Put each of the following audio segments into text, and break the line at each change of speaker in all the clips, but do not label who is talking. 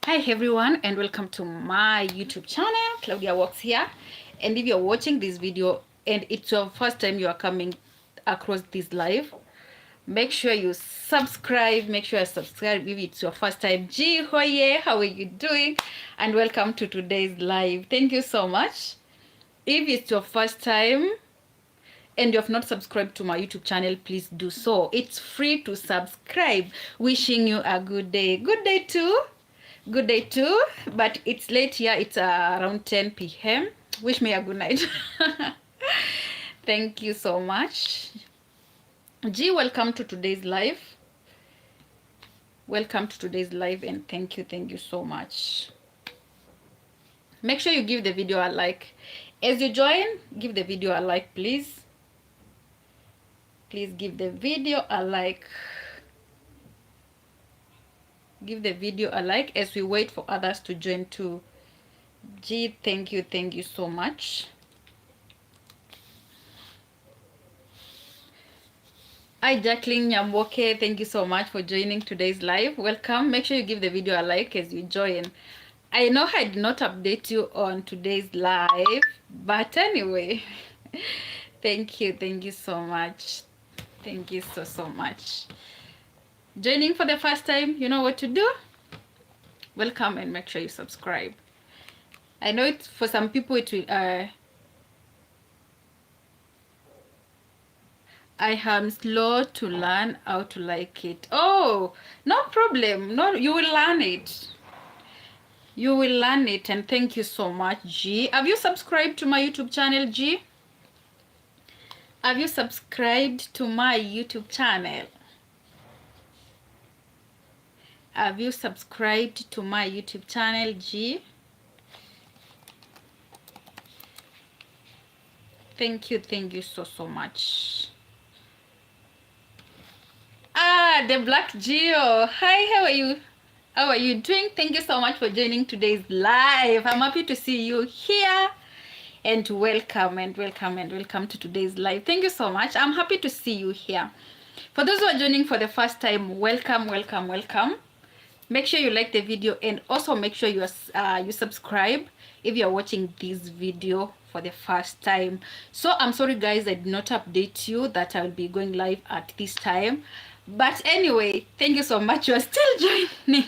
Hi everyone, and welcome to my YouTube channel. Claudia Walks here. And if you're watching this video and it's your first time you are coming across this live, make sure you subscribe. Make sure you subscribe if it's your first time. Gee, hoye, how are you doing? And welcome to today's live. Thank you so much. If it's your first time and you have not subscribed to my YouTube channel, please do so. It's free to subscribe. Wishing you a good day. Good day too. Good day too, but it's late here. It's around 10 p.m. Wish me a good night. Thank you so much. G, welcome to today's live. Welcome to today's live, and thank you so much. Make sure you give the video a like. As you join, give the video a like, please. Please give the video a like. Give the video a like as we wait for others to join too. Gee, thank you so much. Hi Jacqueline Nyamwoke, thank you so much for joining today's live. Welcome. Make sure you give the video a like as you join. I know I did not update you on today's live, but anyway, thank you so much. Thank you so much. Joining for the first time, you know what to do. Welcome, and make sure you subscribe. I know it for some people it will I am slow to learn how to like it. Oh, no problem. No, you will learn it. You will learn it, and thank you so much, G. Have you subscribed to my YouTube channel, G? Have you subscribed to my YouTube channel? Have you subscribed to my YouTube channel, G? Thank you so much. The Black Geo. Hi, how are you? How are you doing? Thank you so much for joining today's live. I'm happy to see you here. And welcome to today's live. Thank you so much. I'm happy to see you here. For those who are joining for the first time, welcome. Make sure you like the video, and also make sure you subscribe if you're watching this video for the first time. So I'm sorry guys, I did not update you that I'll be going live at this time, but anyway, thank you so much. You're still joining.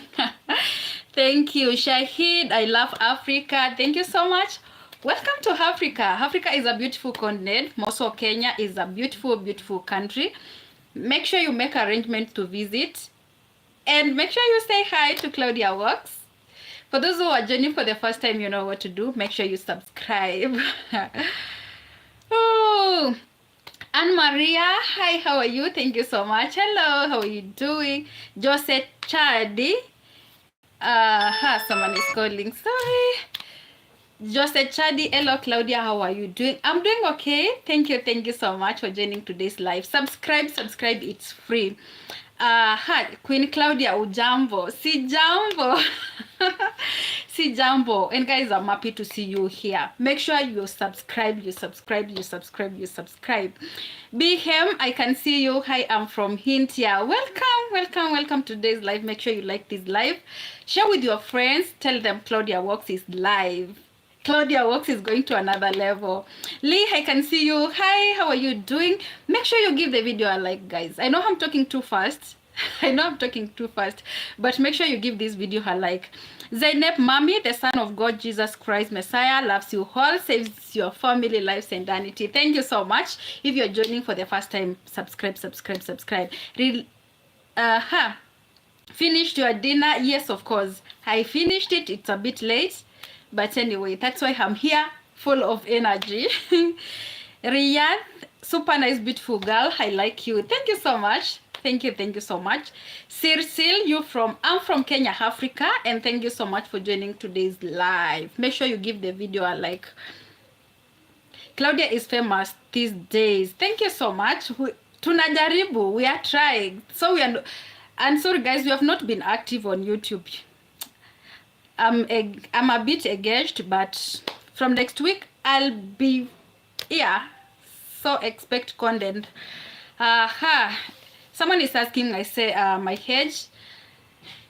Thank you, Shahid. I love Africa. Thank you so much. Welcome to Africa. Africa is a beautiful continent. Also, Kenya is a beautiful country. Make sure you make arrangements to visit. And make sure you say hi to Claudia Works. For those who are joining for the first time, you know what to do. Make sure you subscribe. Oh, Anne Maria, hi, how are you? Thank you so much. Hello, how are you doing? Joseph Chadi. Someone is calling. Sorry. Joseph Chadi, hello Claudia, how are you doing? I'm doing okay. Thank you so much for joining today's live. Subscribe, it's free. Queen Claudia, ujambo. Si jambo. Si jambo. And guys, I'm happy to see you here. Make sure you subscribe. Bihem, I can see you. Hi, I'm from India. Welcome to today's live. Make sure you like this live. Share with your friends. Tell them Claudia Walks is live. Claudia Walks is going to another level. Lee, I can see you. Hi, how are you doing? Make sure you give the video a like, guys. I know I'm talking too fast. But make sure you give this video a like. Zainab Mami, the Son of God, Jesus Christ, Messiah, loves you all, saves your family, life, and sanity. Thank you so much. If you're joining for the first time, subscribe. Finished your dinner? Yes, of course. I finished it. It's a bit late. But anyway, that's why I'm here, full of energy. Riyadh, super nice, beautiful girl. I like you. Thank you so much. Thank you so much. Cyril, I'm from Kenya, Africa, and thank you so much for joining today's live. Make sure you give the video a like. Claudia is famous these days. Thank you so much. Tunajaribu, we are trying. And sorry guys, we have not been active on YouTube. I'm a bit engaged, but from next week I'll be here, so expect content. Someone is asking, I say my age.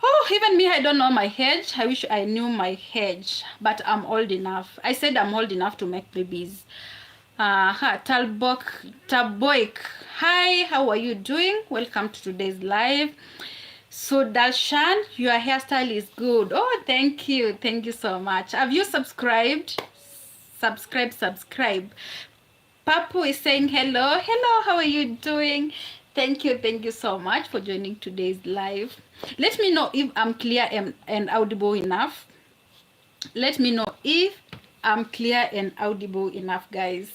Oh, even me, I don't know my age. I wish I knew my age, but I'm old enough. I said I'm old enough to make babies. Talboik. Hi, how are you doing? Welcome to today's live. So Dalshan, your hairstyle is good. Oh, thank you. Thank you so much. Have you subscribed? Subscribe. Papu is saying hello. Hello, how are you doing? Thank you. Thank you so much for joining today's live. Let me know if I'm clear and audible enough. Let me know if I'm clear and audible enough, guys.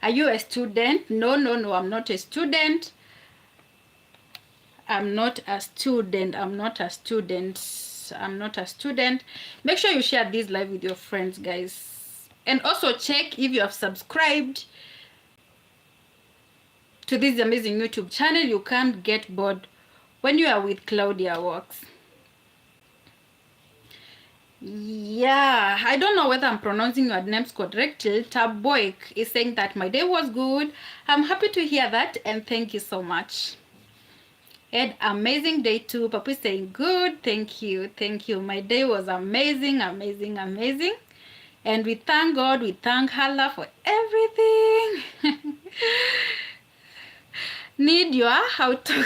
Are you a student? No, I'm not a student. I'm not a student. Make sure you share this live with your friends, guys. And also check if you have subscribed to this amazing YouTube channel. You can't get bored when you are with Claudia Works. Yeah, I don't know whether I'm pronouncing your names correctly. Taboik is saying that my day was good. I'm happy to hear that, and thank you so much. Had amazing day too. Papu is saying good. Thank you. My day was amazing. And we thank God, we thank Allah for everything. Need your how to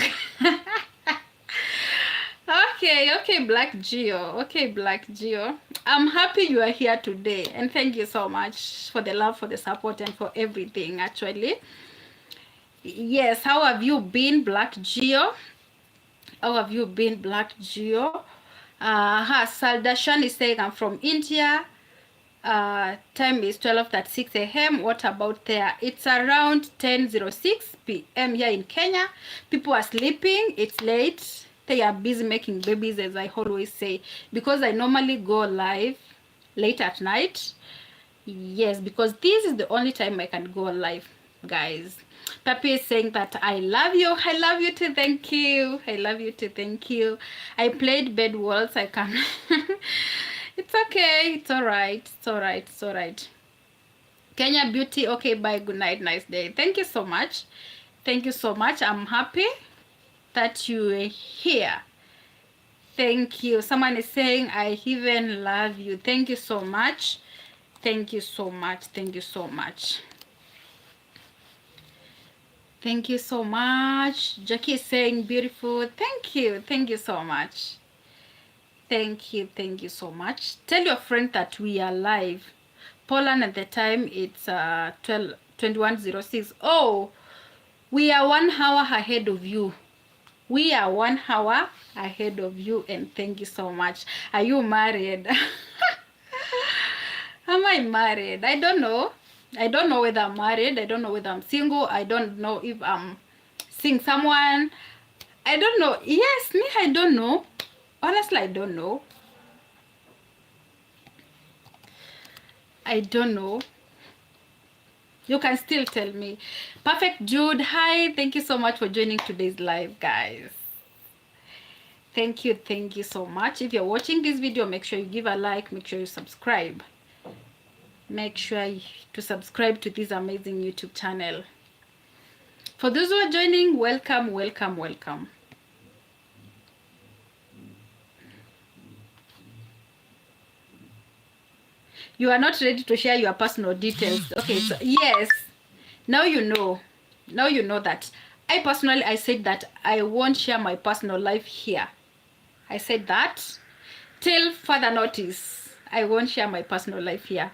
Okay, Black Geo. I'm happy you are here today, and thank you so much for the love, for the support, and for everything, actually. Yes, how have you been, Black Geo? Saldashan is saying, I'm from India. Time is 12:36 a.m. What about there? It's around 10:06 p.m. here in Kenya. People are sleeping. It's late. They are busy making babies, as I always say, because I normally go live late at night. Yes, because this is the only time I can go live, guys. Papi is saying that I love you. I love you too. Thank you. I played Bed Wars. I can. It's okay. It's all right. Kenya Beauty. Okay, bye. Good night. Nice day. Thank you so much. I'm happy that you are here. Thank you. Someone is saying, I even love you. Thank you so much. Thank you so much. Jackie is saying beautiful. Thank you so much. Thank you so much. Tell your friend that we are live. Poland at the time it's 21:06. Oh, we are 1 hour ahead of you. And thank you so much. Are you married? Am I married? I don't know whether I'm married. I don't know whether I'm single. I don't know if I'm seeing someone. I don't know. Yes, me, I don't know. Honestly, I don't know. You can still tell me. Perfect Jude, hi. Thank you so much for joining today's live, guys. Thank you so much. If you're watching this video, make sure you give a like. Make sure you subscribe. Make sure to subscribe to this amazing YouTube channel. For those who are joining, welcome. You are not ready to share your personal details. Okay, so yes, now you know that I said that I won't share my personal life here. I said that till further notice. I won't share my personal life here.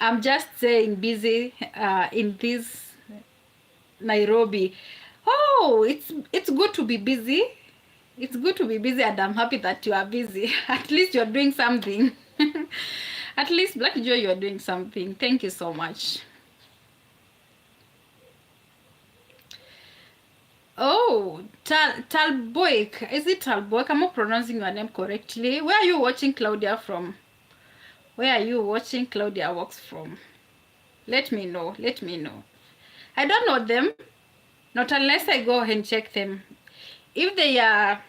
I'm just saying busy in this Nairobi. Oh, it's good to be busy. And I'm happy that you are busy. At least you're doing something. At least, Black Joy, you're doing something. Thank you so much. Oh, Talboik. Is it Talboik? I'm not pronouncing your name correctly. Where are you watching Claudia from? Works from? Let me know. I don't know them. Not unless I go and check them. If they are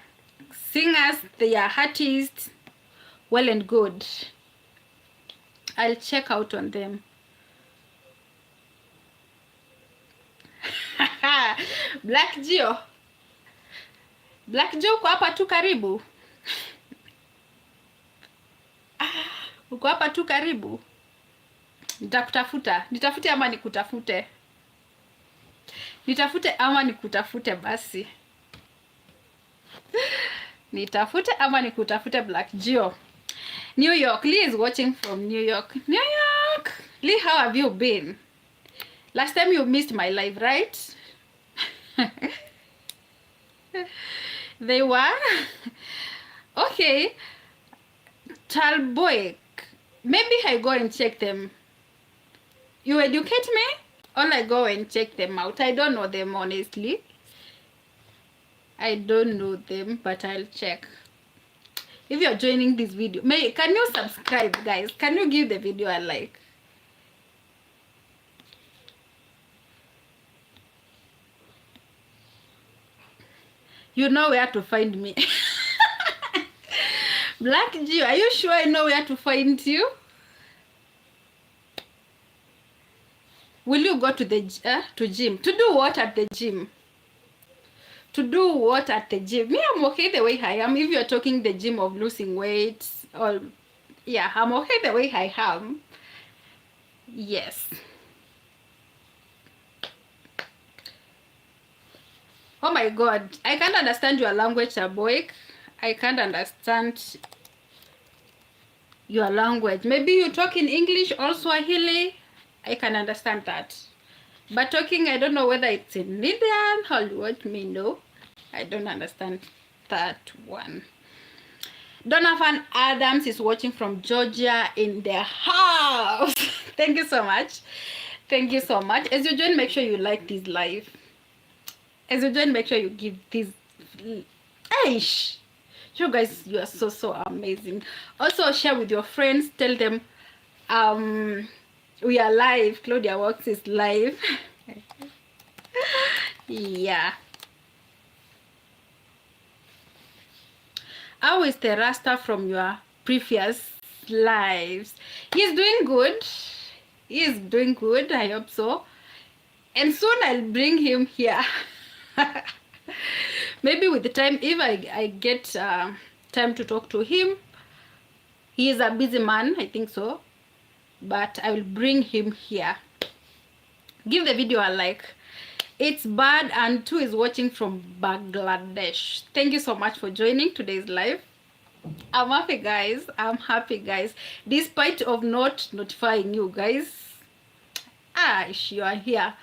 singers, they are artists, well and good. I'll check out on them. Black Gio. Black Gio, uko hapa tu karibu. Uko hapa tu karibu. Nitakutafuta. Nitafute ama nikutafute? Nitafute ama nikutafute basi. Nitafute ama nikutafute Black Gio. New York. Lee is watching from New York. New York. Lee, how have you been? Last time you missed my live, right? They were? Okay. Talboy. Maybe I go and check them. You educate me? Or I go and check them out. I don't know them, honestly. I don't know them, but I'll check. If you're joining this video, can you subscribe, guys? Can you give the video a like? You know where to find me. Black Gio, are you sure I know where to find you? Will you go to the gym? To do what at the gym? To do what at the gym? Me, I'm okay the way I am. If you're talking the gym of losing weight, or yeah, I'm okay the way I am. Yes. Oh my God, I can't understand your language, Aboik. I can't understand your language. Maybe you talk in English or Swahili. I can understand that. But talking, I don't know whether it's in Indian or what me know. I don't understand that one. Donovan Adams is watching from Georgia in the house. Thank you so much. Thank you so much. As you join, make sure you like this live. As you join, make sure you give this. Aish. You guys, you are so amazing. Also, share with your friends. Tell them we are live. Claudia Works is live. Yeah. How is the Rasta from your previous lives? He's doing good. He's doing good. I hope so. And soon I'll bring him here. Maybe with the time, if I get time to talk to him. He is a busy man, I think so. But I will bring him here. Give the video a like. It's Bad and 2 is watching from Bangladesh. Thank you so much for joining today's live. I'm happy, guys. I'm happy, guys. Despite of not notifying you guys. You are here.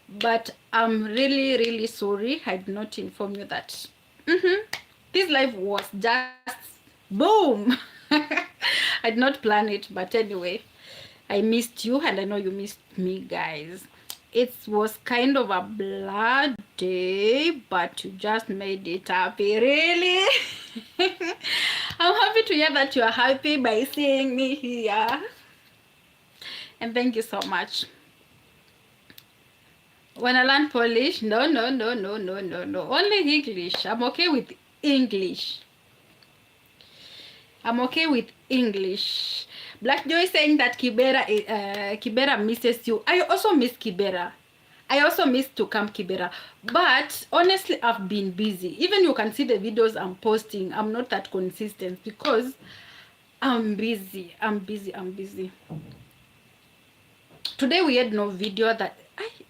But I'm really sorry I did not inform you that this live was just boom. I did not plan it, but anyway, I missed you and I know you missed me, guys. It was kind of a blur day, but you just made it happy, really. I'm happy to hear that you are happy by seeing me here. And thank you so much. When I learn Polish, no. Only English. I'm okay with English. I'm okay with English. Black Joy saying that Kibera misses you. I also miss Kibera. I also miss to come Kibera. But honestly, I've been busy. Even you can see the videos I'm posting. I'm not that consistent because I'm busy. Today we had no video that...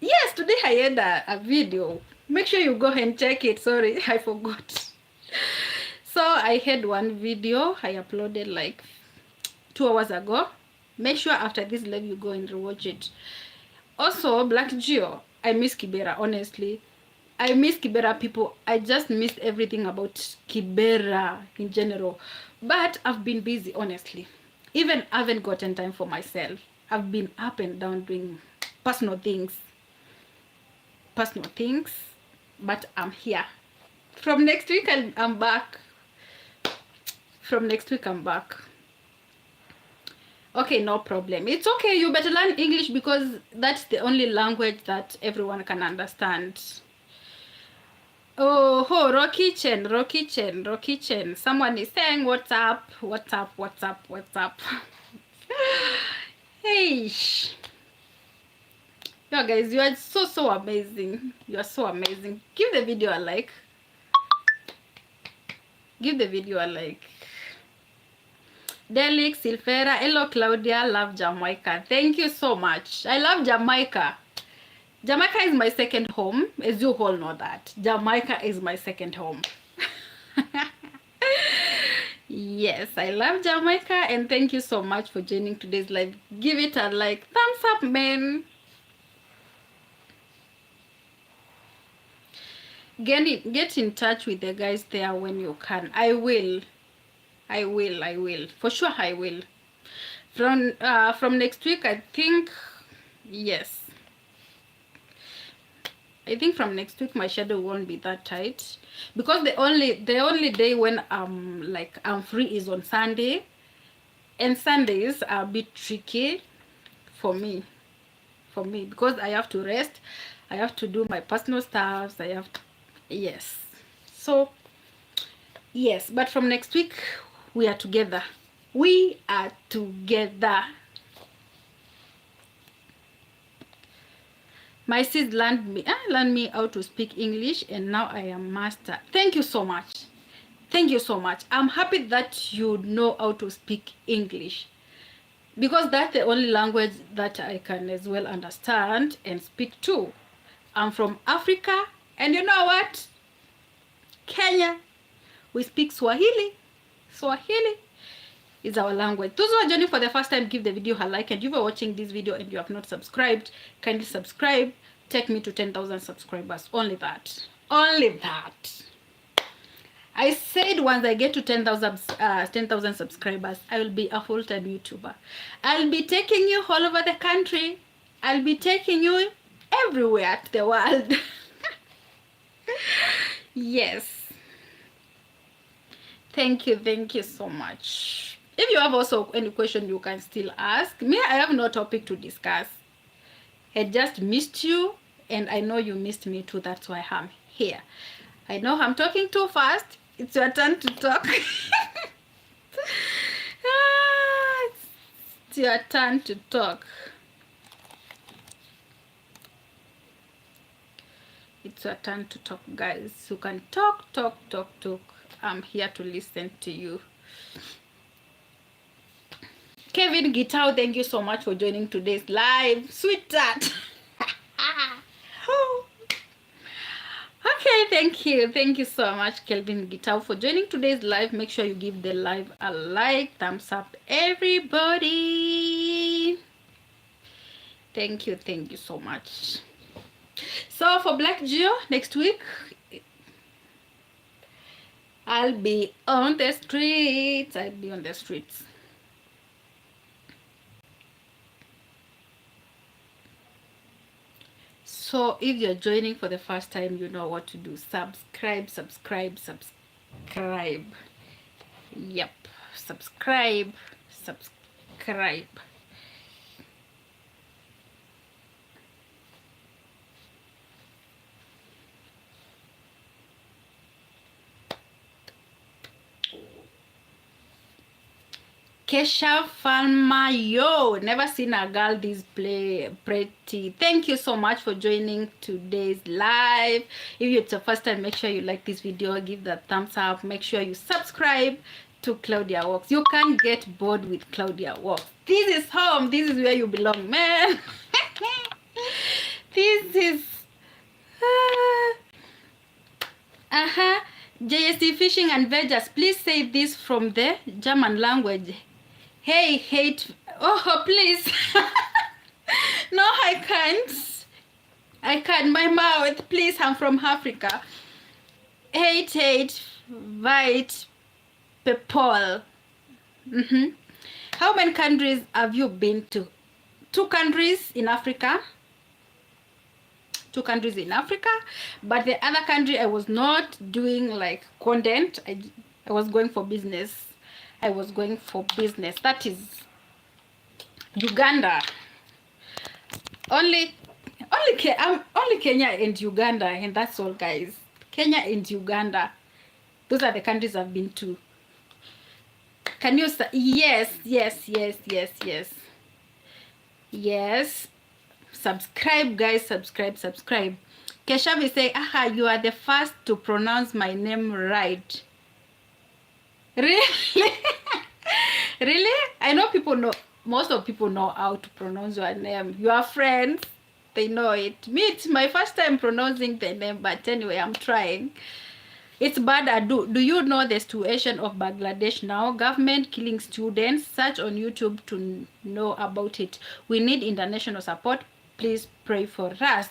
Yes, today I had a video. Make sure you go and check it. Sorry, I forgot. So I had one video I uploaded like 2 hours ago. Make sure after this live you go and rewatch it. Also, Black Gio, I miss Kibera, honestly. I miss Kibera people. I just miss everything about Kibera in general. But I've been busy, honestly. Even I haven't gotten time for myself. I've been up and down doing personal things. But I'm here. From next week I'm back. Okay, no problem. It's okay. You better learn English because that's the only language that everyone can understand. Oh, Rocky Chen. Someone is saying what's up. Hey. Yo guys, you are so amazing. You are so amazing. Give the video a like. Give the video a like. Delix, Silfera, hello Claudia, love Jamaica. Thank you so much. I love Jamaica. Jamaica is my second home, as you all know that. Jamaica is my second home. Yes, I love Jamaica, and thank you so much for joining today's live. Give it a like. Thumbs up, man. Get in touch with the guys there when you can. I will. For sure I will. From next week, I think. Yes. I think from next week my schedule won't be that tight, because the only day when I'm free is on Sunday, and Sundays are a bit tricky for me because I have to rest, I have to do my personal stuff, yes. So yes, but from next week we are together. My sis learned me how to speak English, and now I am master. Thank you so much. Thank you so much. I'm happy that you know how to speak English, because that's the only language that I can as well understand and speak too. I'm from Africa, and you know what? Kenya, we speak Swahili. Swahili is our language. Those who are joining for the first time, give the video a like, and if you are watching this video and you have not subscribed, kindly subscribe. Take me to 10,000 subscribers. Only that. I said once I get to 10,000 subscribers, I will be a full-time YouTuber. I'll be taking you all over the country. I'll be taking you everywhere at the world. Yes. Thank you so much. If you have also any question, you can still ask me. I have no topic to discuss. I just missed you, and I know you missed me too. That's why I'm here. I know I'm talking too fast. It's your turn to talk. It's your turn to talk. It's your turn to talk, guys. You can talk. I'm here to listen to you. Kevin Gitao, thank you so much for joining today's live. Sweetheart. Okay, thank you so much, Kelvin Gitao, for joining today's live. Make sure you give the live a like, thumbs up, everybody. Thank you so much. So for Black Geo, next week I'll be on the streets. So if you're joining for the first time, you know what to do. Subscribe. Yep, subscribe. Kesha Falma, yo, never seen a girl this pretty. Thank you so much for joining today's live. If it's your first time, make sure you like this video, give that thumbs up, make sure you subscribe to Claudia Walks. You can't get bored with Claudia Walks. This is home. This is where you belong, man. This is JSC Fishing and Vegas. Please say this from the German language. Hey, hate. Oh, please. No, I can't. My mouth. Please, I'm from Africa. Hate, white people. How many countries have you been to? 2 countries in Africa. 2 countries in Africa. But the other country, I was not doing like content. I was going for business. That is Uganda. Only Kenya and Uganda, and that's all, guys. Kenya and Uganda. Those are the countries I've been to. Can you say yes? Subscribe, guys. Subscribe. Keshav is saying, aha, you are the first to pronounce my name right. Really? Really? I know people know, most of people know how to pronounce your name. Your friends, they know it. Me, it's my first time pronouncing the name, but anyway, I'm trying. It's bad ado. Do you know the situation of Bangladesh now? Government killing students. Search on YouTube to know about it. We need international support. Please pray for us.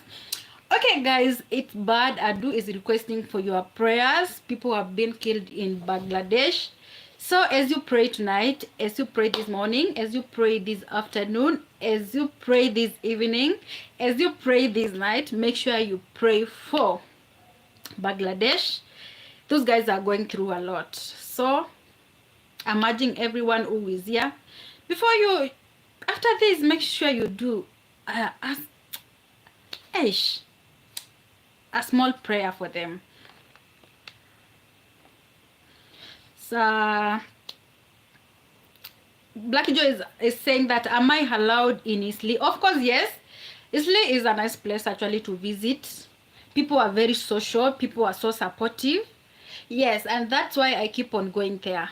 Okay, guys, it's bad ado is requesting for your prayers. People have been killed in Bangladesh. So as you pray tonight, as you pray this morning, as you pray this afternoon, as you pray this evening, as you pray this night, make sure you pray for Bangladesh. Those guys are going through a lot. So I'm urging everyone who is here, before you, after this, make sure you do a small prayer for them. So Black Joe is saying that, am I allowed in Isli? Of course, yes. Isli is a nice place actually to visit. People are very social. People are so supportive. Yes, and that's why I keep on going there.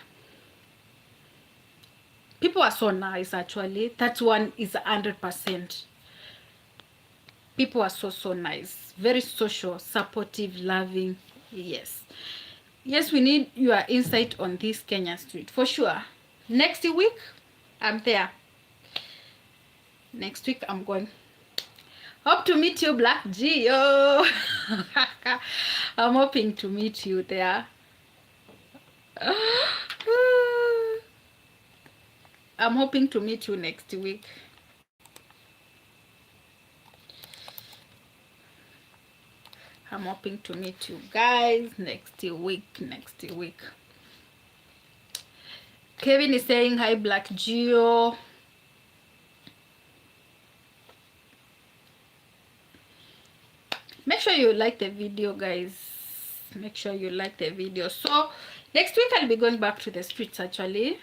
People are so nice actually. That one is 100%. People are so nice. Very social, supportive, loving. Yes. Yes, we need your insight on this Kenya street for sure. Next week, I'm there. Next week, I'm going. Hope to meet you, Black Geo. I'm hoping to meet you there. I'm hoping to meet you next week. I'm hoping to meet you guys next week. Kevin is saying, hi, Black Geo. Make sure you like the video, guys. Make sure you like the video. So next week I'll be going back to the streets actually,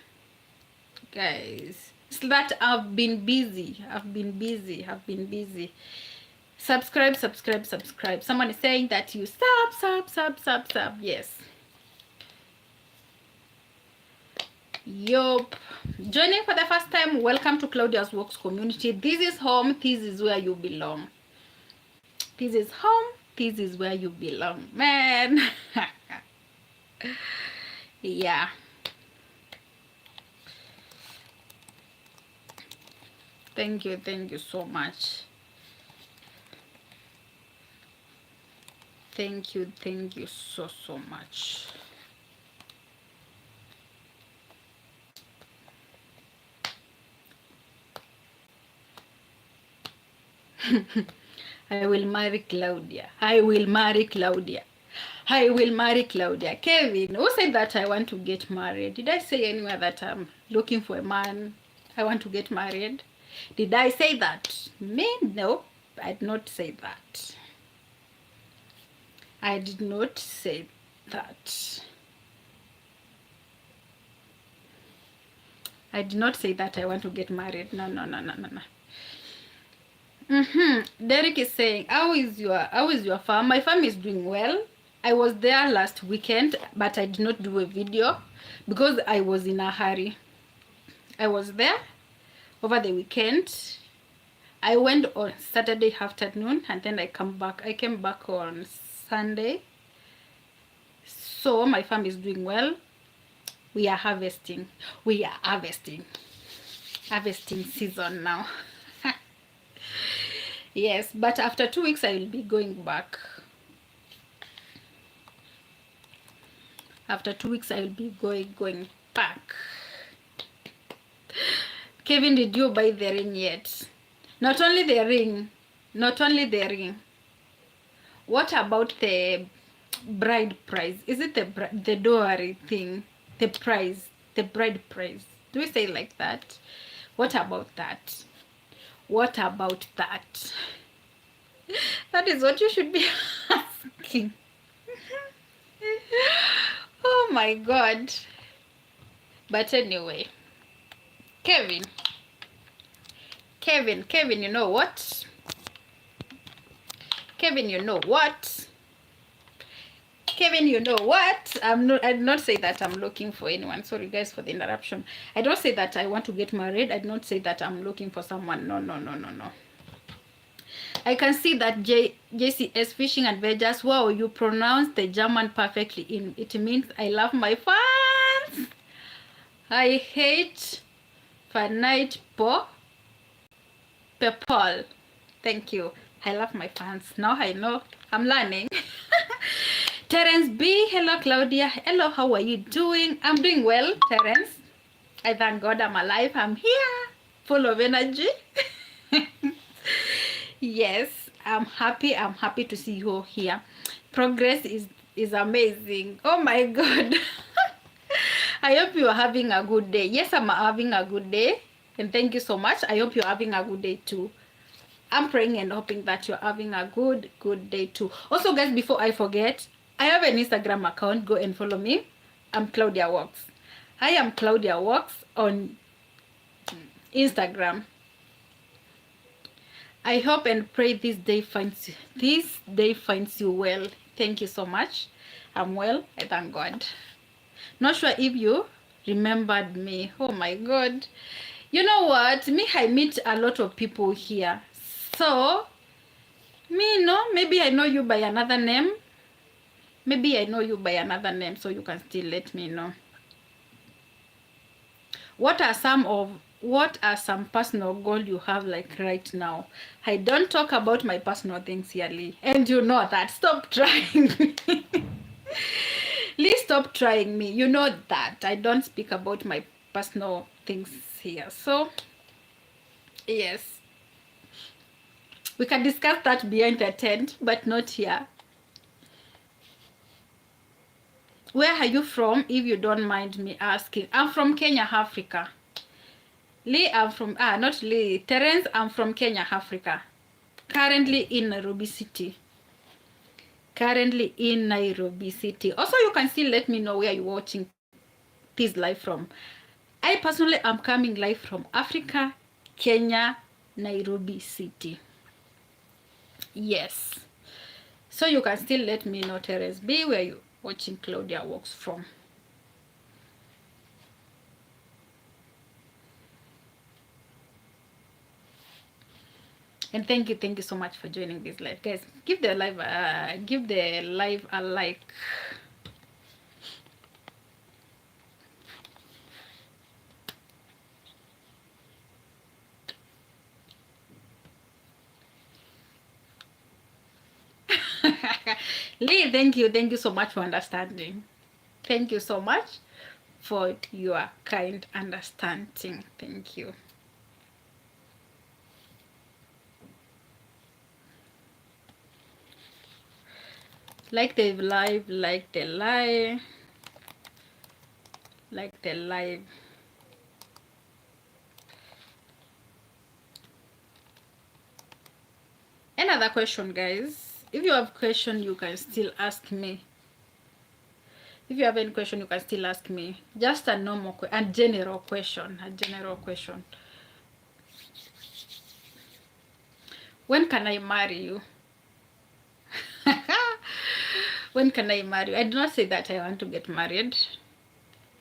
guys. It's that I've been busy. Subscribe. Someone is saying that you sub. Yes. Yup. Joining for the first time, welcome to Claudia's Works community. This is home. This is where you belong. This is home. This is where you belong, man. Yeah. Thank you so much. Thank you so much. I will marry Claudia. Kevin, who said that I want to get married? Did I say anywhere that I'm looking for a man? I want to get married. Did I say that? Me? No, I did not say that. I did not say that. I did not say that I want to get married. No. Derek is saying, how is your farm? My farm is doing well. I was there last weekend, but I did not do a video because I was in a hurry. I was there over the weekend. I went on Saturday afternoon and then I came back on Sunday. So my farm is doing well. We are harvesting. Harvesting season now. Yes, but after 2 weeks I will be going back. After 2 weeks I will be going back. Kevin, did you buy the ring yet? Not only the ring. What about the bride price? Is it the dowry thing? The bride price. Do we say like that? What about that? That is what you should be asking. Oh my God. But anyway, Kevin, you know what? Kevin, you know what? Kevin, you know what? I did not say that I'm looking for anyone. Sorry guys for the interruption. I don't say that I want to get married. I don't say that I'm looking for someone. No, no, no, no, no. I can see that JCS Fishing Adventures. Wow, you pronounce the German perfectly. It means I love my fans. I hate Fanite People. Thank you. I love my fans. Now I know. I'm learning. Terence B. Hello, Claudia. Hello, how are you doing? I'm doing well, Terence. I thank God I'm alive. I'm here. Full of energy. Yes, I'm happy. I'm happy to see you here. Progress is amazing. Oh my God. I hope you are having a good day. Yes, I'm having a good day. And thank you so much. I hope you're having a good day too. I'm praying and hoping that you're having a good day too. Also, guys, before I forget, I have an Instagram account. Go and follow me. I'm Claudia Walks. I am Claudia Walks on Instagram. I hope and pray this day finds you well. Thank you so much. I'm well. I thank God. Not sure if you remembered me. Oh my God. You know what? Me, I meet a lot of people here. So, me, no, maybe I know you by another name. Maybe I know you by another name, so you can still let me know. What are some personal goals you have like right now? I don't talk about my personal things here, Lee. And you know that. Stop trying me. Lee, stop trying me. You know that. I don't speak about my personal things here. So, yes. We can discuss that behind the tent, but not here. Where are you from, if you don't mind me asking? I'm from Kenya, Africa. Lee, I'm from, not Lee, Terence, I'm from Kenya, Africa. Currently in Nairobi City. Also, you can still let me know where you're watching this live from. I personally am coming live from Africa, Kenya, Nairobi City. Yes. So you can still let me know, Terence B, where you watching Claudia Walks from. And thank you so much for joining this live, guys. Give the live a like. Lee, thank you so much for understanding. Thank you so much for your kind understanding. Thank you. Like the live, like the live. Another question, guys. If you have question, you can still ask me. If you have any question, you can still ask me. Just a normal a general question. When can I marry you? When can I marry you? I do not say that I want to get married.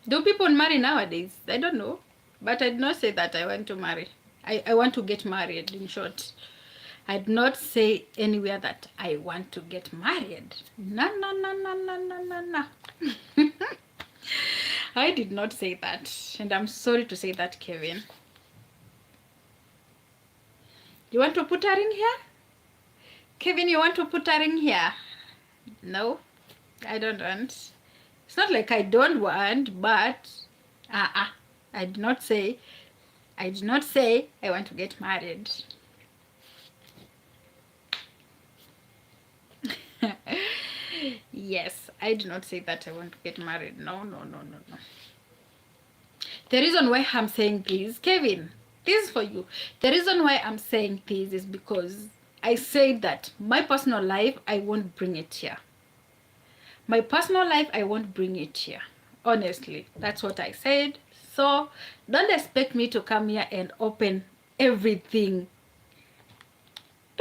Do people marry nowadays? I don't know. But I did not say that I want to marry. I want to get married, in short. I did not say anywhere that I want to get married. No. I did not say that. And I'm sorry to say that, Kevin. You want to put her in here? Kevin, you want to put her in here? No, I don't want. It's not like I don't want, but I did not say I want to get married. Yes, I did not say that I want to get married. No. The reason why I'm saying this, Kevin, this is for you. The reason why I'm saying this is because I said that my personal life, I won't bring it here. My personal life, I won't bring it here. Honestly, that's what I said. So don't expect me to come here and open everything.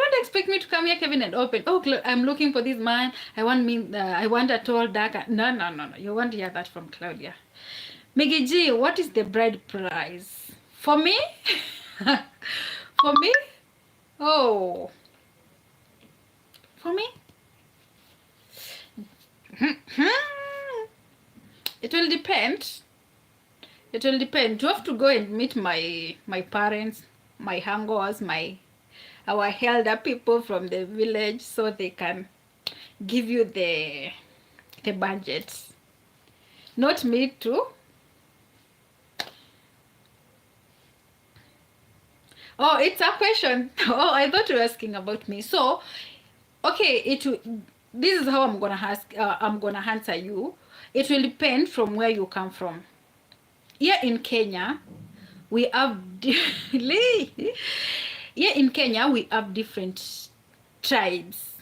Don't expect me to come here, Kevin, and open. Oh, I'm looking for this man. I want a tall, dark. No, no, no, no. You won't hear that from Claudia. Maggie G, what is the bride price? For me? For me? Oh. For me? It will depend. It will depend. You have to go and meet my parents, my hangers, our elder people from the village, so they can give you the budget. Not me too. Oh, it's a question. Oh, I thought you were asking about me. So, okay, this is how I'm gonna ask. I'm gonna answer you. It will depend from where you come from. Here in Kenya, we have here in Kenya we have different tribes.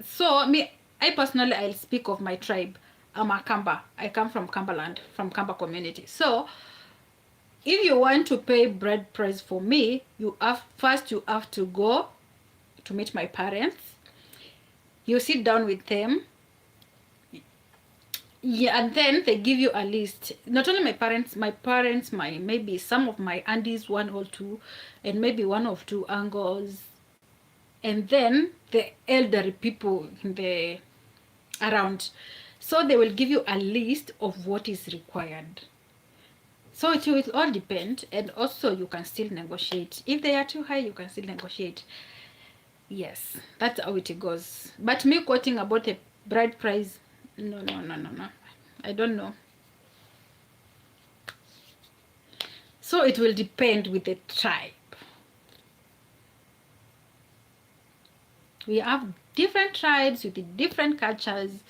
So I personally, I'll speak of my tribe. I'm a Kamba. I come from Kambaland, from Kamba community. So if you want to pay bride price for me, you have to go to meet my parents. You sit down with them. Yeah, and then they give you a list. Not only my parents, maybe some of my aunties, one or two, and maybe one or two uncles, and then the elderly people in the around. So they will give you a list of what is required. So it will all depend, and also you can still negotiate. If they are too high, you can still negotiate. Yes, that's how it goes. But me quoting about the bride price, no. I don't know. So it will depend with the tribe. We have different tribes with different cultures,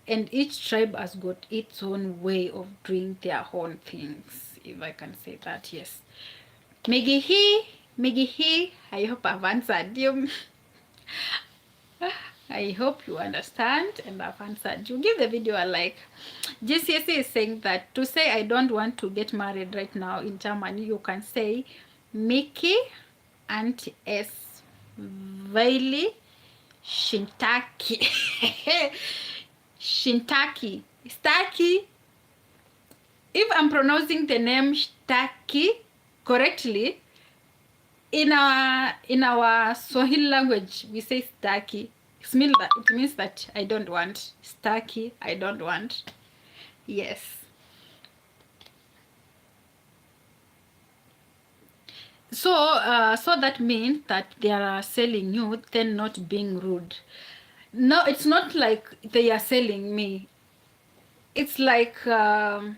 and each tribe has got its own way of doing their own things, if I can say that. Yes. Migihi, I hope I've answered you. I hope you understand and I've answered you. Give the video a like. GCSE is saying that to say I don't want to get married right now in Germany, you can say Mickey and S. Vaili Shintaki. Shintaki. Staki. If I'm pronouncing the name Staki correctly, in our Swahili language, we say Staki. It means that I don't want. Staki, I don't want. Yes. So that means that they are selling you, then not being rude. No, it's not like they are selling me. It's like a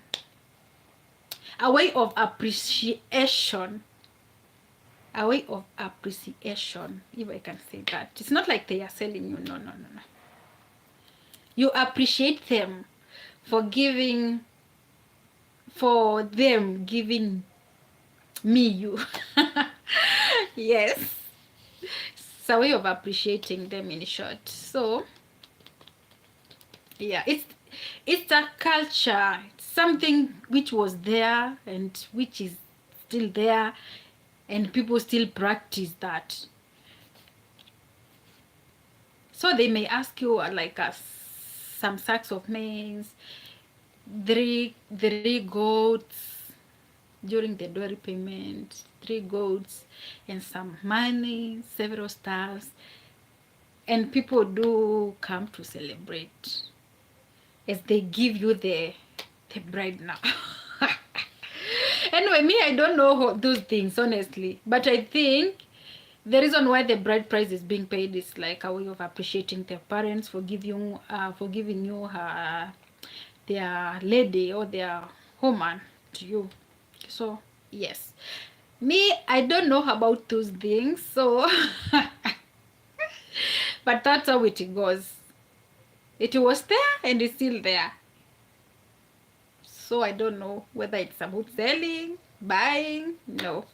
way of appreciation. A way of appreciation, if I can say that. It's not like they are selling you. No. You appreciate them for them giving me you. Yes. It's a way of appreciating them, in short. So yeah, it's a culture. It's something which was there and which is still there, and people still practice that. So they may ask you like some sacks of maize, three goats during the dowry payment, 3 goats and some money, several stars, and people do come to celebrate as they give you the bride now. Anyway, me, I don't know those things, honestly, but I think the reason why the bride price is being paid is like a way of appreciating their parents for giving you their lady or their woman to you. So yes, me, I don't know about those things, so but that's how it goes. It was there and it's still there. So I don't know whether it's about selling, buying. No.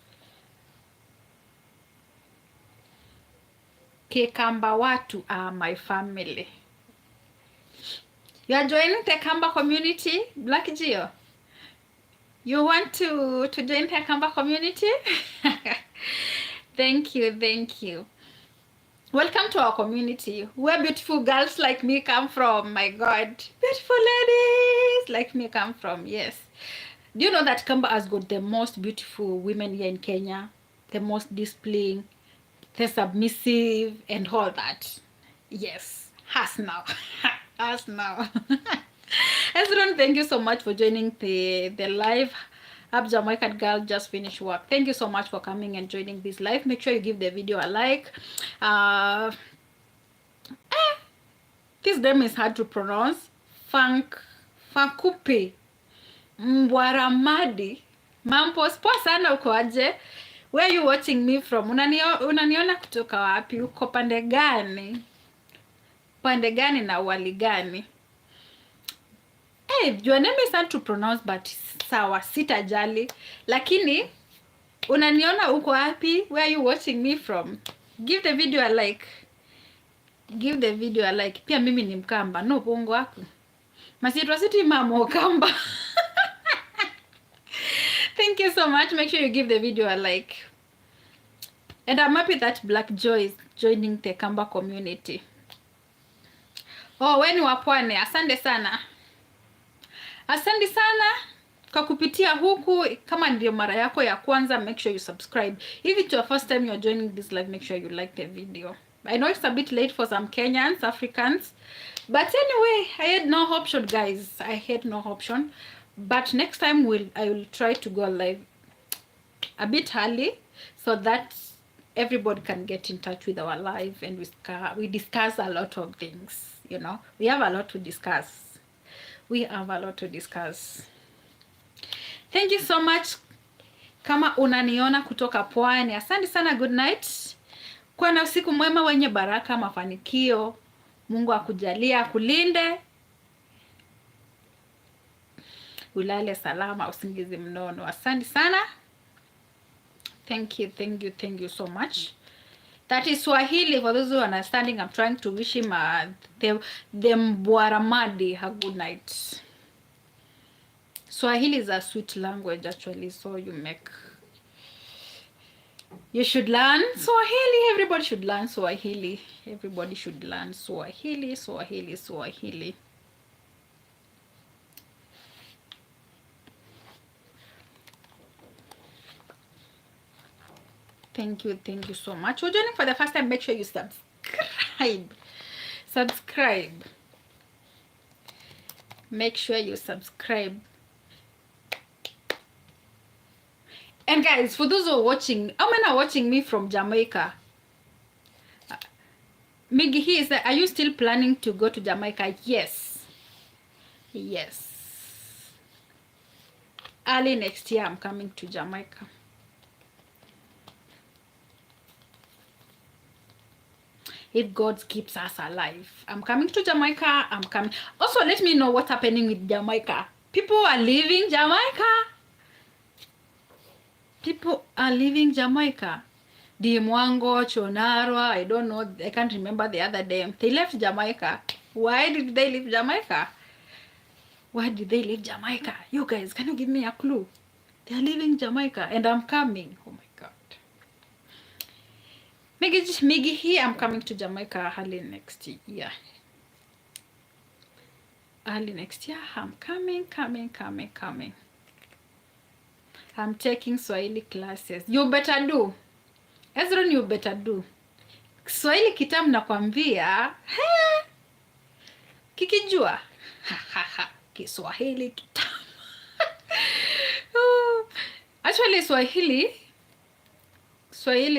Kekamba watu are my family. You are joining the Kamba community, Black Geo? You want to join the Kamba community? Thank you. Welcome to our community where beautiful girls like me come from. My God, beautiful ladies like me come from. Yes. Do you know that Kamba has got the most beautiful women here in Kenya? The most disciplined, the submissive, and all that. Yes, us now. Us now. Ezron, thank you so much for joining the live. Up Jamaican girl just finished work. Thank you so much for coming and joining this live. Make sure you give the video a like. This name is hard to pronounce. Fankupe Mbwaramadi. Mambo poa sana, uko aje? Where are you watching me from? Unaniona kutoka wapi? Uko pande gani? Pande gani na wali gani? Hey, your name is hard to pronounce, but sawa, sitajali. Lakini unaniona uko wapi? Where are you watching me from? Give the video a like. Give the video a like. Pia mimi ni Mkamba. No bongo wako. Masitwa siti mama Kamba. Thank you so much. Make sure you give the video a like. And I'm happy that Black Joy is joining the Kamba community. Oh, weni wapwane. Asante sana. Asante sana kwa kupitia huku. Kama ndio mara yako ya kwanza, make sure you subscribe. If it's your first time you're joining this live, make sure you like the video. I know it's a bit late for some Kenyans, Africans. But anyway, I had no option, guys. I had no option. But next time I will try to go live a bit early so that everybody can get in touch with our live and we discuss a lot of things. You know, we have a lot to discuss. We have a lot to discuss. Thank you so much. Kama unaniona kutoka Pwani, asante sana. Good night. Kuwa na usiku mwema wenye baraka, mafanikio. Mungu akujalia, akulinde. Ulale salama, usingizi mnono. Asante sana. Thank you, thank you, thank you so much. That is Swahili. For those who are understanding, I'm trying to wish him the Mbwaramadi a good night. Swahili is a sweet language actually, so you should learn Swahili. Everybody should learn Swahili. Everybody should learn Swahili, Swahili, Swahili. Thank you so much. If you're joining for the first time, make sure you subscribe. Subscribe. Make sure you subscribe. And guys, for those who are watching, how many are watching me from Jamaica? Miggy here is, are you still planning to go to Jamaica? Yes. Yes. Early next year, I'm coming to Jamaica. If God keeps us alive, I'm coming to Jamaica. I'm coming. Also, let me know what's happening with Jamaica. People are leaving Jamaica. People are leaving Jamaica. Dimwango, Chonarwa, I don't know. I can't remember the other name. They left Jamaica. Why did they leave Jamaica? Why did they leave Jamaica? You guys, can you give me a clue? They are leaving Jamaica and I'm coming. Oh my God. Miggy here, I'm coming to Jamaica early next year. Early next year, I'm coming. I'm taking Swahili classes. You better do. Ezron, you better do. Swahili kitamu nakwambia. Kikijua. Kiswahili kitamu. Actually, Swahili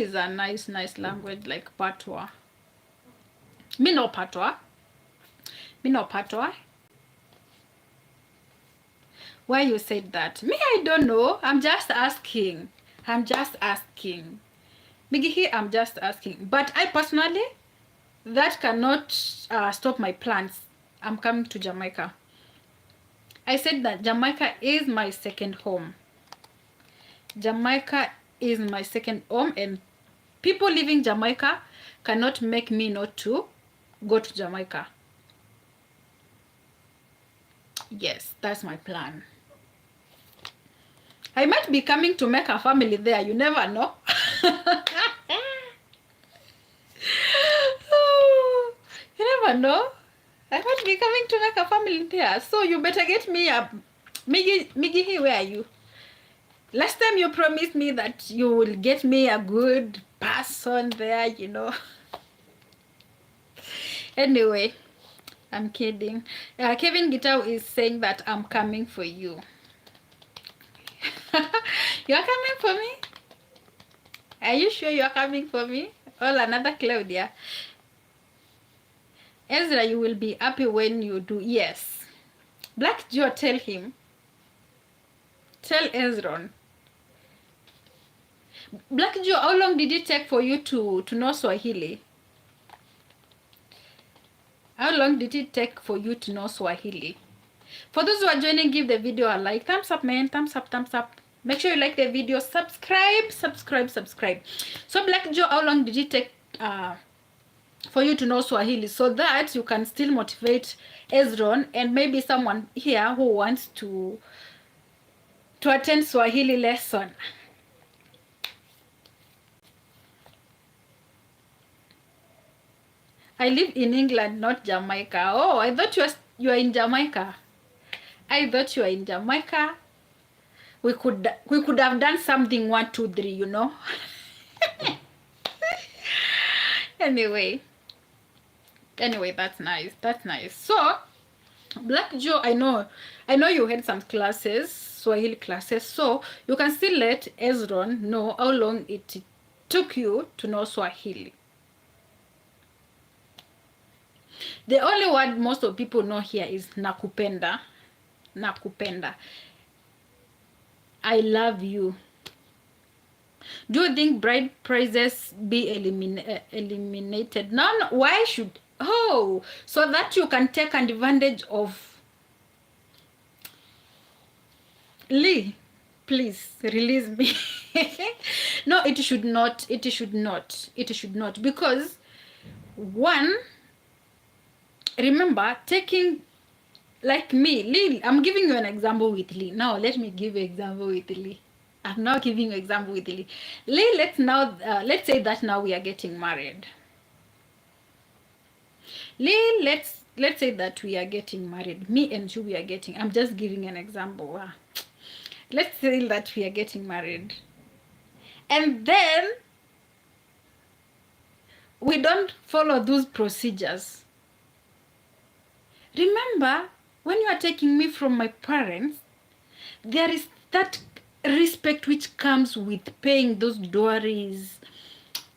is a nice language, like Patwa. Me no Patwa. Why you said that? Me, I don't know. I'm just asking. Miggy here, I'm just asking. But I personally, that cannot stop my plans. I'm coming to Jamaica. I said that Jamaica is my second home. Jamaica is my second home, and people living Jamaica cannot make me not to go to Jamaica. Yes, that's my plan. I might be coming to make a family there. You never know. no? I might be coming to make a family there. So you better get me a Migi, where are you? Last time you promised me that you will get me a good person there, you know. Anyway, I'm kidding. Kevin Gitau is saying that I'm coming for you. You're coming for me? Are you sure you're coming for me? Oh, another Claudia. Ezra, you will be happy when you do. Yes. Black Joe, tell him. Tell Ezron. Black Joe, how long did it take for you to know Swahili? How long did it take for you to know Swahili? For those who are joining, give the video a like. Thumbs up, man. Thumbs up, thumbs up. Make sure you like the video. Subscribe. So, Black Joe, how long did it take for you to know Swahili so that you can still motivate Ezron and maybe someone here who wants to attend Swahili lesson? I live in England, not Jamaica. Oh, I thought you are in Jamaica. I thought you were in Jamaica. We could have done something 1, 2, 3, you know. Anyway, that's nice. So, Black Joe, I know you had some classes, Swahili classes, so you can still let Ezron know how long it took you to know Swahili. The only word most of people know here is nakupenda. I love you. Do you think bride prizes be eliminated? No, why should? Oh, so that you can take advantage of. Lee, please release me. No, it should not. Because one, remember, taking, like me, Lee, I'm giving you an example with Lee. Now, let me give you an example with Lee. I'm now giving you an example with Lee. Lee, let's say that now we are getting married. Lee, let's say that we are getting married. Me and you, we are getting, I'm just giving an example. Let's say that we are getting married. And then we don't follow those procedures. Remember, when you are taking me from my parents, there is that respect which comes with paying those dowries.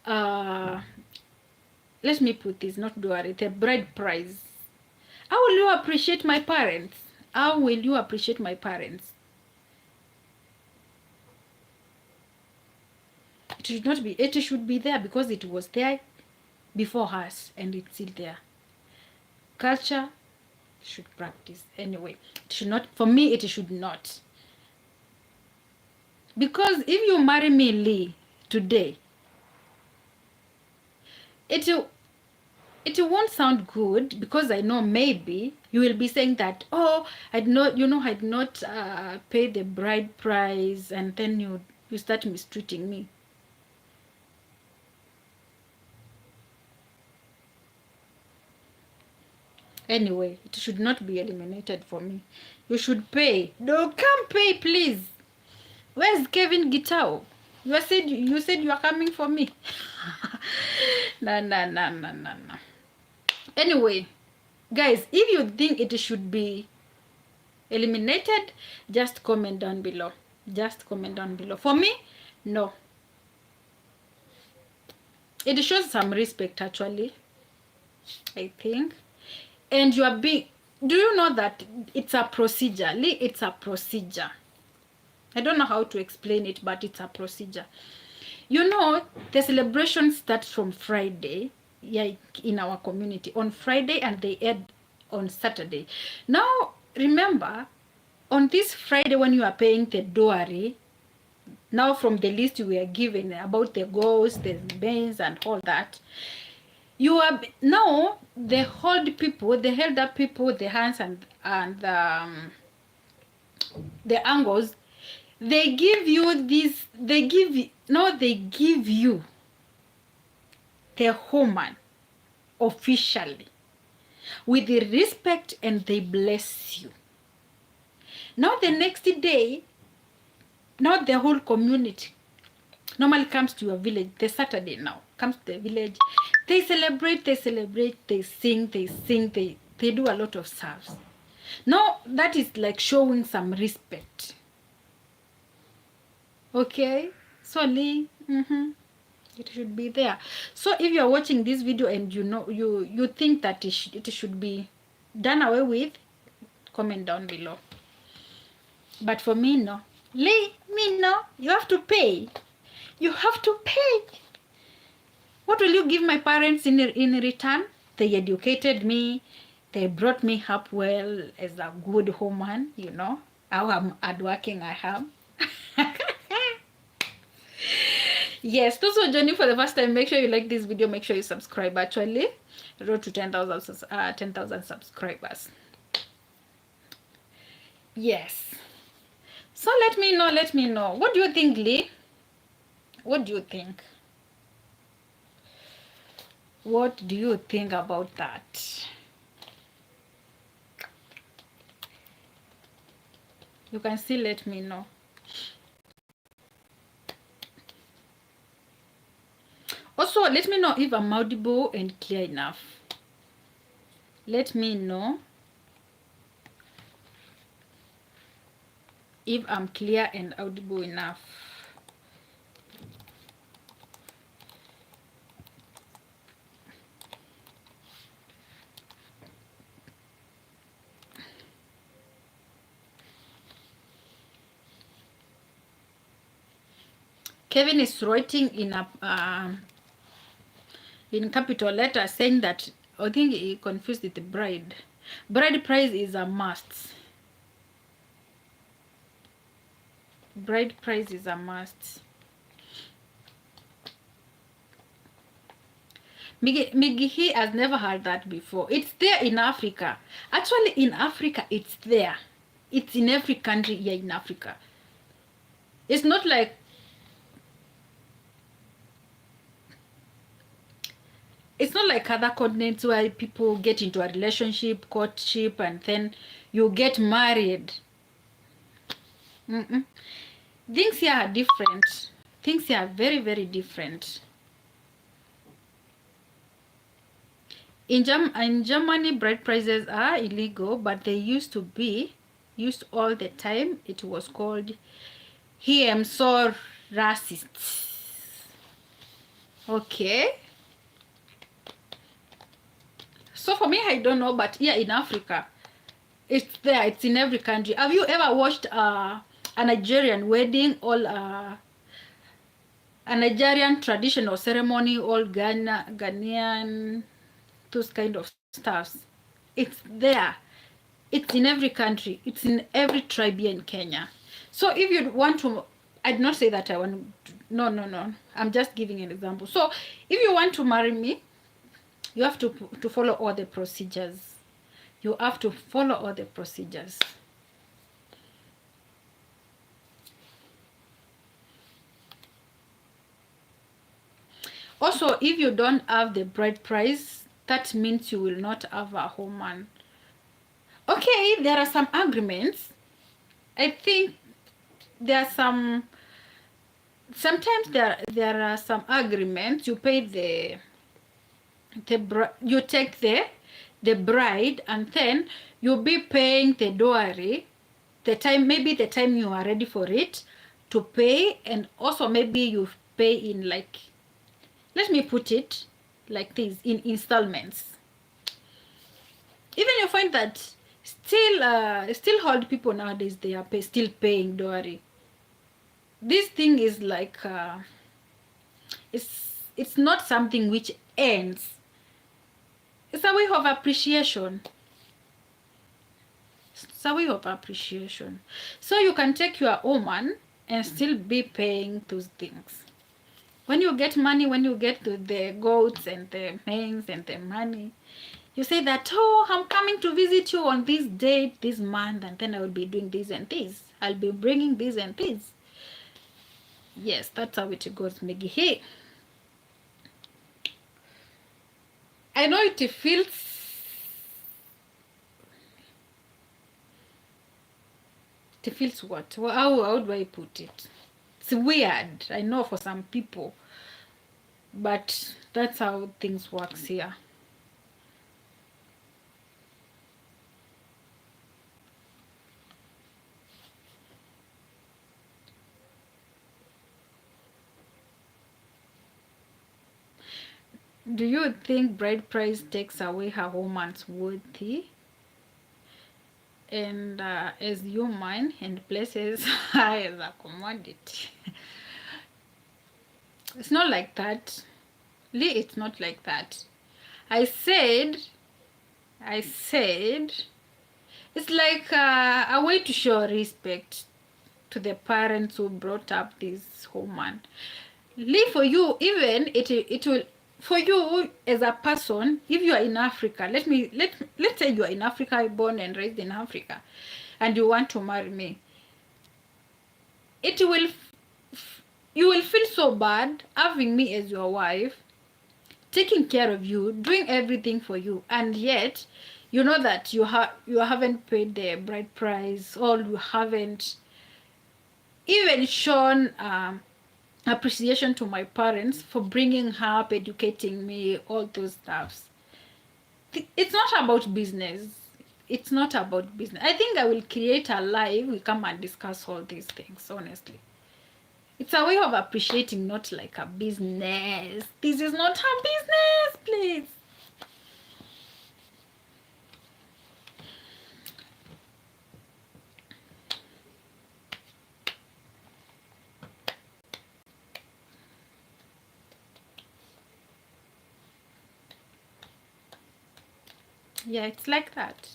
Let me put this, not dowry, the bride price. How will you appreciate my parents? How will you appreciate my parents? It should not be, it should be there because it was there before us and it's still there. Culture should practice. Anyway, it should not, for me, it should not. Because if you marry me, Lee, today, it won't sound good because I know maybe you will be saying that, oh, I'd not pay the bride price, and then you start mistreating me. Anyway, it should not be eliminated for me. You should pay. No, come pay, please. Where's Kevin Gitau? You said you are coming for me. No. Anyway, guys, if you think it should be eliminated, just comment down below. For me, no. It shows some respect, actually, I think. And you are being, do you know that it's a procedure? Lee, it's a procedure. I don't know how to explain it, but it's a procedure. You know, the celebration starts from Friday, yeah, in our community, on Friday, and they end on Saturday. Now, remember, on this Friday when you are paying the dowry, now from the list you were given about the goals, the bands, and all that, you are now the old people, the elder people, the hands and the angles. They give you this. They give you the woman officially. with the respect, and they bless you. Now the next day, now the whole community normally comes to your village. The Saturday now comes to the village. They celebrate, they sing, they do a lot of serves. Now that is like showing some respect. Okay, so Lee, it should be there. So if you are watching this video and you think that it should be done away with, comment down below. But for me, no. Lee, me, no. You have to pay. You have to pay. What will you give my parents in return? They educated me. They brought me up well as a good woman, you know. How hardworking I am. Yes, those who are joining for the first time, make sure you like this video. Make sure you subscribe. Actually, road to 10,000 subscribers. Yes. So let me know. What do you think, Lee? What do you think? What do you think about that? You can still let me know. Also, let me know if I'm audible and clear enough. Let me know if I'm clear and audible enough. Kevin is writing in capital letters saying that I think he confused with the bride. Bride price is a must. Bride price is a must. Migi has never heard that before. It's there in Africa. Actually, in Africa, it's there. It's in every country here in Africa. It's not like other continents where people get into a relationship, courtship, and then you get married. Things here are different. Things here are very, very different. In Germany, bride prices are illegal, but they used to be used all the time. It was called "He am so racist." Okay. So for me, I don't know, but here in Africa, it's there. It's in every country. Have you ever watched a Nigerian wedding, all a Nigerian traditional ceremony, all Ghanaian, those kind of stuffs? It's there. It's in every country. It's in every tribe here in Kenya. So if you want to, I did not say that I want to, no. I'm just giving an example. So if you want to marry me, you have to follow all the procedures. You have to follow all the procedures. Also, if you don't have the bride price, that means you will not have a woman. Okay, there are some agreements. I think there are some. Sometimes there are some agreements. You pay you take the bride, and then you'll be paying the dowry maybe the time you are ready for it to pay, and also maybe you pay in, like, let me put it like this, in installments. Even you find that still old people nowadays, they are still paying dowry. This thing is like it's not something which ends. It's a way of appreciation. It's a way of appreciation. So you can take your woman and still be paying those things. When you get money, when you get the goats and the hens and the money, you say that, oh, I'm coming to visit you on this date, this month, and then I will be doing this and this. I'll be bringing this and this. Yes, that's how it goes, Maggie. Hey, I know it feels It feels what? How do I put it? It's weird, I know, for some people, but that's how things works here. Do you think bride price takes away her woman's worthy and as human and places her as a commodity? It's not like that. Lee, it's not like that. I said it's like a way to show respect to the parents who brought up this woman. Lee, for you, even it will, for you as a person, if you are in Africa, let's say you are in Africa, born and raised in Africa, and you want to marry me, it will, you will feel so bad having me as your wife, taking care of you, doing everything for you, and yet you know that you haven't paid the bride price, or you haven't even shown appreciation to my parents for bringing her up, educating me, all those stuffs. It's not about business. It's not about business. I think I will create a live, we come and discuss all these things, honestly. It's a way of appreciating, not like a business. This is not a business, please. Yeah, it's like that.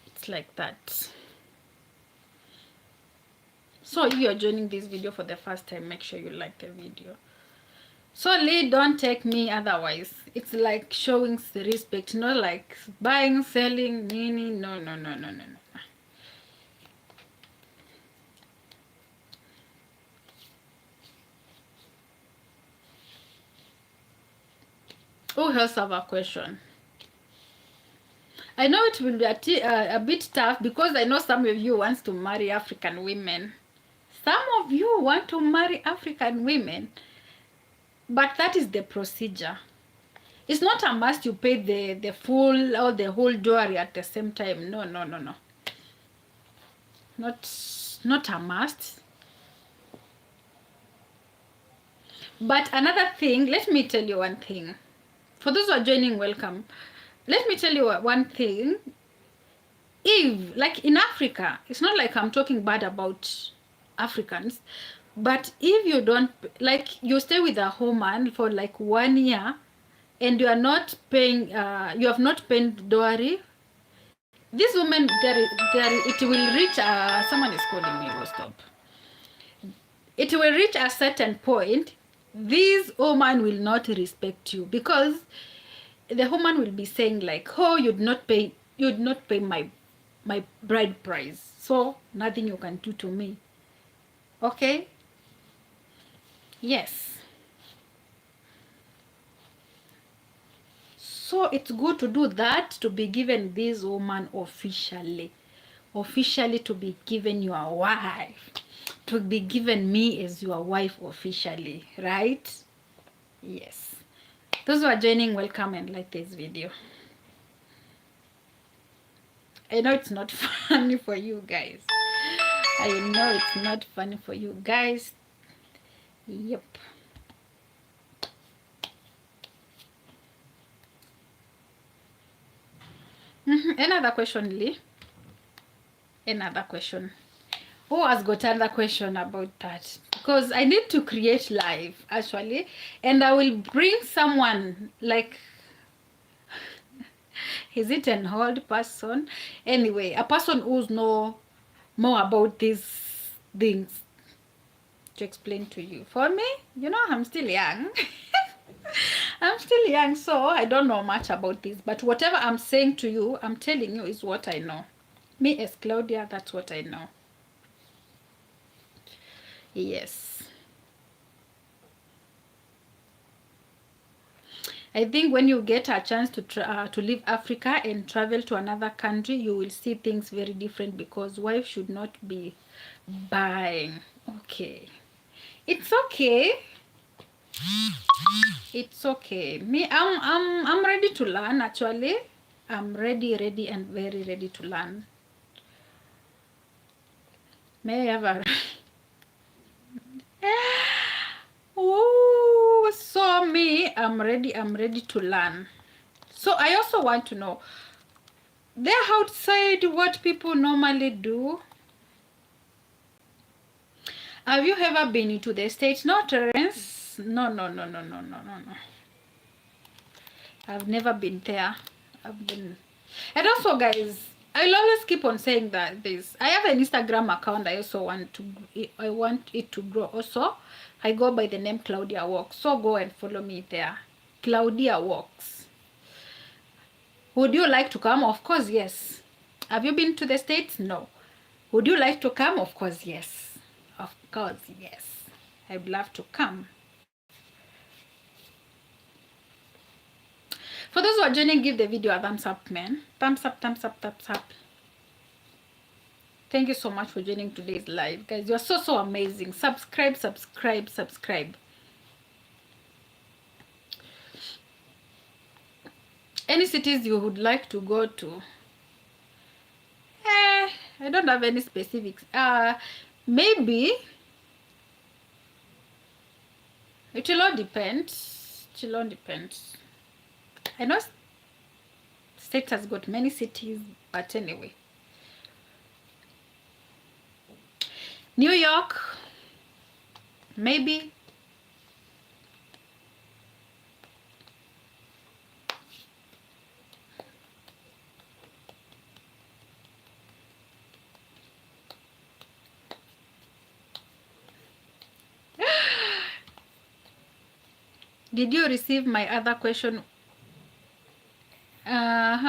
It's like that. So if you're joining this video for the first time, make sure you like the video. So Lee, don't take me otherwise. It's like showing the respect, not like buying, selling, meaning. No. Who else have a question? I know it will be a bit tough because I know some of you want to marry African women. Some of you want to marry African women, but that is the procedure. It's not a must you pay the full or the whole dowry at the same time. No. Not a must. But another thing, let me tell you one thing. For those who are joining, welcome. Let me tell you one thing. If, like in Africa, it's not like I'm talking bad about Africans, but if you don't, like you stay with a woman for like 1 year and you are not paying, you have not paid dowry, this woman, it will reach, someone is calling me, will stop. It will reach a certain point, this woman will not respect you because the woman will be saying like, oh, you'd not pay my bride price, so nothing you can do to me. Okay? Yes. So it's good to do that, to be given this woman officially to be given your wife, to be given me as your wife officially, right? Yes. Those who are joining, welcome and like this video. I know it's not funny for you guys. I know it's not funny for you guys. Yep. Another question, Lee? Another question. Who has got another question about that? Because I need to create live, actually. And I will bring someone like... Is it an old person? Anyway, a person who's know more about these things to explain to you. For me, you know, I'm still young. I'm still young, so I don't know much about this. But whatever I'm saying to you, I'm telling you is what I know. Me as Claudia, that's what I know. Yes. I think when you get a chance to leave Africa and travel to another country, you will see things very different, because wife should not be buying. Okay, it's okay. It's okay. Me, I'm ready to learn. Actually, I'm ready, and very ready to learn. May I have a oh, so me, I'm ready to learn. So I also want to know, there outside, what people normally do. Have you ever been into the States? No, Terence. No. I've never been there. I've been, and also, guys, I'll always keep on saying that this. I have an Instagram account. I want it to grow. Also, I go by the name Claudia Walks. So go and follow me there. Claudia Walks. Would you like to come? Of course, yes. Have you been to the States? No. Would you like to come? Of course, yes. Of course, yes. I'd love to come. For those who are joining, give the video a thumbs up, man. Thumbs up, thumbs up, thumbs up. Thank you so much for joining today's live, guys. You are so amazing. Subscribe. Any cities you would like to go to? I don't have any specifics. Maybe it will all depend. I know state has got many cities, but anyway. New York, maybe. Did you receive my other question?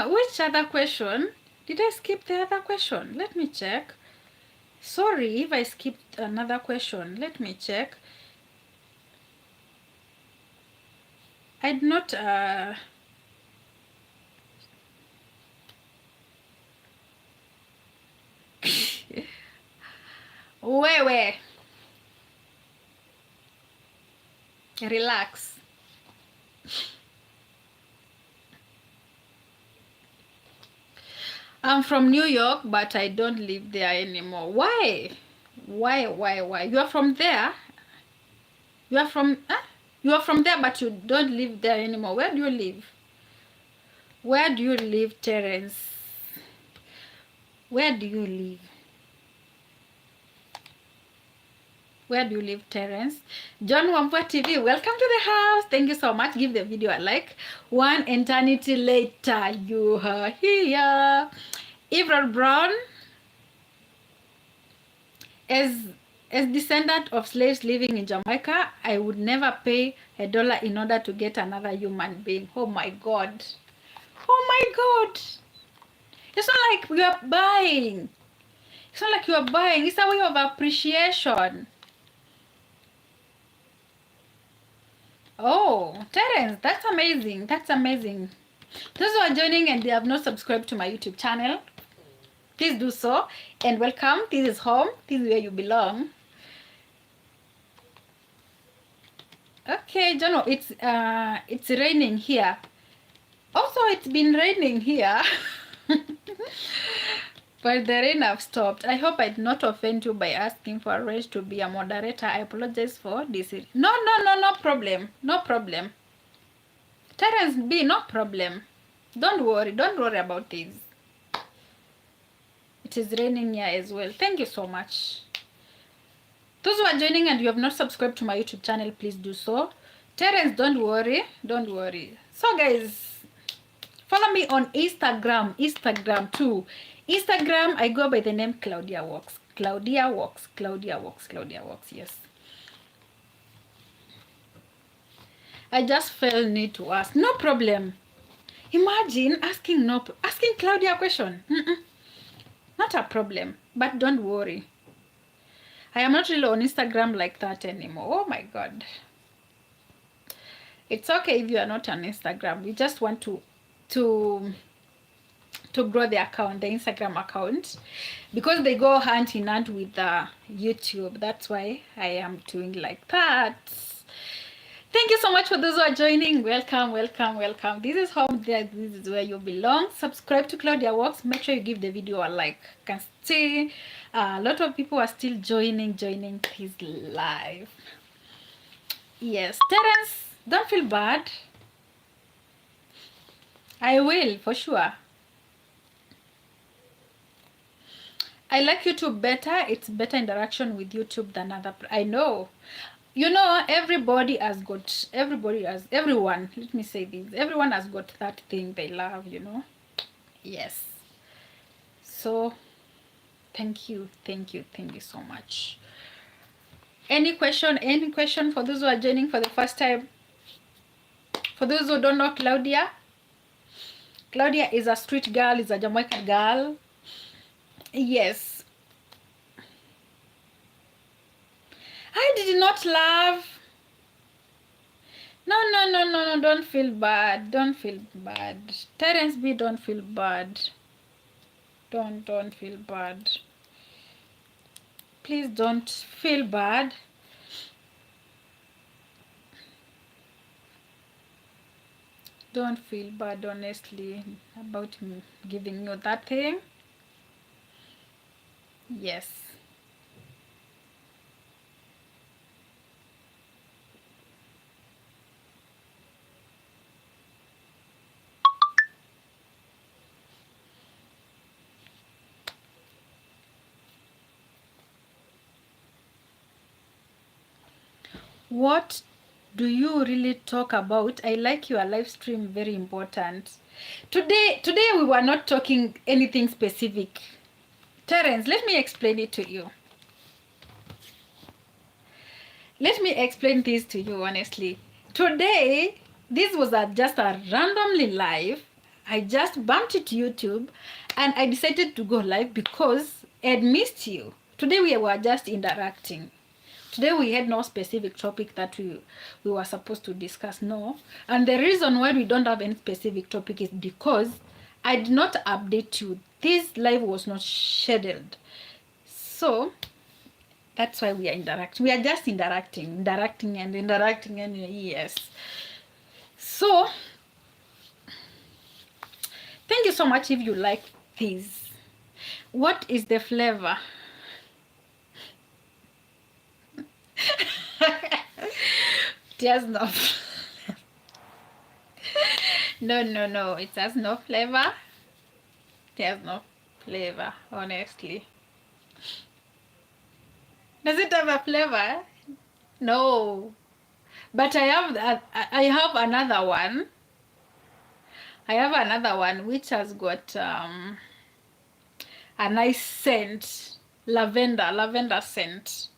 Which other question? Did I skip the other question? Let me check. Sorry if I skipped another question. Let me check. I'd not wait. Relax. I'm from New York, but I don't live there anymore. Why? You are from there? You are from there, but you don't live there anymore. Where do you live? Where do you live, Terence? Where do you live? Where do you live, Terence? John Wambua TV, welcome to the house. Thank you so much. Give the video a like. One eternity later, you are here. Emerald Brown, as descendant of slaves living in Jamaica, I would never pay $1 in order to get another human being. Oh my God. Oh my God. It's not like we are buying. It's not like you are buying. It's a way of appreciation. Oh, Terence, that's amazing. That's amazing. Those who are joining and they have not subscribed to my YouTube channel, please do so. And welcome. This is home. This is where you belong. Okay, John, it's raining here. Also, it's been raining here. But the rain have stopped. I hope I did not offend you by asking for Rach to be a moderator. I apologize for this. No problem. No problem. Terence B, no problem. Don't worry about this. It is raining here as well. Thank you so much. Those who are joining and you have not subscribed to my YouTube channel, please do so. Terence, don't worry. So guys, follow me on Instagram too. Instagram, I go by the name Claudia Walks. Claudia Walks, yes. I just felt need to ask. No problem. Imagine asking Claudia a question. Not a problem. But don't worry. I am not really on Instagram like that anymore. Oh my God. It's okay if you are not on Instagram. We just want to to grow the account, the Instagram account, because they go hand in hand with the YouTube. That's why I am doing like that. Thank you so much for those who are joining. Welcome, welcome, welcome. This is home. This is where you belong. Subscribe to Claudia Walks. Make sure you give the video a like. Can see a lot of people are still joining this live. Yes, Terence, don't feel bad. I will for sure. I like YouTube better. It's better interaction with YouTube than other. I know. You know, everyone, let me say this, everyone has got that thing they love, you know. Yes. So, thank you so much. Any question for those who are joining for the first time? For those who don't know Claudia is a street girl, is a Jamaican girl. Yes. I did not laugh. No, don't feel bad. Don't feel bad. Terence B, don't feel bad. Don't feel bad. Please don't feel bad. Don't feel bad, honestly, about me giving you that thing. Yes. What do you really talk about? I like your live stream, very important. Today we were not talking anything specific. Terence, let me explain it to you. Let me explain this to you honestly. Today, this was just a randomly live. I just bumped it to YouTube and I decided to go live because I had missed you. Today we were just interacting. Today we had no specific topic that we were supposed to discuss, no. And the reason why we don't have any specific topic is because I did not update you. This live was not scheduled. So that's why we are interacting. We are just interacting and yes. So thank you so much if you like this. What is the flavor? It has no no, it has no flavor. It has no flavor, honestly. Does it have a flavor? No. But I have another one. I have another one which has got a nice scent. Lavender scent.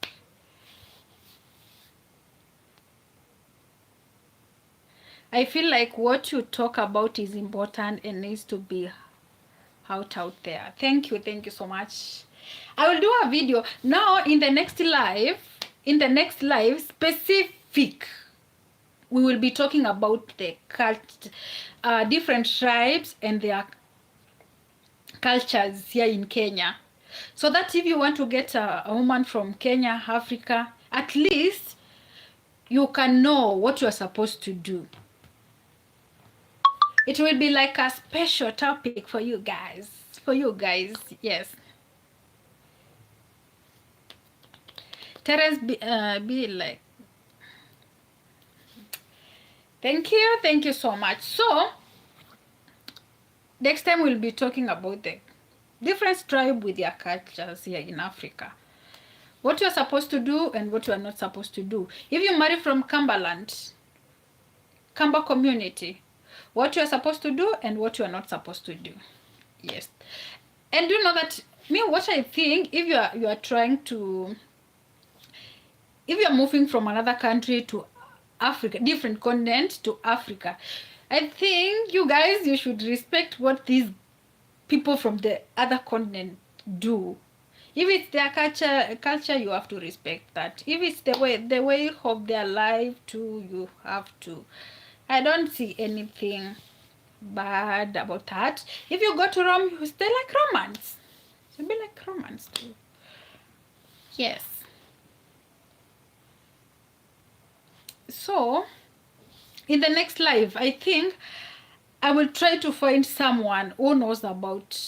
I feel like what you talk about is important and needs to be out there. Thank you so much. I will do a video now in the next live. In the next live specific, we will be talking about the different tribes and their cultures here in Kenya. So that if you want to get a woman from Kenya, Africa, at least you can know what you are supposed to do. It will be like a special topic for you guys. Yes. Terence be like, thank you so much. So next time we'll be talking about the different tribe with their cultures here in Africa. What you're supposed to do and what you are not supposed to do. If you marry from Cumberland, Kamba community, what you are supposed to do and what you are not supposed to do. Yes. And you know that what I think, if you are trying to, if you are moving from another country to Africa, different continent to Africa, I think you guys, you should respect what these people from the other continent do. If it's their culture, you have to respect that. If it's the way of their life too, you have to I don't see anything bad about that. If you go to Rome, you still like romance. You'll be like romance too. Yes. So, in the next live, I think I will try to find someone who knows about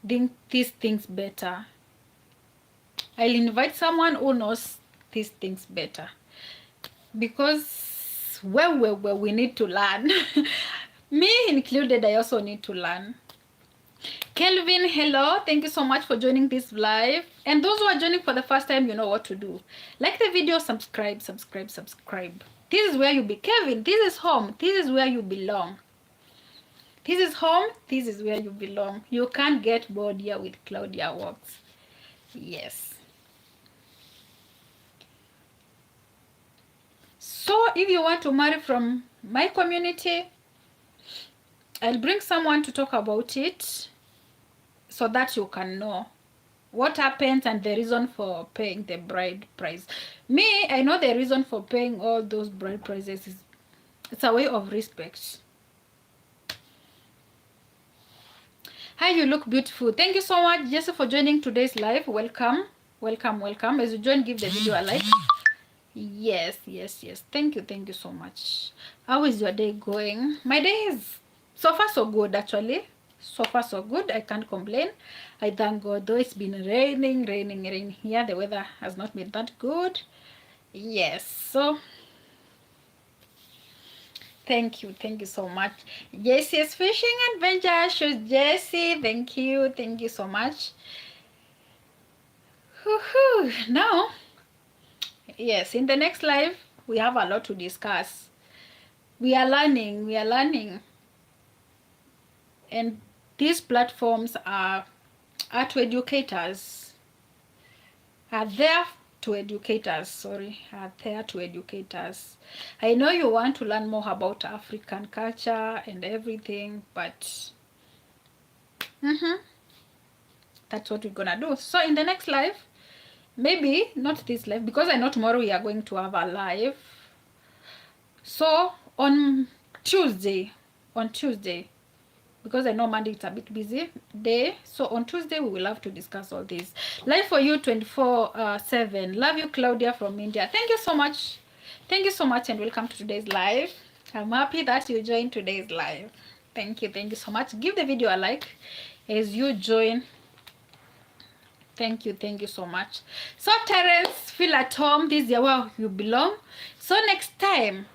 these things better. I'll invite someone who knows these things better. Because, well, we need to learn. Me included, I also need to learn. Kelvin, hello. Thank you so much for joining this live. And those who are joining for the first time, you know what to do. Like the video, subscribe. This is where you be. Kevin, this is home. This is where you belong. This is home. This is where you belong. You can't get bored here with Claudia Walks. Yes. So if you want to marry from my community, I'll bring someone to talk about it so that you can know what happens and the reason for paying the bride price. Me, I know the reason for paying all those bride prices is it's a way of respect. Hi, you look beautiful. Thank you so much, Jesse, for joining today's live. Welcome. As you join, give the video a like. Yes. Thank you so much. How is your day going? My day is so far so good, actually. So far so good. I can't complain. I thank God, though it's been raining here. The weather has not been that good. Yes, so thank you so much. Jesse's Fishing Adventure shows Jesse. Thank you so much. Now, yes, in the next live, we have a lot to discuss. We are learning. And these platforms are to educate us. Are there to educate us. I know you want to learn more about African culture and everything, but that's what we're gonna do. So in the next live, maybe not this live, because I know tomorrow we are going to have a live. So on Tuesday, because I know Monday it's a bit busy day, so on Tuesday we will have to discuss all this. Live for you 24/7. Love you, Claudia from India. Thank you so much, and welcome to today's live. I'm happy that you joined today's live. Thank you so much. Give the video a like as you join. Thank you so much. So Terence, feel at home. This is where you belong. So next time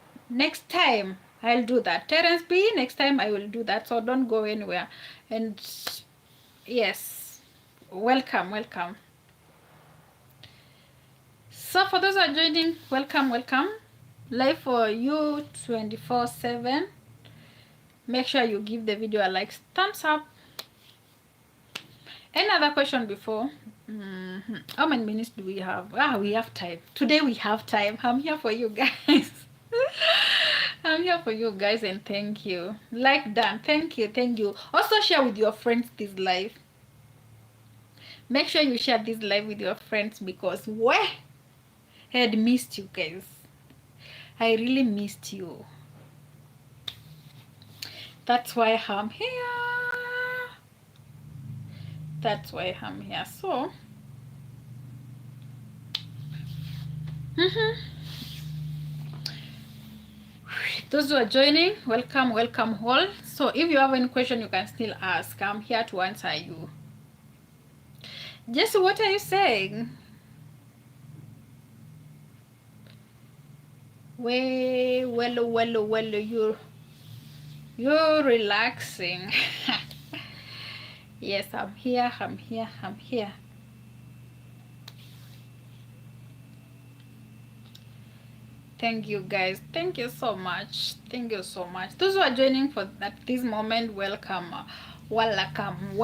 I'll do that. Terence B, next time I will do that. So don't go anywhere. And yes, welcome. So for those who are joining, welcome. Live for you 24/7. Make sure you give the video a like, thumbs up. Any other question before? How many minutes do we have? We have time. Today we have time. I'm here for you guys. And thank you. Like done. Thank you. Also share with your friends this live. Make sure you share this live with your friends, because I had missed you guys. I really missed you. That's why I'm here. So those who are joining, welcome all. So if you have any question, you can still ask. I'm here to answer you. Jesse, what are you saying? Well, you're relaxing. Yes, I'm here. Thank you guys. Thank you so much. Those who are joining for at this moment, welcome. Welcome.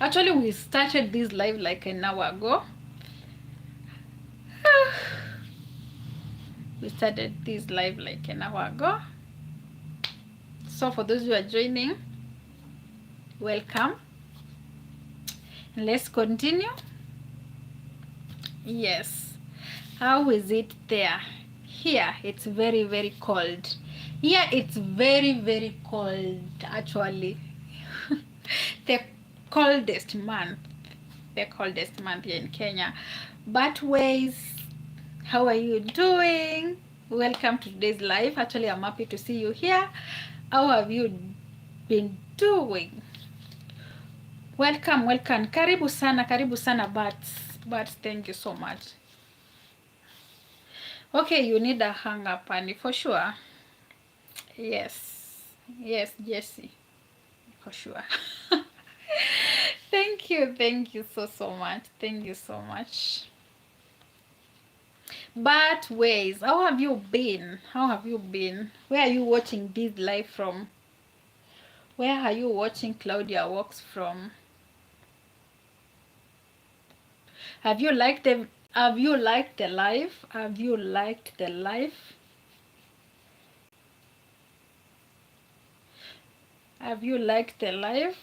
Actually, we started this live like an hour ago. So for those who are joining, welcome. Let's continue. Yes. How is it there? here it's very, very cold. Here it's very, very cold, actually. The coldest month. The coldest month here in Kenya. But ways, how are you doing? Welcome to today's live. Actually, I'm happy to see you here. How have you been doing? Welcome, welcome. Karibu sana, but thank you so much. Okay, you need a hang up, Annie, for sure. Yes, Jessie, for sure. Thank you so much. Thank you so much. But ways, how have you been? How have you been? Where are you watching this live from? Where are you watching Claudia Walks from? Have you liked the live? Have you liked the live? Have you liked the live?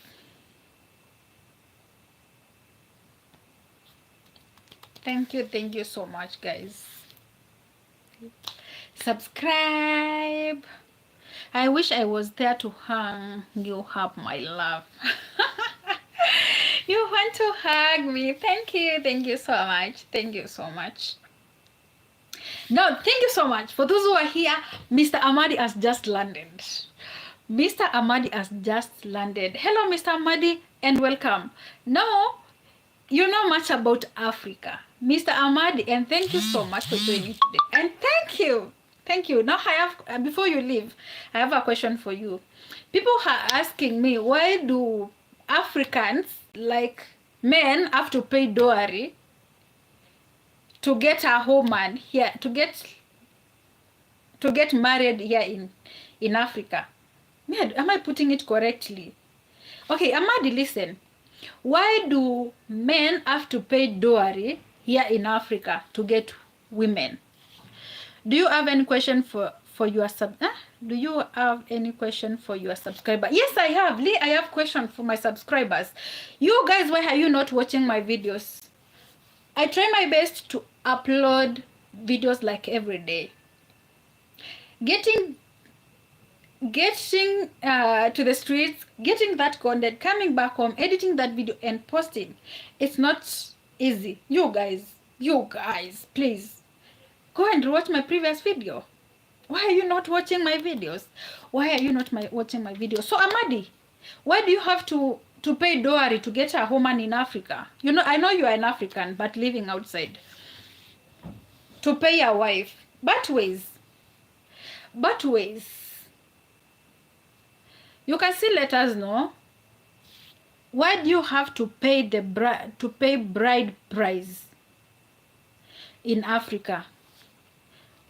Thank you so much, guys. Subscribe. I wish I was there to hang you up, my love. You want to hug me? Thank you so much. Thank you so much. No, thank you so much. For those who are here, Mr. Amadi has just landed. Mr. Amadi has just landed. Hello, Mr. Amadi, and welcome. No, you know much about Africa, Mr. Amadi, and thank you so much for joining today. And thank you. Now I have, before you leave, I have a question for you. People are asking me, why do Africans, like men, have to pay dowry to get a woman here, to get married here in Africa? Am I putting it correctly? Okay, Amadi, listen. Why do men have to pay dowry here in Africa to get women? Do you have any question for your Do you have any question for your subscriber? Yes, I have. Lee, I have question for my subscribers. You guys, why are you not watching my videos? I try my best to upload videos like every day. Getting to the streets, getting that content, coming back home, editing that video and posting, it's not easy. You guys, please go and watch my previous video. Why are you not watching my videos? Watching my videos? So Amadi, why do you have to pay dowry to get a woman in Africa? You know, I know you are an African but living outside, to pay a wife. But ways, you can still let us know, why do you have to pay bride price in Africa?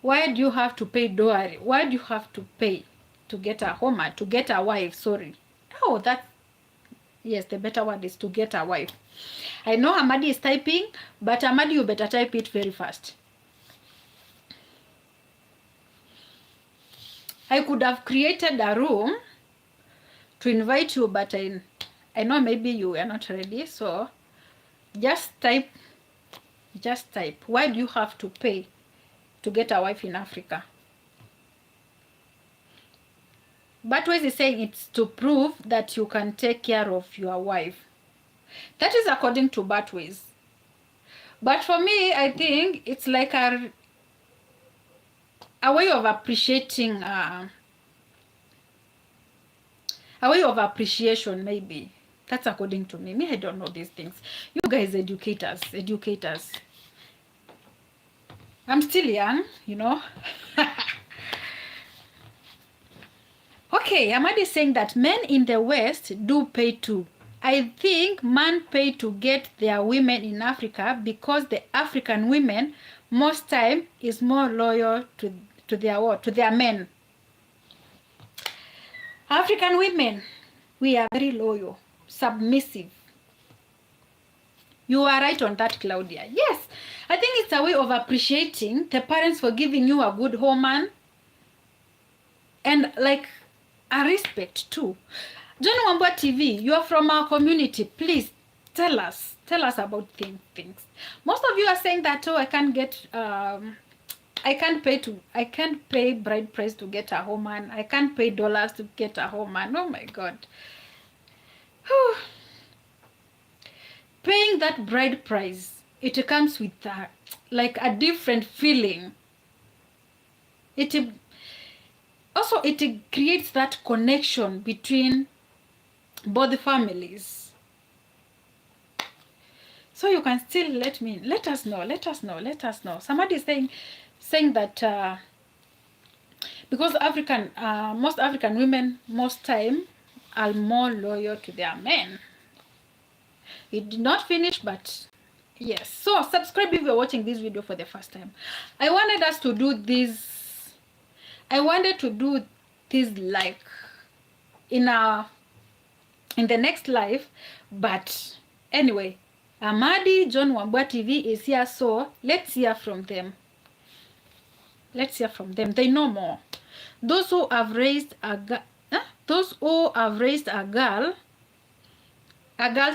Why do you have to pay dowry? Why do you have to pay to get a woman, to get a wife? Sorry. Oh, yes, the better word is to get a wife. I know Amadi is typing, but Amadi, you better type it very fast. I could have created a room to invite you, but I know maybe you are not ready, so just type. Why do you have to pay to get a wife in Africa? But what is saying, it's to prove that you can take care of your wife. That is according to Batways. But for me, I think it's like a way of appreciating, a way of appreciation, maybe. That's according to me. I don't know these things. You guys, educators. I'm still young, you know. Okay, Amadi is saying that men in the West do pay too. I think men pay to get their women in Africa because the African women most time is more loyal to their men. African women, we are very loyal, submissive. You are right on that, Claudia. Yes, I think it's a way of appreciating the parents for giving you a good woman, and like a respect too. John Wambua TV, you are from our community. Please tell us about things. Most of you are saying that, oh, I can't get I can't pay bride price to get a woman. I can't pay dollars to get a woman. Oh my God. Paying that bride price, it comes with like a different feeling. It also, it creates that connection between both families. So you can still let us know. Somebody is saying that because most African women most time are more loyal to their men. It did not finish, but yes. So subscribe if you're watching this video for the first time. I wanted to do this like in the next live, but anyway, Amadi John Wambua TV is here, so let's hear from them. They know more. Those who have raised a girl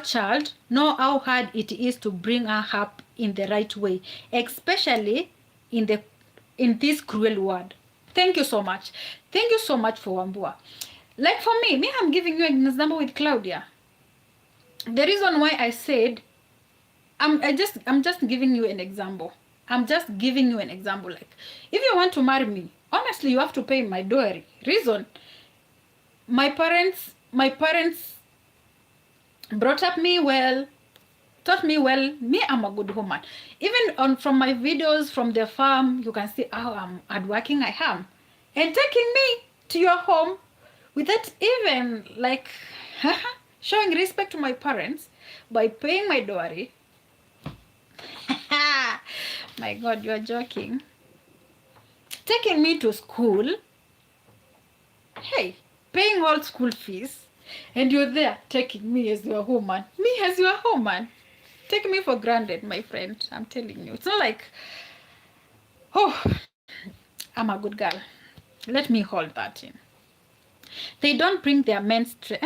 child know how hard it is to bring her up in the right way, especially in this cruel world. Thank you so much. Thank you so much for Wambua. Like for me, I'm giving you an example with Claudia. The reason why I said I'm just giving you an example. I'm just giving you an example. Like, if you want to marry me, honestly, you have to pay my dowry. Reason, my parents brought up me well, taught me well. Me, I'm a good woman. Even from my videos from the farm, you can see how hardworking I am. And taking me to your home without even like showing respect to my parents by paying my dowry. My God, you are joking. Taking me to school, hey, paying all school fees, and you're there taking me as your woman. Me as your woman. Take me for granted, my friend. I'm telling you. It's not like, oh, I'm a good girl. Let me hold that in. They don't bring their men stress.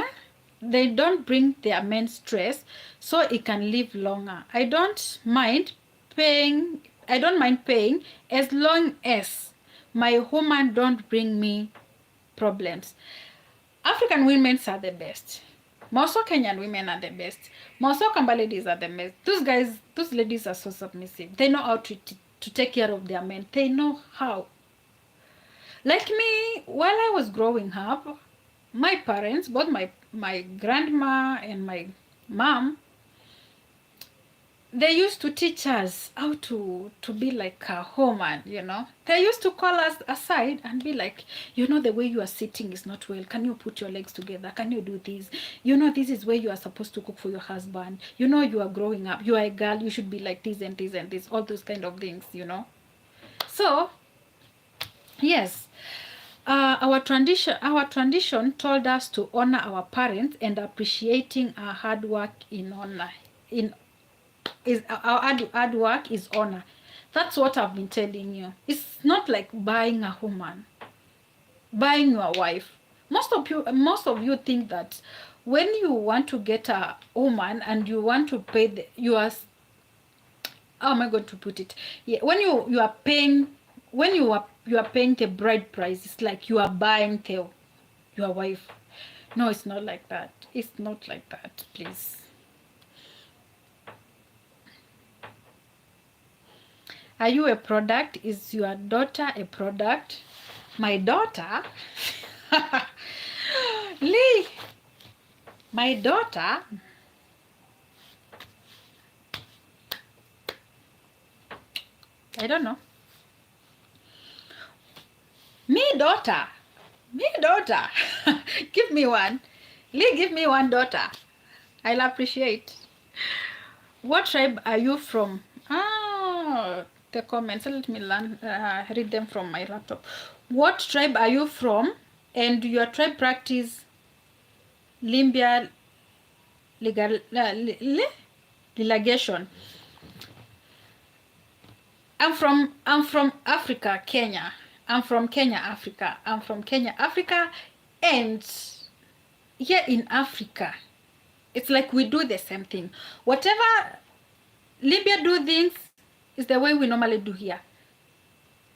They don't bring their men stress, so it can live longer. I don't mind paying as long as my woman don't bring me problems. African women are the best. Also Kenyan women are the best. Also Kamba ladies are the best. Those ladies are so submissive. They know how to take care of their men. They know how. Like me, while I was growing up, my parents, both my grandma and my mom, they used to teach us how to be like a woman, you know. They used to call us aside and be like, you know, the way you are sitting is not well. Can you put your legs together? Can you do this? You know, this is where you are supposed to cook for your husband. You know, you are growing up. You are a girl. You should be like this and this and this. All those kind of things, you know. So, yes. Our tradition told us to honor our parents and appreciating our hard work our hard work is honor. That's what I've been telling you. It's not like buying a woman, buying your wife. Most of you think that when you want to get a woman and you want to pay how am I going to put it? Yeah, when you are paying the bride price, it's like you are buying your wife. No, it's not like that. It's not like that, please. Are you a product? Is your daughter a product? My daughter? Lee, my daughter? I don't know. Me daughter. Give me one. Lee, give me one daughter. I'll appreciate. What tribe are you from? The comments. Let me read them from my laptop. What tribe are you from? And your tribe practice limbia ligation. I'm from Africa, Kenya. I'm from Kenya, Africa. And here in Africa, it's like we do the same thing. Whatever Libya do things is the way we normally do here.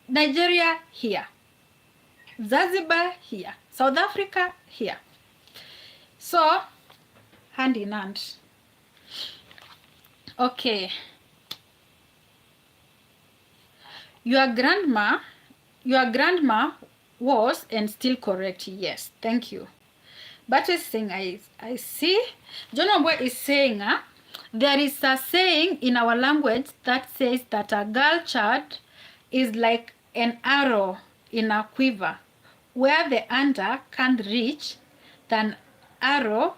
Nigeria here, Zanzibar here, South Africa here. So hand in hand. Okay, your grandma was and still correct. Yes, thank you. But it's saying I see. John Boy is saying there is a saying in our language that says that a girl child is like an arrow in a quiver, where the under can't reach than arrow.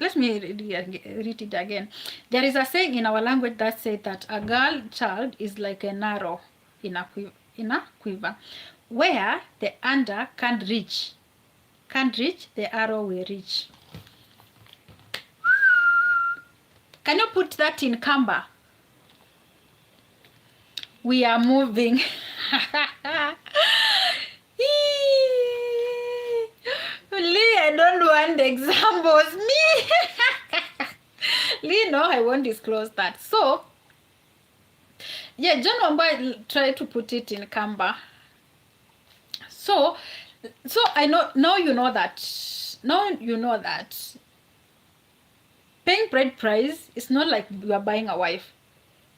Let me read it again. There is a saying in our language that says that a girl child is like an arrow in a quiver, where the under can't reach. The arrow will reach. Can you put that in Kamba? We are moving. Lee, I don't want examples. Me. Lee, no, I won't disclose that. So, yeah, John Wamba tried to put it in Kamba. So I know, now you know that. Now you know that paying bride price is not like you are buying a wife.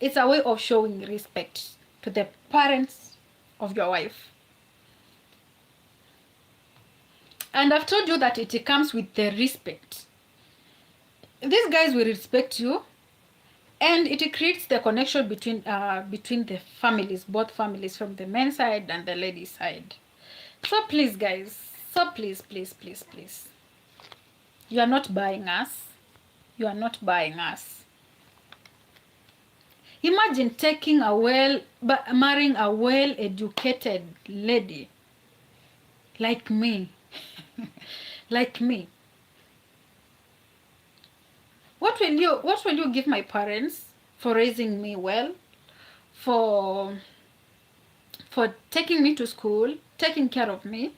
It's a way of showing respect to the parents of your wife. And I've told you that it comes with the respect. These guys will respect you, and it creates the connection between the families, both families, from the men's side and the ladies' side. So please, guys, please, you are not buying us. You are not buying us. Imagine marrying a well-educated lady like me. Like me. What will you give my parents for raising me well, for taking me to school, taking care of me?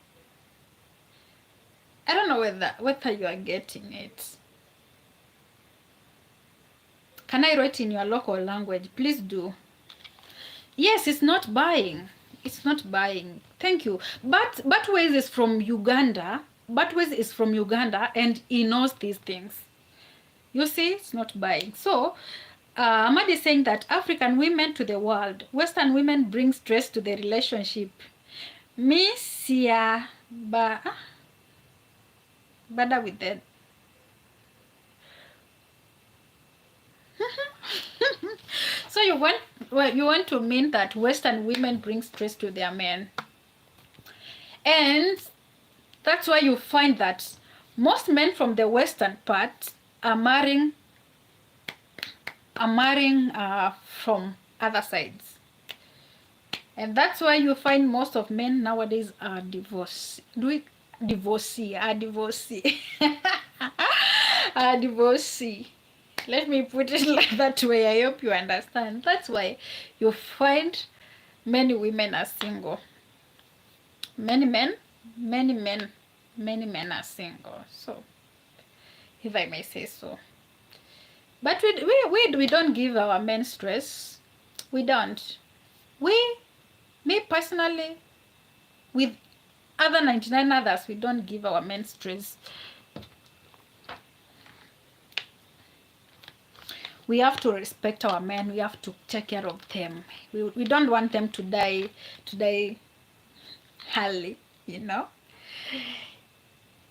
I don't know whether you are getting it. Can I write in your local language? Please do. Yes, it's not buying. It's not buying. Thank you. But Batways is from Uganda. Batways is from Uganda, and he knows these things. You see, it's not buying. So, Ahmad is saying that African women to the world, Western women bring stress to the relationship. Bada with that. So you want to mean that Western women bring stress to their men, and that's why you find that most men from the Western part are marrying from other sides, and that's why you find most of men nowadays are divorcee. Let me put it like that way. I hope you understand. That's why you find many women are single. Many men are single. So, if I may say so. But we don't give our men stress. We don't. Me personally, with other 99 others, we don't give our men stress. We have to respect our men. We have to take care of them. We don't want them to die early, you know.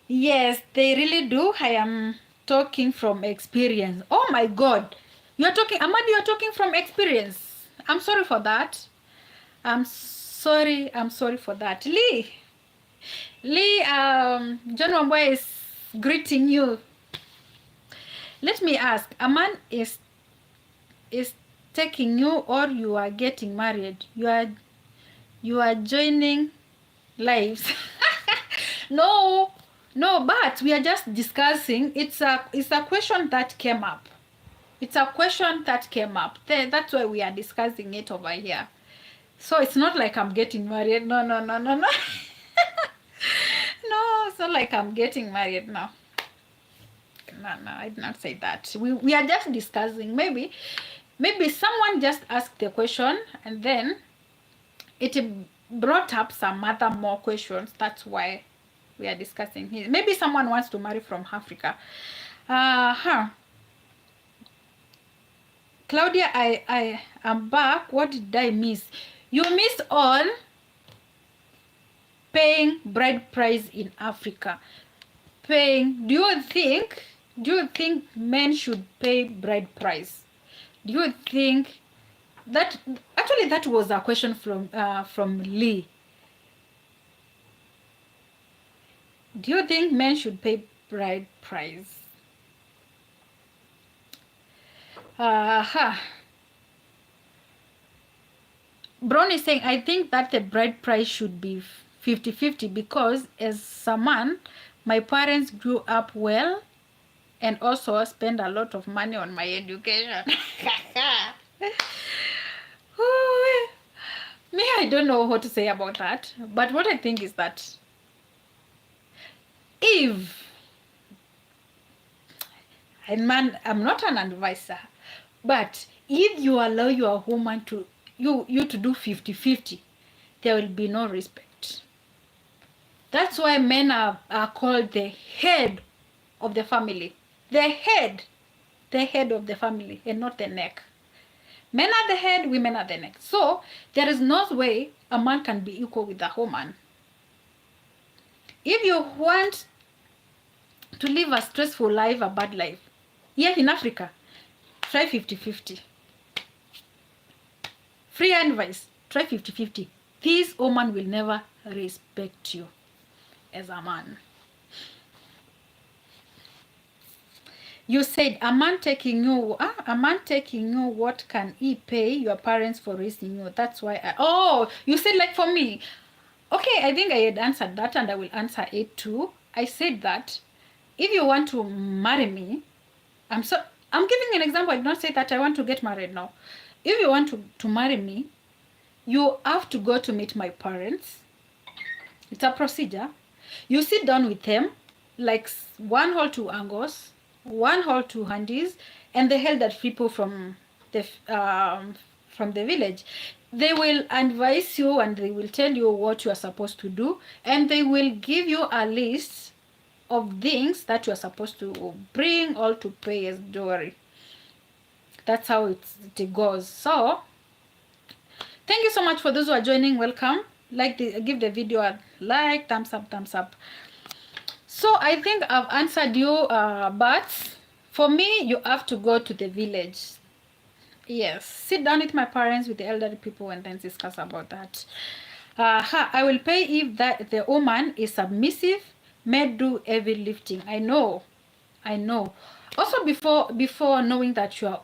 Yes, they really do. I am talking from experience. Oh my God. Amadi, you're talking from experience. I'm sorry for that. I'm sorry for that. Lee, John Wamba is greeting you. Let me ask, a man is taking you, or you are getting married? You are joining lives. No, but we are just discussing. It's a question that came up. That's why we are discussing it over here. So it's not like I'm getting married. No. No, it's not like I'm getting married now. No, I did not say that. We are just discussing. Maybe maybe someone just asked the question and then it brought up some other more questions. That's why we are discussing here. Maybe someone wants to marry from Africa. Claudia, I am back. What did I miss? You missed on paying bride price in Africa. Paying. Do you think men should pay bride price? Do you think that actually that was a question from Lee? Do you think men should pay bride price? Brown is saying, I think that the bride price should be 50-50 because as a man, my parents grew up well and also spend a lot of money on my education. Me, I don't know what to say about that. But what I think is that if I'm not an advisor, but if you allow your woman to you to do 50-50, there will be no respect. That's why men are called the head of the family. The head of the family and not the neck. Men are the head, women are the neck. So there is no way a man can be equal with a woman. If you want to live a stressful life, a bad life, here in Africa, try 50-50. Free advice, try 50-50. This woman will never respect you as a man. You said a man taking you, what can he pay your parents for raising you? That's why you said like for me. Okay, I think I had answered that and I will answer it too. I said that if you want to marry me, I'm giving an example. I did not say that I want to get married now. If you want to marry me, you have to go to meet my parents. It's a procedure. You sit down with them, like one whole two angles, one whole two handies, and the elder people from the village. They will advise you and they will tell you what you are supposed to do, and they will give you a list of things that you are supposed to bring all to pay as dowry. That's how it goes. So thank you so much for those who are joining. Welcome. Give the video a like, thumbs up. So I think I've answered you, but for me, you have to go to the village. Yes, sit down with my parents, with the elderly people, and then discuss about that. I will pay if the woman is submissive, may do heavy lifting. I know. Also, before knowing that your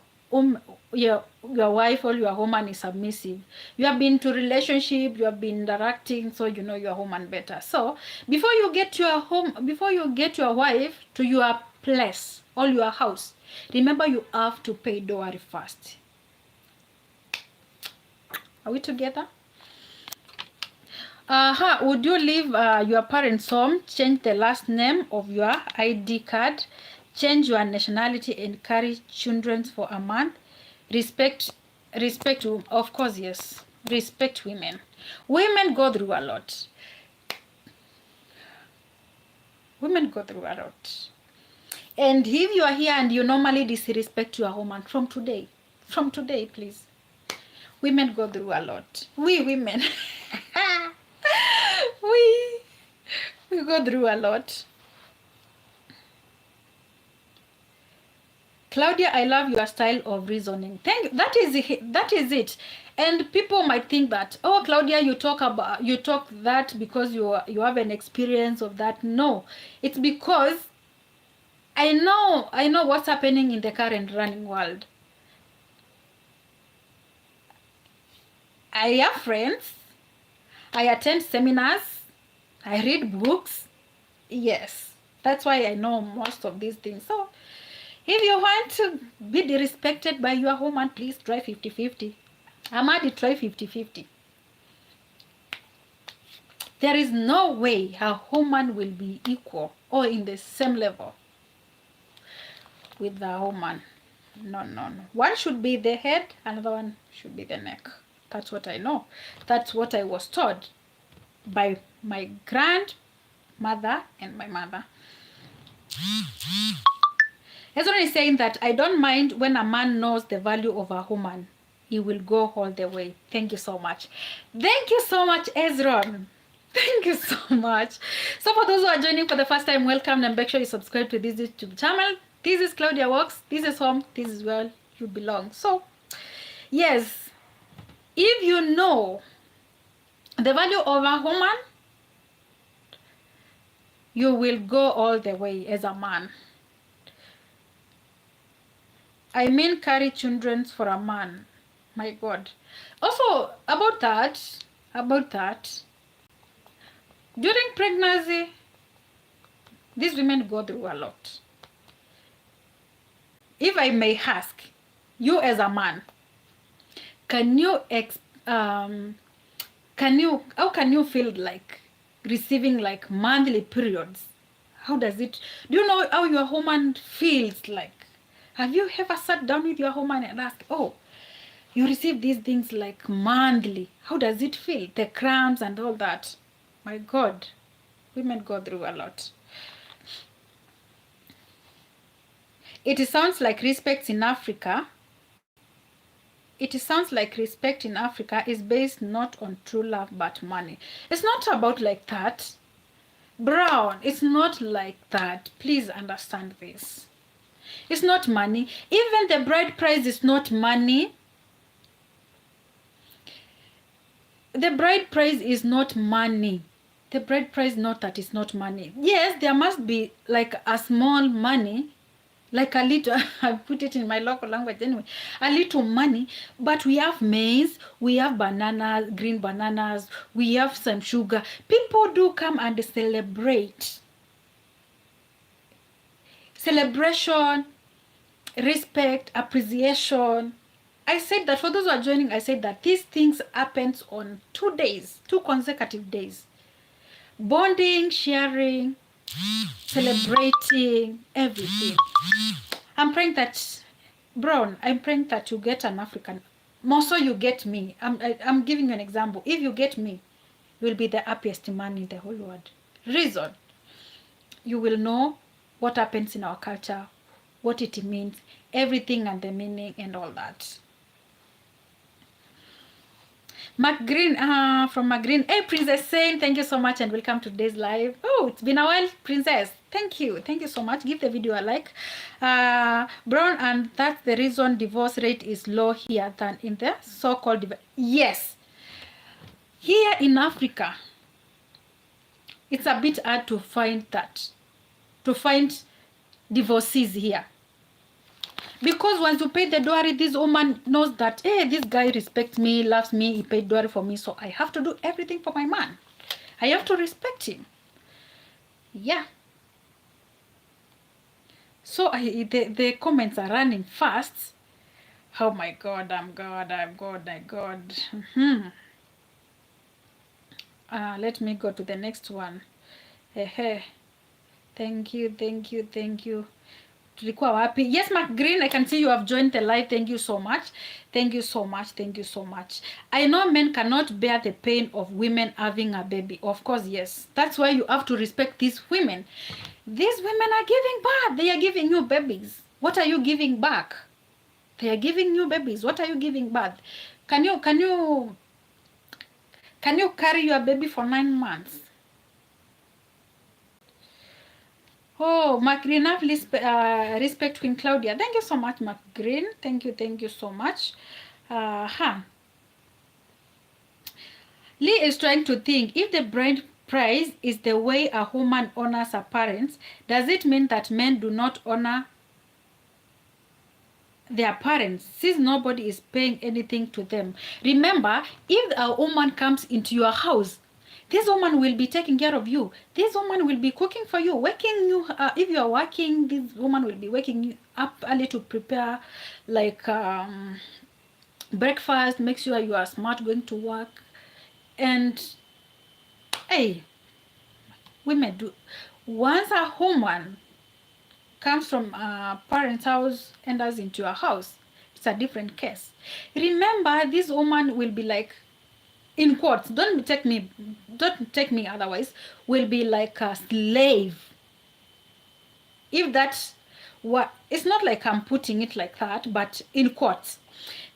wife or your woman is submissive, you have been to relationship, you have been interacting, so you know your woman better. So before you get your wife to your place or your house, remember you have to pay dowry first. Are we together? Would you leave your parents' home, change the last name of your ID card, change your nationality, and carry children for a month? Respect, of course, yes. Respect women. Women go through a lot. And if you are here and you normally disrespect your woman, from today, please. Women go through a lot. We women. we go through a lot. Claudia, I love your style of reasoning. Thank you. That is it. And people might think that, oh, Claudia, you talk that because you have an experience of that. No, it's because I know what's happening in the current running world. I have friends. I attend seminars. I read books. Yes, that's why I know most of these things. So if you want to be disrespected by your woman, please try 50-50. Amadi, try 50-50. There is no way a woman will be equal or in the same level with the woman. No, no, no. One should be the head, another one should be the neck. That's what I know. That's what I was taught by my grandmother and my mother. Hezron is saying that I don't mind when a man knows the value of a woman. He will go all the way. Thank you so much. Thank you so much, Hezron. Thank you so much. So for those who are joining for the first time, welcome, and make sure you subscribe to this YouTube channel. This is Claudia Walks. This is home. This is where you belong. So, yes, if you know the value of a woman, you will go all the way as a man. I mean, carry children for a man. My God. Also, about that, during pregnancy, these women go through a lot. If I may ask, you as a man, how can you feel like receiving like monthly periods? How does it, do you know how your woman feels like? Have you ever sat down with your woman and asked, oh, you receive these things like monthly, how does it feel? The cramps and all that. My God, women go through a lot. It sounds like respect in Africa. It sounds like respect in Africa is based not on true love but money. It's not about like that. Brown, it's not like that. Please understand this. It's not money. Even the bride price is not money. The bride price is not money. The bride price, not that it's not money. Yes, there must be like a small money, like a little, I put it in my local language anyway, a little money, but we have maize, we have bananas, green bananas, we have some sugar. People do come and celebrate. Celebration, respect, appreciation. I said that for those who are joining, I said that these things happens on 2 days, 2 consecutive days. Bonding, sharing, celebrating, everything. I'm praying that, Brown, I'm praying that you get an African. More so you get me. I'm giving you an example. If you get me, you will be the happiest man in the whole world. Reason, you will know what happens in our culture, what it means, everything and the meaning and all that. McGreen, from McGreen. Hey, Princess Saint, thank you so much and welcome to today's live. Oh, it's been a while, Princess. Thank you. Thank you so much. Give the video a like. Brown, and that's the reason divorce rate is low here than in the so-called... Yes. Here in Africa, it's a bit hard to find that. To find divorcees here. Because once you pay the dowry, this woman knows that, hey, this guy respects me, loves me, he paid dowry for me, so I have to do everything for my man. I have to respect him. Yeah. So the comments are running fast. Oh my God, I'm God. Let me go to the next one. Thank you. Tulikuwa wapi? Yes, McGreen, I can see you have joined the live. Thank you so much. I know men cannot bear the pain of women having a baby. Of course, yes. That's why you have to respect these women. These women are giving birth. They are giving you babies. What are you giving back? They are giving you babies. What are you giving birth? Can you carry your baby for 9 months? Oh, McGreen, respect Queen Claudia. Thank you so much, McGreen. Thank you so much. Lee is trying to think, if the bride price is the way a woman honors her parents, does it mean that men do not honor their parents since nobody is paying anything to them? Remember, if a woman comes into your house, this woman will be taking care of you. This woman will be cooking for you, waking you. If you are working, this woman will be waking you up early to prepare like breakfast, make sure you are smart going to work. And hey, women do. Once a woman comes from parents' house, enters into your house, it's a different case. Remember, this woman will be like, in quotes, don't take me otherwise, will be like a slave. If that's what, it's not like I'm putting it like that, but in quotes,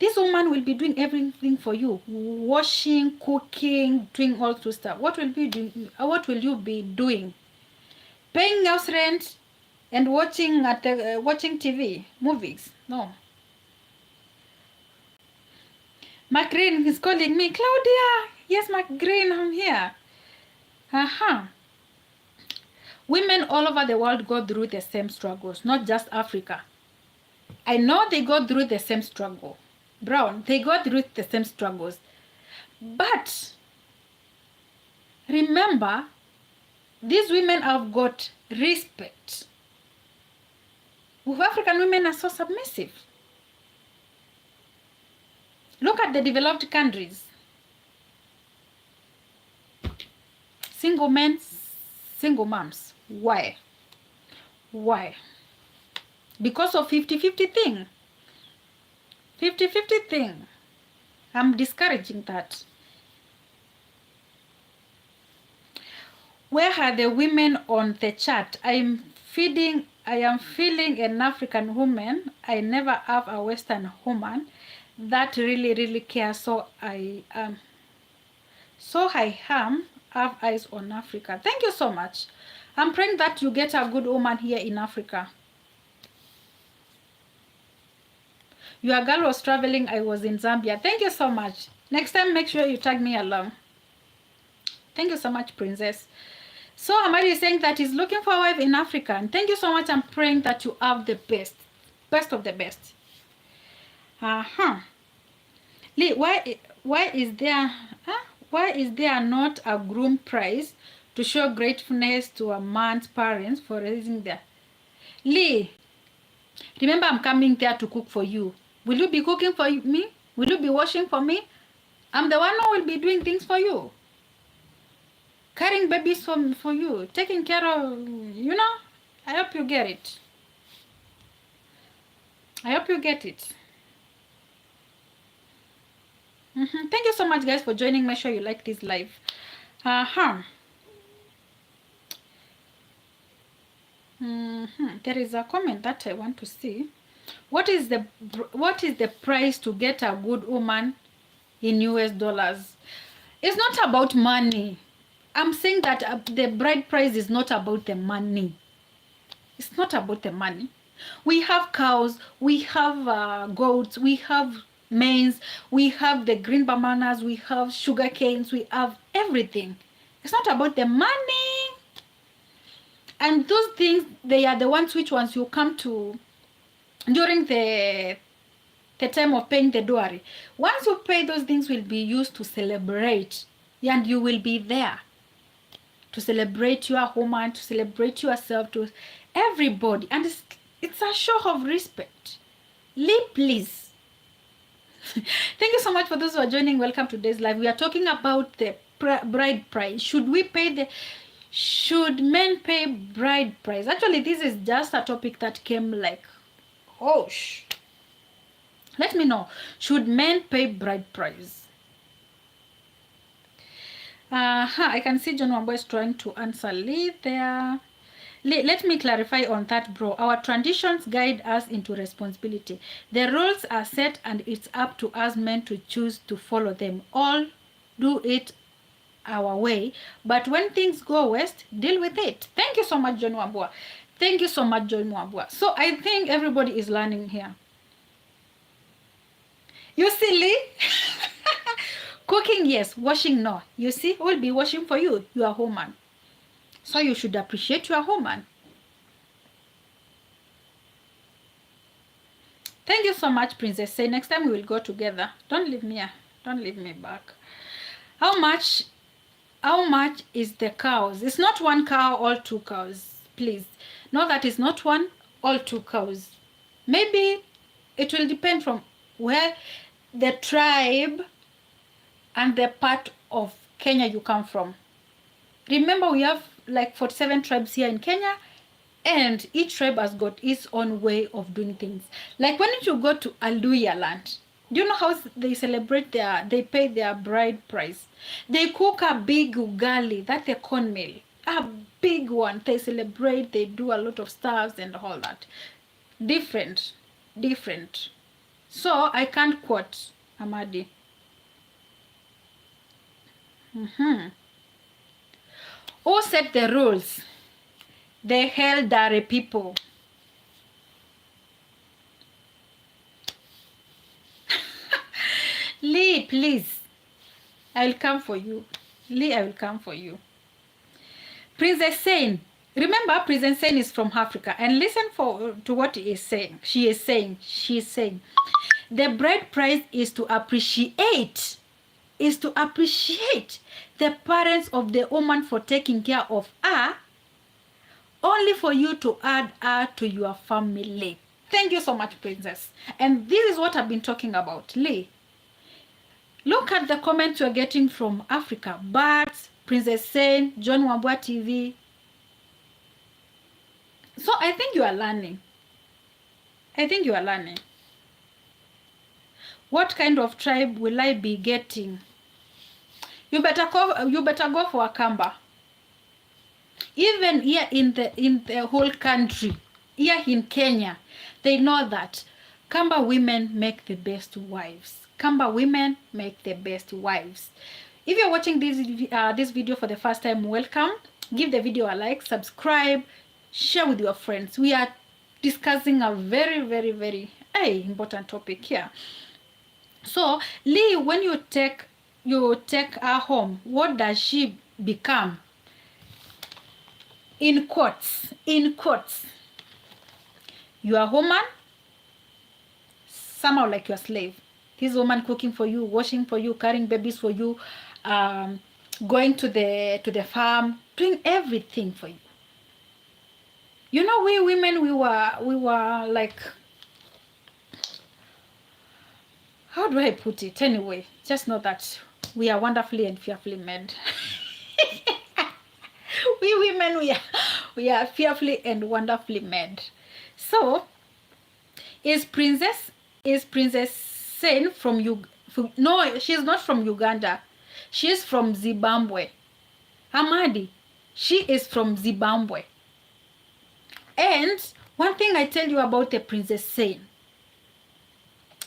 this woman will be doing everything for you, washing, cooking, doing all those stuff. What will you be doing? Paying house rent and watching TV movies? No. Mark Green is calling me. Claudia. Yes, Mark Green, I'm here. Women all over the world go through the same struggles, not just Africa. I know they go through the same struggle. Brown, they go through the same struggles. But remember, these women have got respect. African women are so submissive. Look at the developed countries. Single men, single moms. Why? Why? Because of 50-50 thing. 50-50 thing. I'm discouraging that. Where are the women on the chat? I am feeling an African woman. I never have a Western woman that really cares. So I have eyes on Africa. Thank you so much. I'm praying that you get a good woman here in Africa. Your girl was traveling. I was in Zambia. Thank you so much. Next time, make sure you tag me along. Thank you so much, Princess. So Amari is saying that he's looking for a wife in Africa. And thank you so much. I'm praying that you have the best of the best. Lee, why is there not a groom prize to show gratefulness to a man's parents for raising their... Lee, remember, I'm coming there to cook for you. Will you be cooking for me? Will you be washing for me? I'm the one who will be doing things for you. Carrying babies for you. Taking care of, I hope you get it. I hope you get it. Thank you so much, guys, for joining. Make sure you like this live. There is a comment that I want to see. What is the price to get a good woman in US dollars? It's not about money. I'm saying that the bride price is not about the money. It's not about the money. We have cows, we have goats, we have maize, we have the green bananas, we have sugar canes, we have everything. It's not about the money. And those things, they are the ones which ones you come to during the time of paying the dowry. Once you pay, those things will be used to celebrate, and you will be there to celebrate your woman, to celebrate yourself, to everybody. And it's a show of respect. Lee, please. Thank you so much for those who are joining. Welcome to today's live. We are talking about the bride price. Should men pay bride price? Actually, this is just a topic that came like, let me know. Should men pay bride price? I can see John Wambo is trying to answer Lee there. Lee, let me clarify on that, bro. Our traditions guide us into responsibility. The rules are set and it's up to us men to choose to follow them. All do it our way. But when things go west, deal with it. Thank you so much, John Wambua. Thank you so much, John Wambua. So I think everybody is learning here. You see, Lee? Cooking, yes. Washing, no. You see, we'll be washing for you. You are a woman. So you should appreciate your woman. Thank you so much, Princess. Say next time we will go together. Don't leave me here. Don't leave me back. How much is the cows? It's not one cow or two cows. Please. No, that is not one or two cows. Maybe it will depend from where the tribe and the part of Kenya you come from. Remember, we have like 47 tribes here in Kenya. And each tribe has got its own way of doing things. Like when you go to Aluya land, do you know how they celebrate they pay their bride price? They cook a big ugali, that's a cornmeal, a big one. They celebrate, they do a lot of stuff and all that. Different. So I can't quote Amadi. Who set the rules? The Eldari people. Lee, please. I will come for you. Lee, I will come for you. Princess Sain. Remember, Princess Sain is from Africa. And listen to what he is saying. She is saying, the bride price is to appreciate. The parents of the woman for taking care of her, only for you to add her to your family. Thank you so much, Princess. And this is what I've been talking about. Lee, look at the comments you're getting from Africa. Bart, Princess Sain, John Wambua TV. So I think you are learning. What kind of tribe will I be getting? You better go for a Kamba. Even here in the whole country, here in Kenya, they know that Kamba women make the best wives. If you're watching this video for the first time, welcome. Give the video a like, subscribe, share with your friends. We are discussing a very, very, very important topic here. So, Lee, when you take her home, what does she become? In quotes, you are a woman, somehow like your slave. This woman cooking for you, washing for you, carrying babies for you, going to the farm, doing everything for you. You know, we women, we were like, how do I put it? Anyway, just know that we are wonderfully and fearfully made. We women, we are fearfully and wonderfully made. So, is Princess Sain from no, she's not from Uganda. She's from Zimbabwe. Amadi, she is from Zimbabwe. And one thing I tell you about the Princess Sain,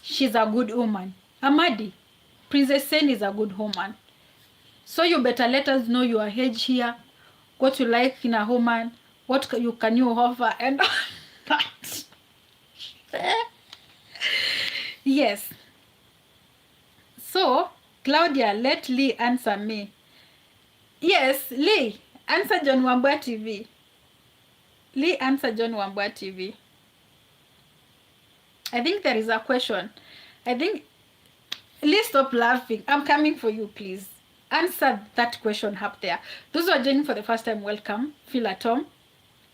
she's a good woman. Amadi, Princess Sain is a good woman. So you better let us know your age here, what you like in a woman, what can you offer, and all that. Yes. So, Claudia, let Lee answer me. Yes, Lee, answer John Wambua TV. Lee, answer John Wambua TV. I think there is a question. Lee, stop laughing. I'm coming for you, please. Answer that question up there. Those who are joining for the first time, welcome. Feel at home.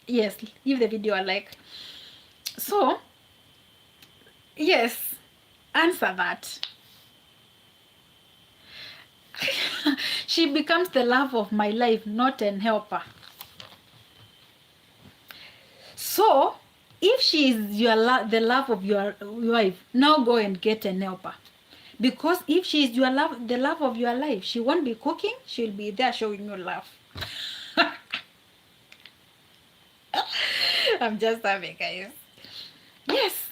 Yes, give the video a like. So, yes, answer that. She becomes the love of my life, not an helper. So, if she is the love of your wife, now go and get an helper. Because if she is the love of your life, she won't be cooking, she'll be there showing you love. I'm just having, guys. Yes.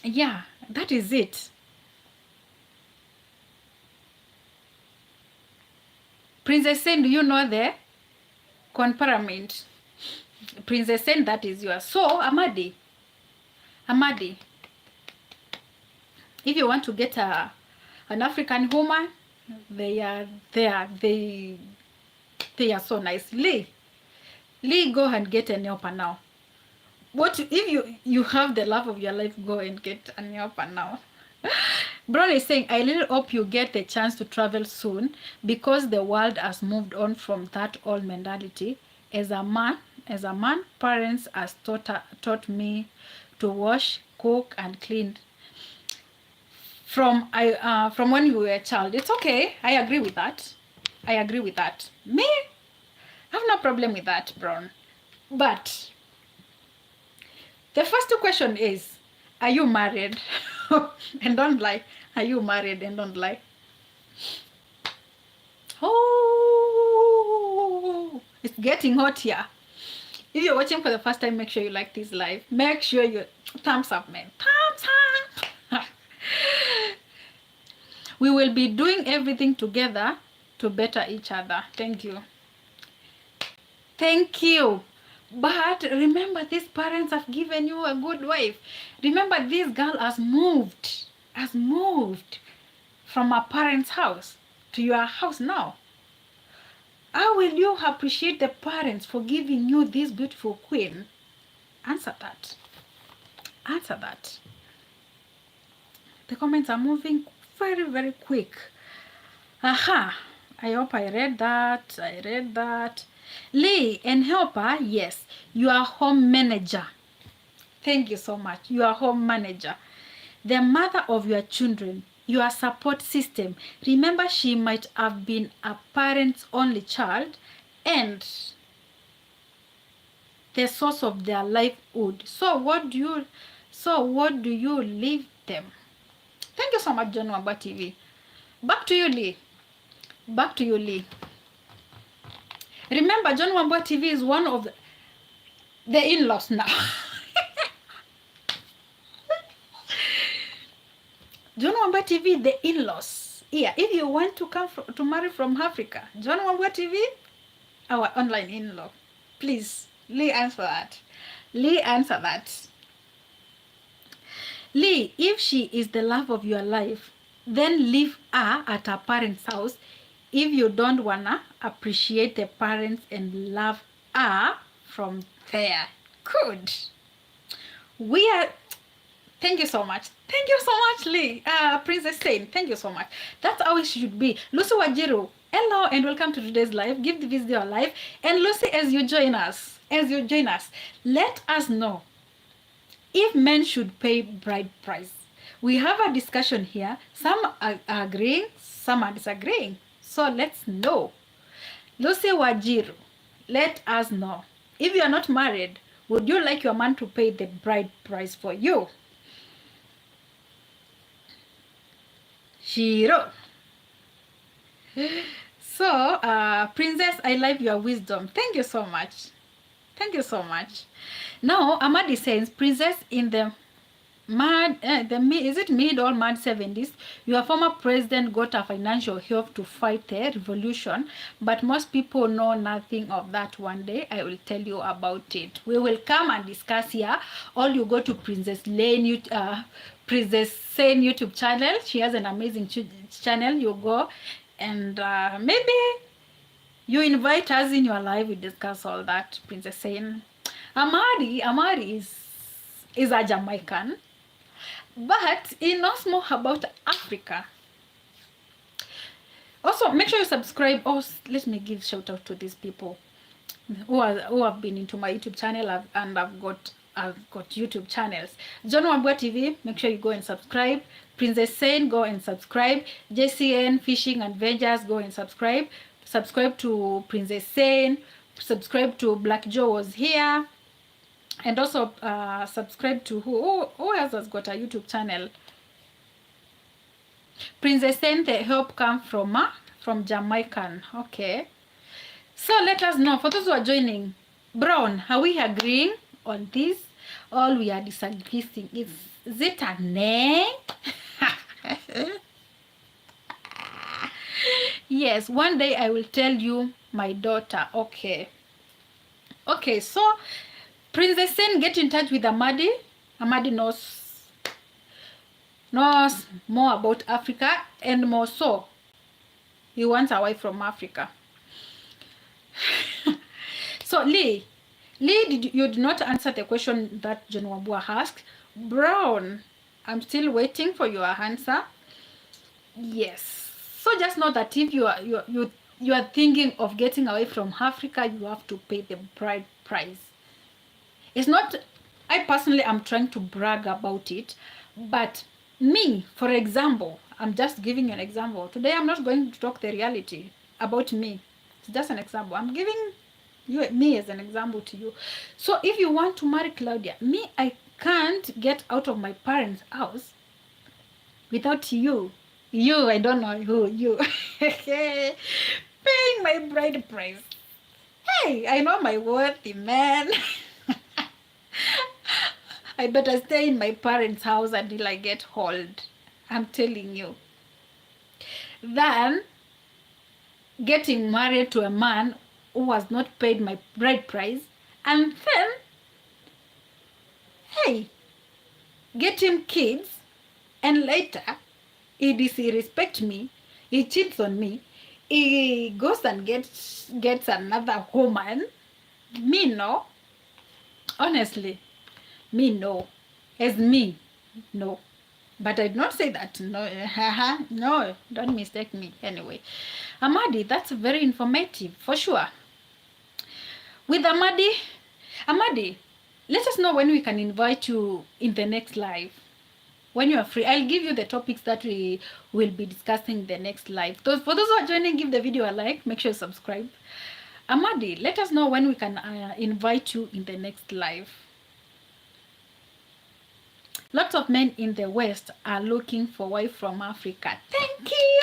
Yeah, that is it. Princess Sain, do you know the corn pyramid? Princess Sain, that is yours. So, Amadi, if you want to get an African woman, they are so nice. Lee, go and get an helper now. What if you have the love of your life? Go and get an helper now. Brown is saying, I really hope you get the chance to travel soon, because the world has moved on from that old mentality. As a man, parents has taught me to wash, cook, and clean from when you were a child. It's okay. I agree with that. Me, I have no problem with that, Brown. But the first question is, are you married? And don't lie. Are you married? And don't lie. Oh, it's getting hot here. If you're watching for the first time, make sure you like this live. Make sure you thumbs up, man. Thumbs up. We will be doing everything together to better each other. Thank you. Thank you. But remember, these parents have given you a good wife. Remember, this girl has moved from her parents' house to your house now. How will you appreciate the parents for giving you this beautiful queen? Answer that. Answer that. The comments are moving very, very quick. Aha. I hope I read that. I read that. Lee and helper, yes. You are home manager. Thank you so much. You are home manager. The mother of your children, your support system. Remember, she might have been a parent's only child and the source of their livelihood. So what do you leave them? Thank you so much, John Wamba TV. Back to you, Lee. Back to you, Lee. Remember, John Wamba TV is one of the in-laws now. John Wamba TV, the in-laws. Yeah, if you want to come to marry from Africa, John Wamba TV, our online in-law. Please, Lee, answer that. Lee, answer that. Lee, if she is the love of your life, then leave her at her parents' house if you don't wanna appreciate the parents and love her from there. Good. We are... Thank you so much. Thank you so much, Lee. Princess Sain, thank you so much. That's how it should be. Lucy Wajiru, hello and welcome to today's live. Give the video a like. And Lucy, as you join us, let us know if men should pay bride price. We have a discussion here. Some are agreeing, some are disagreeing. So let's know. Lucy Wajiru, let us know. If you are not married, would you like your man to pay the bride price for you? Shiro. So, Princess, I love your wisdom. Thank you so much. Thank you so much. Now, Amadi says, Princess, in the mid or mad 70s, your former president got a financial help to fight the revolution, but most people know nothing of that. One day I will tell you about it. We will come and discuss here. All you go to Princess Sain YouTube channel. She has an amazing channel. You go and maybe you invite us in your live. We discuss all that. Princess Sain. Amadi is a Jamaican, but he knows more about Africa. Also, make sure you subscribe. Oh, let me give shout out to these people who have been into my YouTube channel and I've got YouTube channels. John Wambua TV, make sure you go and subscribe. Princess Sain, go and subscribe. JCN Fishing Adventures, go and subscribe. Subscribe to Princess Sain. Subscribe to Black Joe Was Here. And also subscribe to who else has got a YouTube channel? Princess Sain, the help come from Jamaican. Okay. So let us know. For those who are joining, Brown, are we agreeing on this? All we are disagreeing is it a nay? Yes, one day I will tell you, my daughter. Okay. Okay, so Princess Sain, get in touch with Amadi. Amadi knows more about Africa, and more so, he wants a wife from Africa. So Lee, you did not answer the question that John Wambua asked. Brown, I'm still waiting for your answer. Yes. So just know that if you are thinking of getting away from Africa, you have to pay the bride price. It's not, I personally am trying to brag about it, but me, for example, I'm just giving you an example. Today I'm not going to talk the reality about me. It's just an example. I'm giving me as an example to you. So if you want to marry Claudia, me, I can't get out of my parents' house without you. You, I don't know who, you. Paying my bride price. Hey, I know my worthy man. I better stay in my parents' house until I get old. I'm telling you. Than getting married to a man who has not paid my bride price, and then, hey, get him kids, and later he disrespects me, he cheats on me, he goes and gets another woman. Me no, honestly, me no, as me no. But I did not say that. No, no, don't mistake me. Anyway, Amadi, that's very informative for sure. With Amadi, let us know when we can invite you in the next live. When you are free, I'll give you the topics that we will be discussing the next live. For those who are joining, give the video a like. Make sure you subscribe. Amadi, let us know when we can invite you in the next live. Lots of men in the West are looking for wife from Africa. Thank you.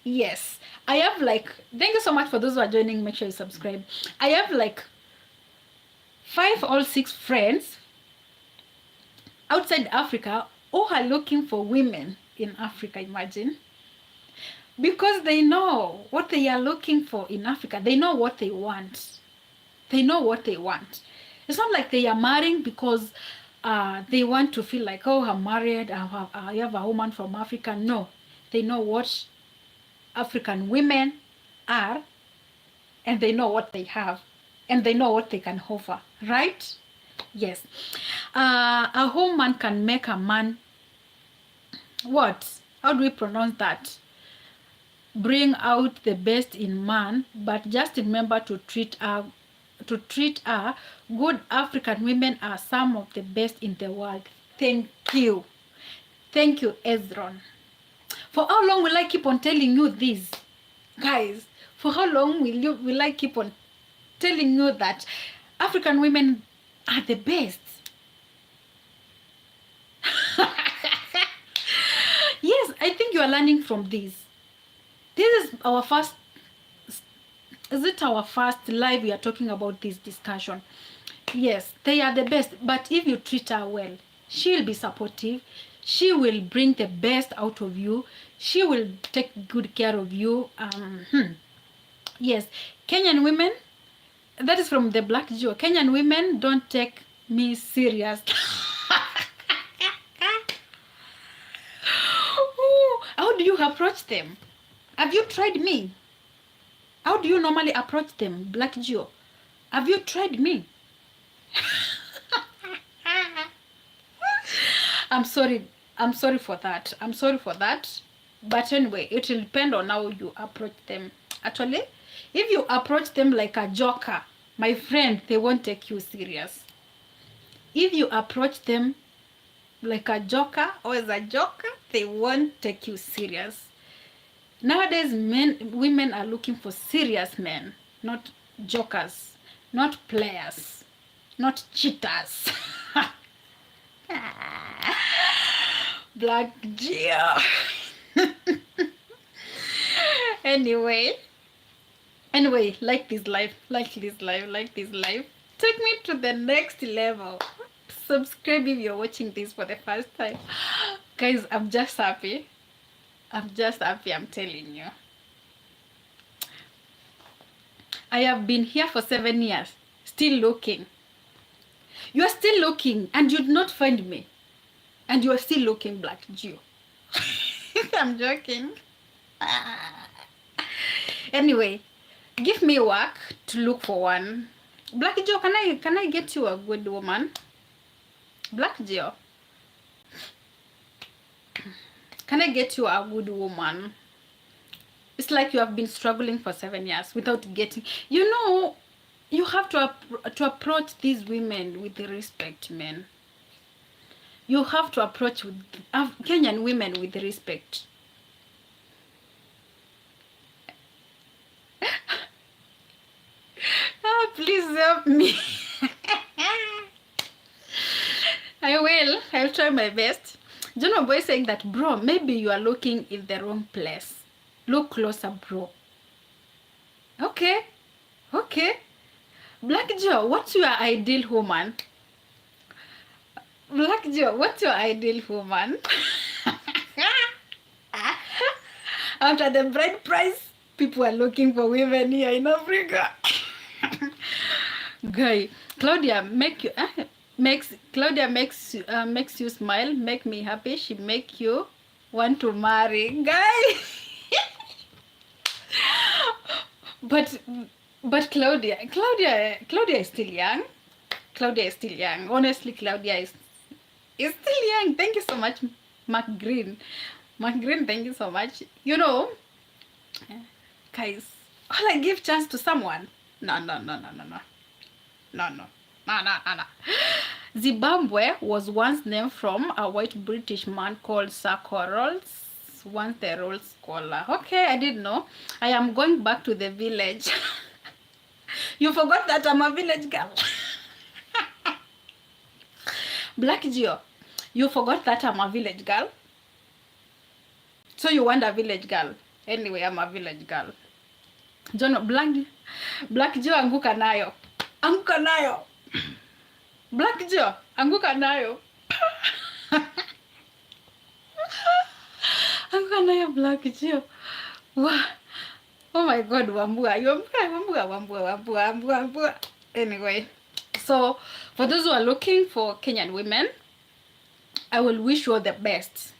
Yes, I have like, thank you so much for those who are joining. Make sure you subscribe. I have like 5 or 6 friends outside Africa who are looking for women in Africa, imagine. Because they know what they are looking for in Africa. They know what they want. They know what they want. It's not like they are marrying because they want to feel like, oh, I'm married, I have a woman from Africa. No, they know what African women are, and they know what they have, and they know what they can offer, right? Yes. A woman can make a man, what? How do we pronounce that? Bring out the best in man, but just remember to treat her good. African women are some of the best in the world. Thank you, Ezron. For how long will I keep on telling you this, guys? For how long will I keep on telling you that African women are the best? Yes, I think you are learning from this. This is our first, is it our first live we are talking about this discussion? Yes, they are the best, but if you treat her well, she'll be supportive, she will bring the best out of you, she will take good care of you. Yes, Kenyan women, that is from the Black Joe. Kenyan women don't take me serious. How do you approach them? Have you tried me? How do you normally approach them, Black Joe? Have you tried me? I'm sorry for that. I'm sorry for that. But anyway, it will depend on how you approach them. Actually, if you approach them like a joker, my friend, they won't take you serious. If you approach them like a joker or as a joker, they won't take you serious. Nowadays, women are looking for serious men, not jokers, not players, not cheaters. Black Gia. Anyway, like this life. Take me to the next level. Subscribe if you're watching this for the first time. Guys, I'm just happy. I'm telling you. I have been here for 7 years, still looking. You are still looking, and you did not find me. And you are still looking, Black Jew. I'm joking. Anyway, give me work to look for one. Black Joe, can I get you a good woman? Black Joe, can I get you a good woman? It's like you have been struggling for 7 years without getting. You know, you have to approach these women with respect, man. You have to approach with Kenyan women with respect. Please help me. I'll try my best. John Boy saying that, bro, maybe you are looking in the wrong place. Look closer, bro. Okay. Black Joe, what's your ideal woman? Black Joe, what's your ideal woman? After the bride price, people are looking for women here in Africa. Guy, Claudia makes you smile, make me happy. She make you want to marry, guy. but Claudia is still young. Honestly, Claudia is still young. Thank you so much, Mark Green. Thank you so much. You know, guys, all I give chance to someone. No. Zimbabwe was once named from a white British man called Sir Corals, once the Rhodes Scholar. Okay, I didn't know. I am going back to the village. You forgot that I'm a village girl. Black Geo, you forgot that I'm a village girl. So you want a village girl. Anyway, I'm a village girl. John, Black Geo, anguka nayo. Black Geo, anguka nayo. Anguka nayo, Black Geo. Wow. Oh my God, Wambua. Anyway, so for those who are looking for Kenyan women, I will wish you all the best.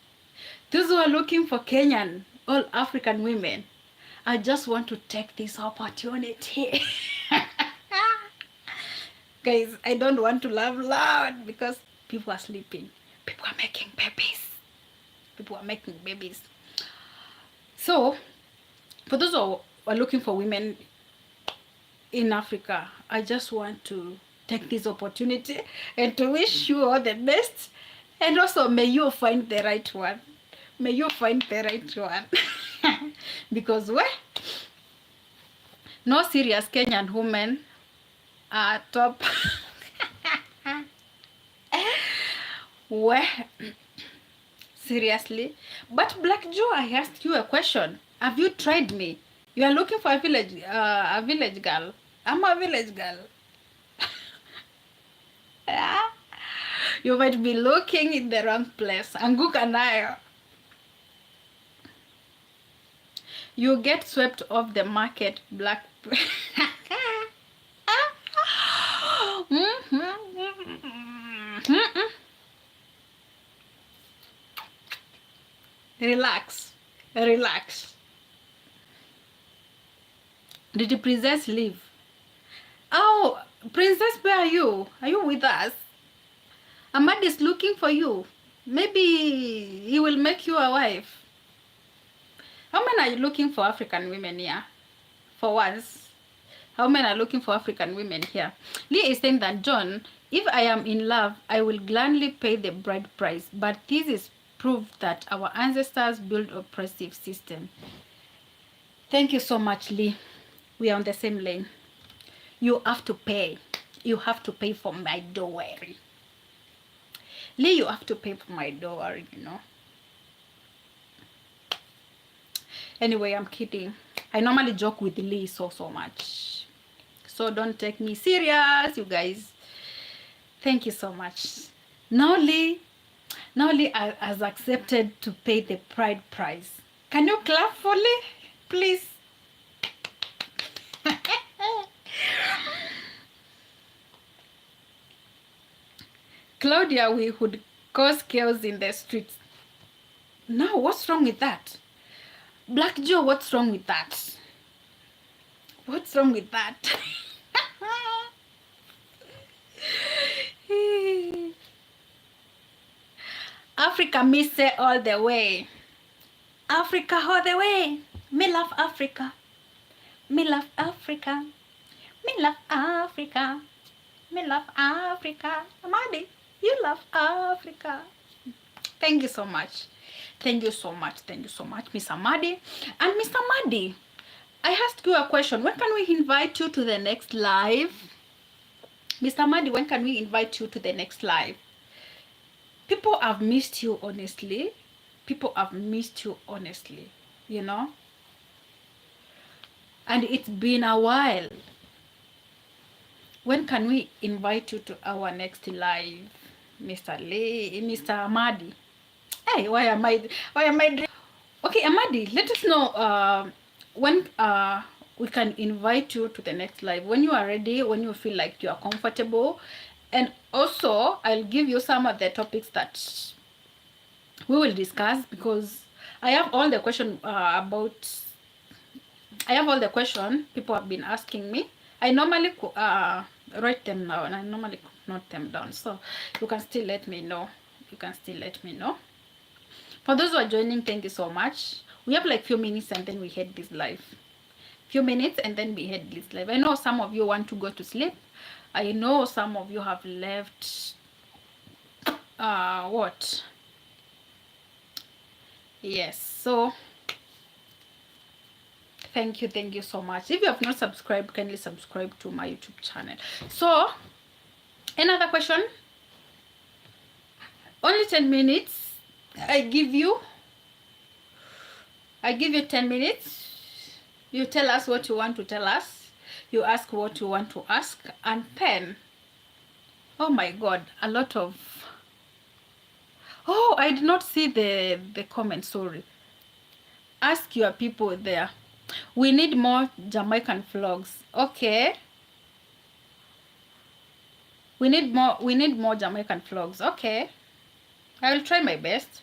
Those who are looking for Kenyan, all African women, I just want to take this opportunity. Guys, I don't want to laugh loud because people are sleeping. People are making babies. So, for those who are looking for women in Africa, I just want to take this opportunity and to wish you all the best. And also, may you find the right one. Because no serious Kenyan women are top. Seriously. But Black Joe, I asked you a question. Have you tried me? You are looking for a village girl. I'm a village girl. You might be looking in the wrong place. Anguka nayo. You get swept off the market, Black. Relax. Did the princess leave? Oh, princess, where are you? Are you with us? Ahmad is looking for you. Maybe he will make you a wife. How many are you looking for African women here? For once. How many are looking for African women here? Lee is saying that, John, if I am in love, I will gladly pay the bride price. But this is proof that our ancestors built oppressive system. Thank you so much, Lee. We are on the same lane. You have to pay. You have to pay for my dowry. Lee, you have to pay for my dowry, you know. Anyway, I'm kidding. I normally joke with Lee so much. So don't take me serious, you guys. Thank you so much. Now Lee has accepted to pay the bride price. Can you clap for Lee, please? Claudia, we would cause chaos in the streets. No, what's wrong with that? Black Joe, what's wrong with that? What's wrong with that? Africa, me say all the way. Africa all the way. Me love Africa. Me love Africa. Me love Africa. Me love Africa. Amadi, you love Africa. Thank you so much. Thank you so much, Miss Amadi. And Mr. Amadi, I asked you a question. When can we invite you to the next live? Mr. Madi, when can we invite you to the next live? People have missed you, honestly. People have missed you, honestly. You know? And it's been a while. When can we invite you to our next live, Mr. Lee, Mr. Amadi? Hey, why am I? Okay, Amadi, let us know when we can invite you to the next live. When you are ready, when you feel like you are comfortable. And also, I'll give you some of the topics that we will discuss, because I have all the question I have all the question people have been asking me. I normally write them down, and I normally note them down, so you can still let me know. You can still let me know. For those who are joining, thank you so much. We have like few minutes and then we head this live. Few minutes and then we head this live. I know some of you want to go to sleep. I know some of you have left what? Yes, so thank you so much. If you have not subscribed, kindly subscribe to my YouTube channel. So another question, only 10 minutes. I give you 10 minutes. You tell us what you want to tell us, you ask what you want to ask, and then, oh my god, a lot of, oh, I did not see the comment, sorry. Ask your people there. We need more Jamaican vlogs. Okay, we need more Jamaican vlogs. Okay, I will try my best.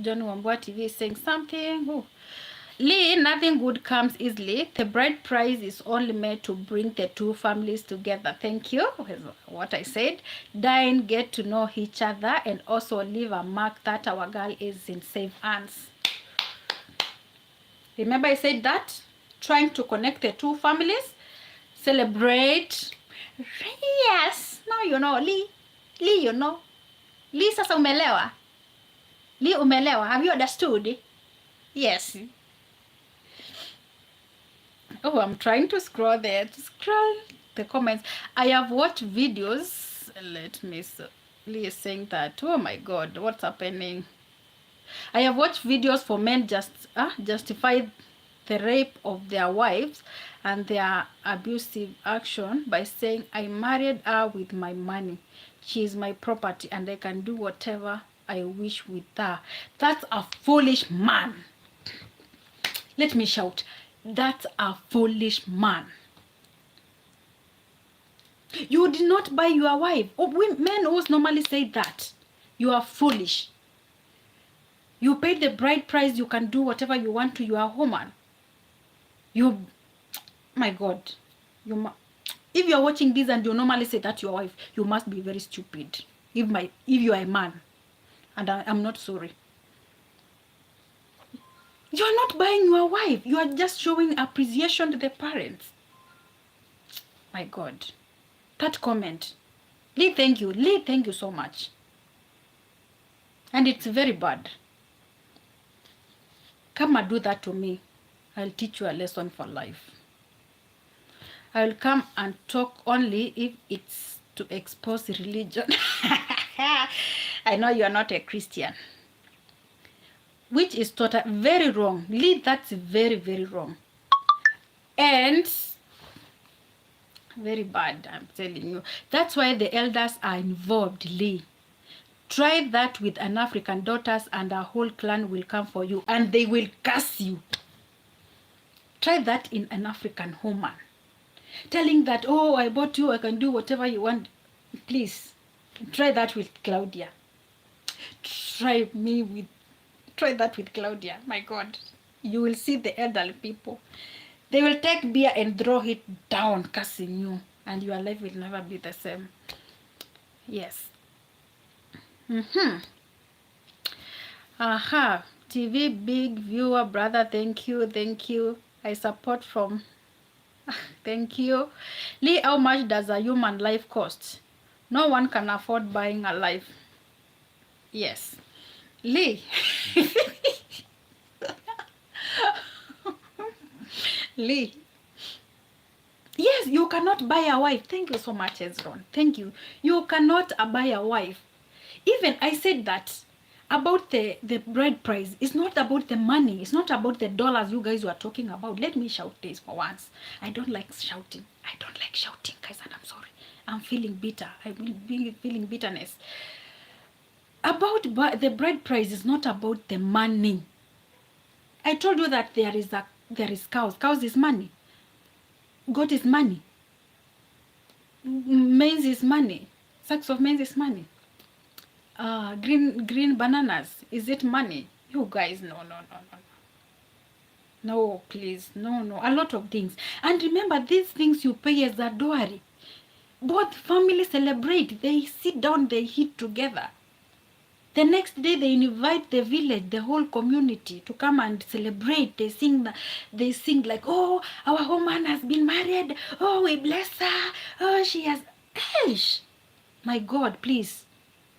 John Wambua TV is saying something. Ooh. Lee, nothing good comes easily. The bride price is only made to bring the two families together. Thank you. What I said. Dine, get to know each other, and also leave a mark that our girl is in safe hands. Remember I said that? Trying to connect the two families. Celebrate. Yes. Now you know, Lee. Lee, you know. Lee, sasa umelewa. Lee, umelewa. Have you understood? Yes. Oh, I'm trying to scroll there. To scroll the comments. I have watched videos. Let me see. Lee is saying that. Oh my God, what's happening? I have watched videos for men justify the rape of their wives and their abusive action by saying, I married her with my money. She is my property and I can do whatever I wish with her. That's a foolish man. Let me shout. That's a foolish man. You did not buy your wife. Oh, men always normally say that. You are foolish. You paid the bride price. You can do whatever you want to your woman. You, my God. If you're watching this and you normally say that to your wife, you must be very stupid. If you are a man. And I'm not sorry. You are not buying your wife. You are just showing appreciation to the parents. My God. That comment. Lee, thank you. Lee, thank you so much. And it's very bad. Come and do that to me. I'll teach you a lesson for life. I'll come and talk only if it's to expose religion. I know you are not a Christian. Which is totally very wrong. Lee, that's very, very wrong. And very bad, I'm telling you. That's why the elders are involved, Lee. Try that with an African daughters and a whole clan will come for you and they will curse you. Try that in an African woman. Telling that, oh, I bought you, I can do whatever you want. Please, try that with Claudia. Try that with Claudia. My God. You will see the elderly people. They will take beer and throw it down, cursing you. And your life will never be the same. Yes. TV big viewer brother, thank you. I support from thank you. Lee, how much does a human life cost? No one can afford buying a life. Yes. Lee. Lee. You cannot buy a wife. Thank you so much, Ezron. Thank you. You cannot buy a wife. Even I said that about the bride price. It's not about the money. It's not about the dollars you guys were talking about. Let me shout this for once. I don't like shouting. I don't like shouting, guys, and I'm sorry. I'm feeling bitter. I'm feeling bitterness. About the bride price is not about the money. I told you that there is cows. Cows is money. Goat is money. Maize is money. Sacks of maize is money. Green bananas, is it money? You guys, no, please, no, a lot of things. And remember, these things you pay as a dowry. Both families celebrate. They sit down, they eat together. The next day they invite the village, the whole community to come and celebrate. They sing like, oh, our woman has been married. Oh, we bless her. Oh, she has. Gosh, my God, please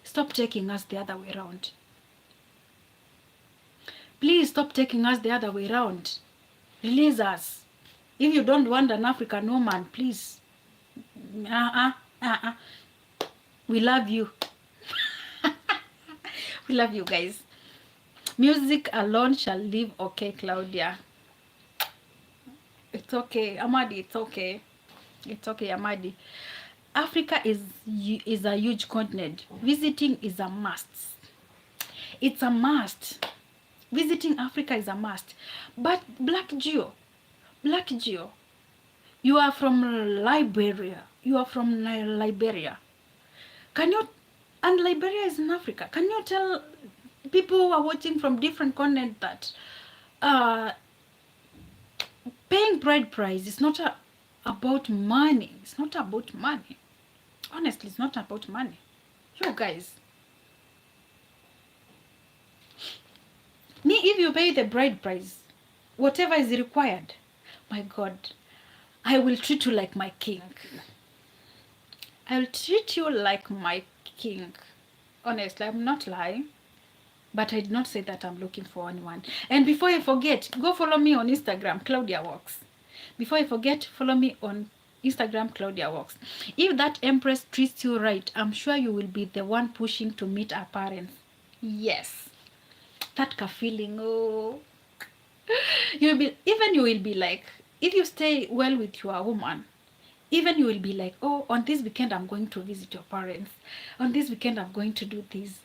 stop taking us the other way around. Please stop taking us the other way around. Release us. If you don't want an African woman, please. We love you. We love you guys. Music alone shall live. Okay, Claudia. It's okay. Amadi, it's okay. It's okay, Amadi. Africa is a huge continent. Visiting is a must. It's a must. Visiting Africa is a must. But Black Geo, you are from Liberia. Can you, and Liberia is in Africa. Can you tell people who are watching from different continents that paying bride price is not about money. It's not about money. Honestly, it's not about money. You guys. Me, if you pay the bride price, whatever is required, my God, I will treat you like my king. I will treat you like my king. Honestly, I'm not lying. But I did not say that I'm looking for anyone. And before I forget, go follow me on Instagram, Claudia Walks. Before I forget, follow me on Instagram, Claudia Walks. If that empress treats you right, I'm sure you will be the one pushing to meet her parents. Yes. That feeling, oh. You will be like, if you stay well with your woman, even you will be like, oh, on this weekend I'm going to visit your parents. On this weekend I'm going to do this.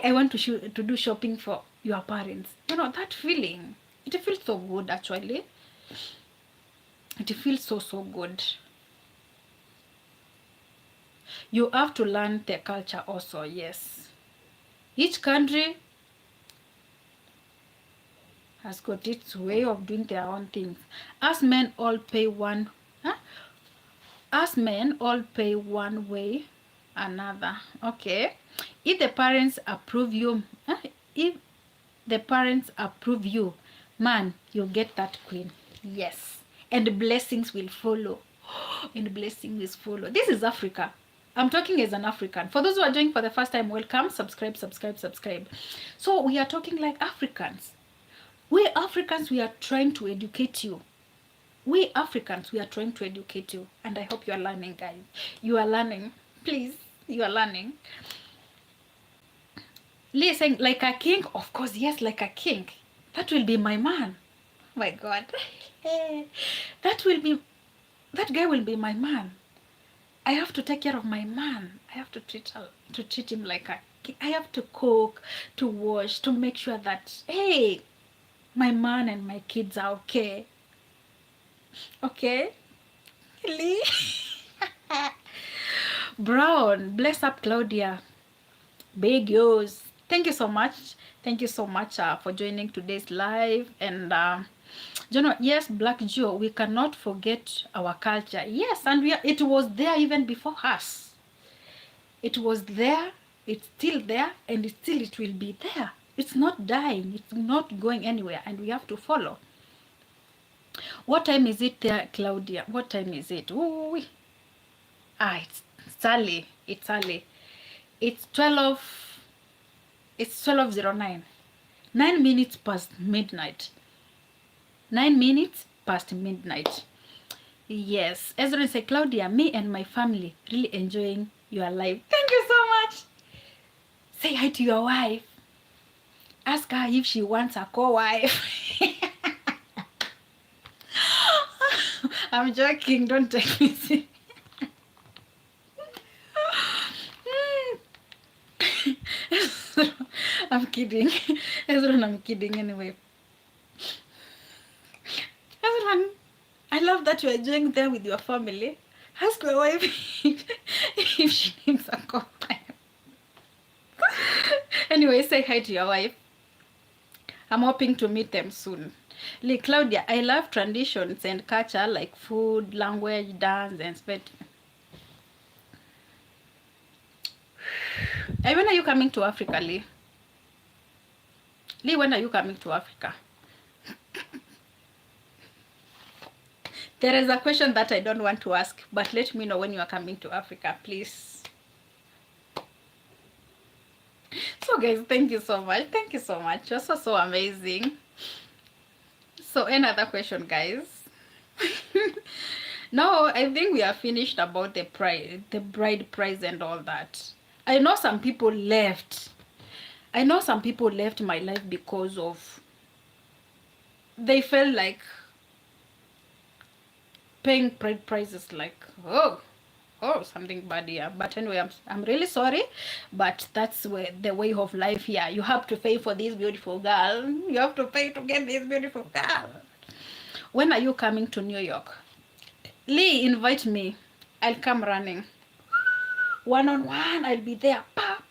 I want to do shopping for your parents. You know, that feeling, it feels so good actually. It feels so good. You have to learn the culture also, yes. Each country has got its way of doing their own things. Us men all pay one way, another. Okay. If the parents approve you, man, you get that queen. Yes. And blessings will follow. And blessings will follow. This is Africa. I'm talking as an African. For those who are joining for the first time, welcome. Subscribe. So we are talking like Africans. We Africans, we are trying to educate you. We Africans, we are trying to educate you. And I hope you are learning, guys. You are learning. Please, you are learning. Listen, like a king? Of course, yes, like a king. That will be my man. Oh my God. That guy will be my man. I have to take care of my man. I have to treat him like a king. I have to cook, to wash, to make sure that, hey, my man and my kids are okay. Okay? Really? Brown, bless up, Claudia. Big yours. Thank you so much. Thank you so much for joining today's live. And you know, yes, Black Joe, we cannot forget our culture. Yes, and it was there even before us. It was there, it's still there, and it will be there. It's not dying, it's not going anywhere, and we have to follow. What time is it there, Claudia? What time is it? Ooh, it's early. It's early. It's 12:09. 9 minutes past midnight. 9 minutes past midnight. Yes. Ezra say, Claudia, me and my family really enjoying your life. Thank you so much. Say hi to your wife. Ask her if she wants a co-wife. I'm joking. Don't take me serious. I'm kidding. Ezra, I'm kidding anyway. Ezra, I love that you're enjoying there with your family. Ask your wife if she needs a co-wife. Anyway, say hi to your wife. I'm hoping to meet them soon. Lee, Claudia, I love traditions and culture like food, language, dance, and sport. Hey, when are you coming to Africa, Lee? Lee, when are you coming to Africa? There is a question that I don't want to ask, but let me know when you are coming to Africa, please. So guys, thank you so much. Thank you so much. You're so amazing. So another question, guys. Now I think we are finished about the bride price and all that. I know some people left. I know some people left my life because of they felt like paying bride prices like oh something bad here. But anyway, I'm really sorry, but that's where the way of life here. You have to pay for this beautiful girl. You have to pay to get this beautiful girl. When are you coming to New York? Lee, invite me. I'll come running. One-on-one, I'll be there. Pa!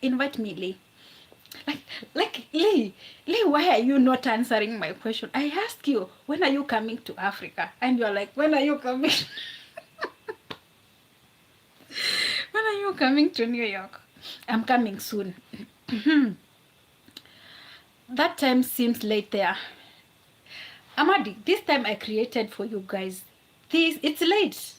Invite me, Lee. Like Lee, why are you not answering my question? I asked you, when are you coming to Africa? And you're like, when are you coming? When are you coming to New York? I'm coming soon. That time seems late there. Amadi, this time I created for you guys. It's late.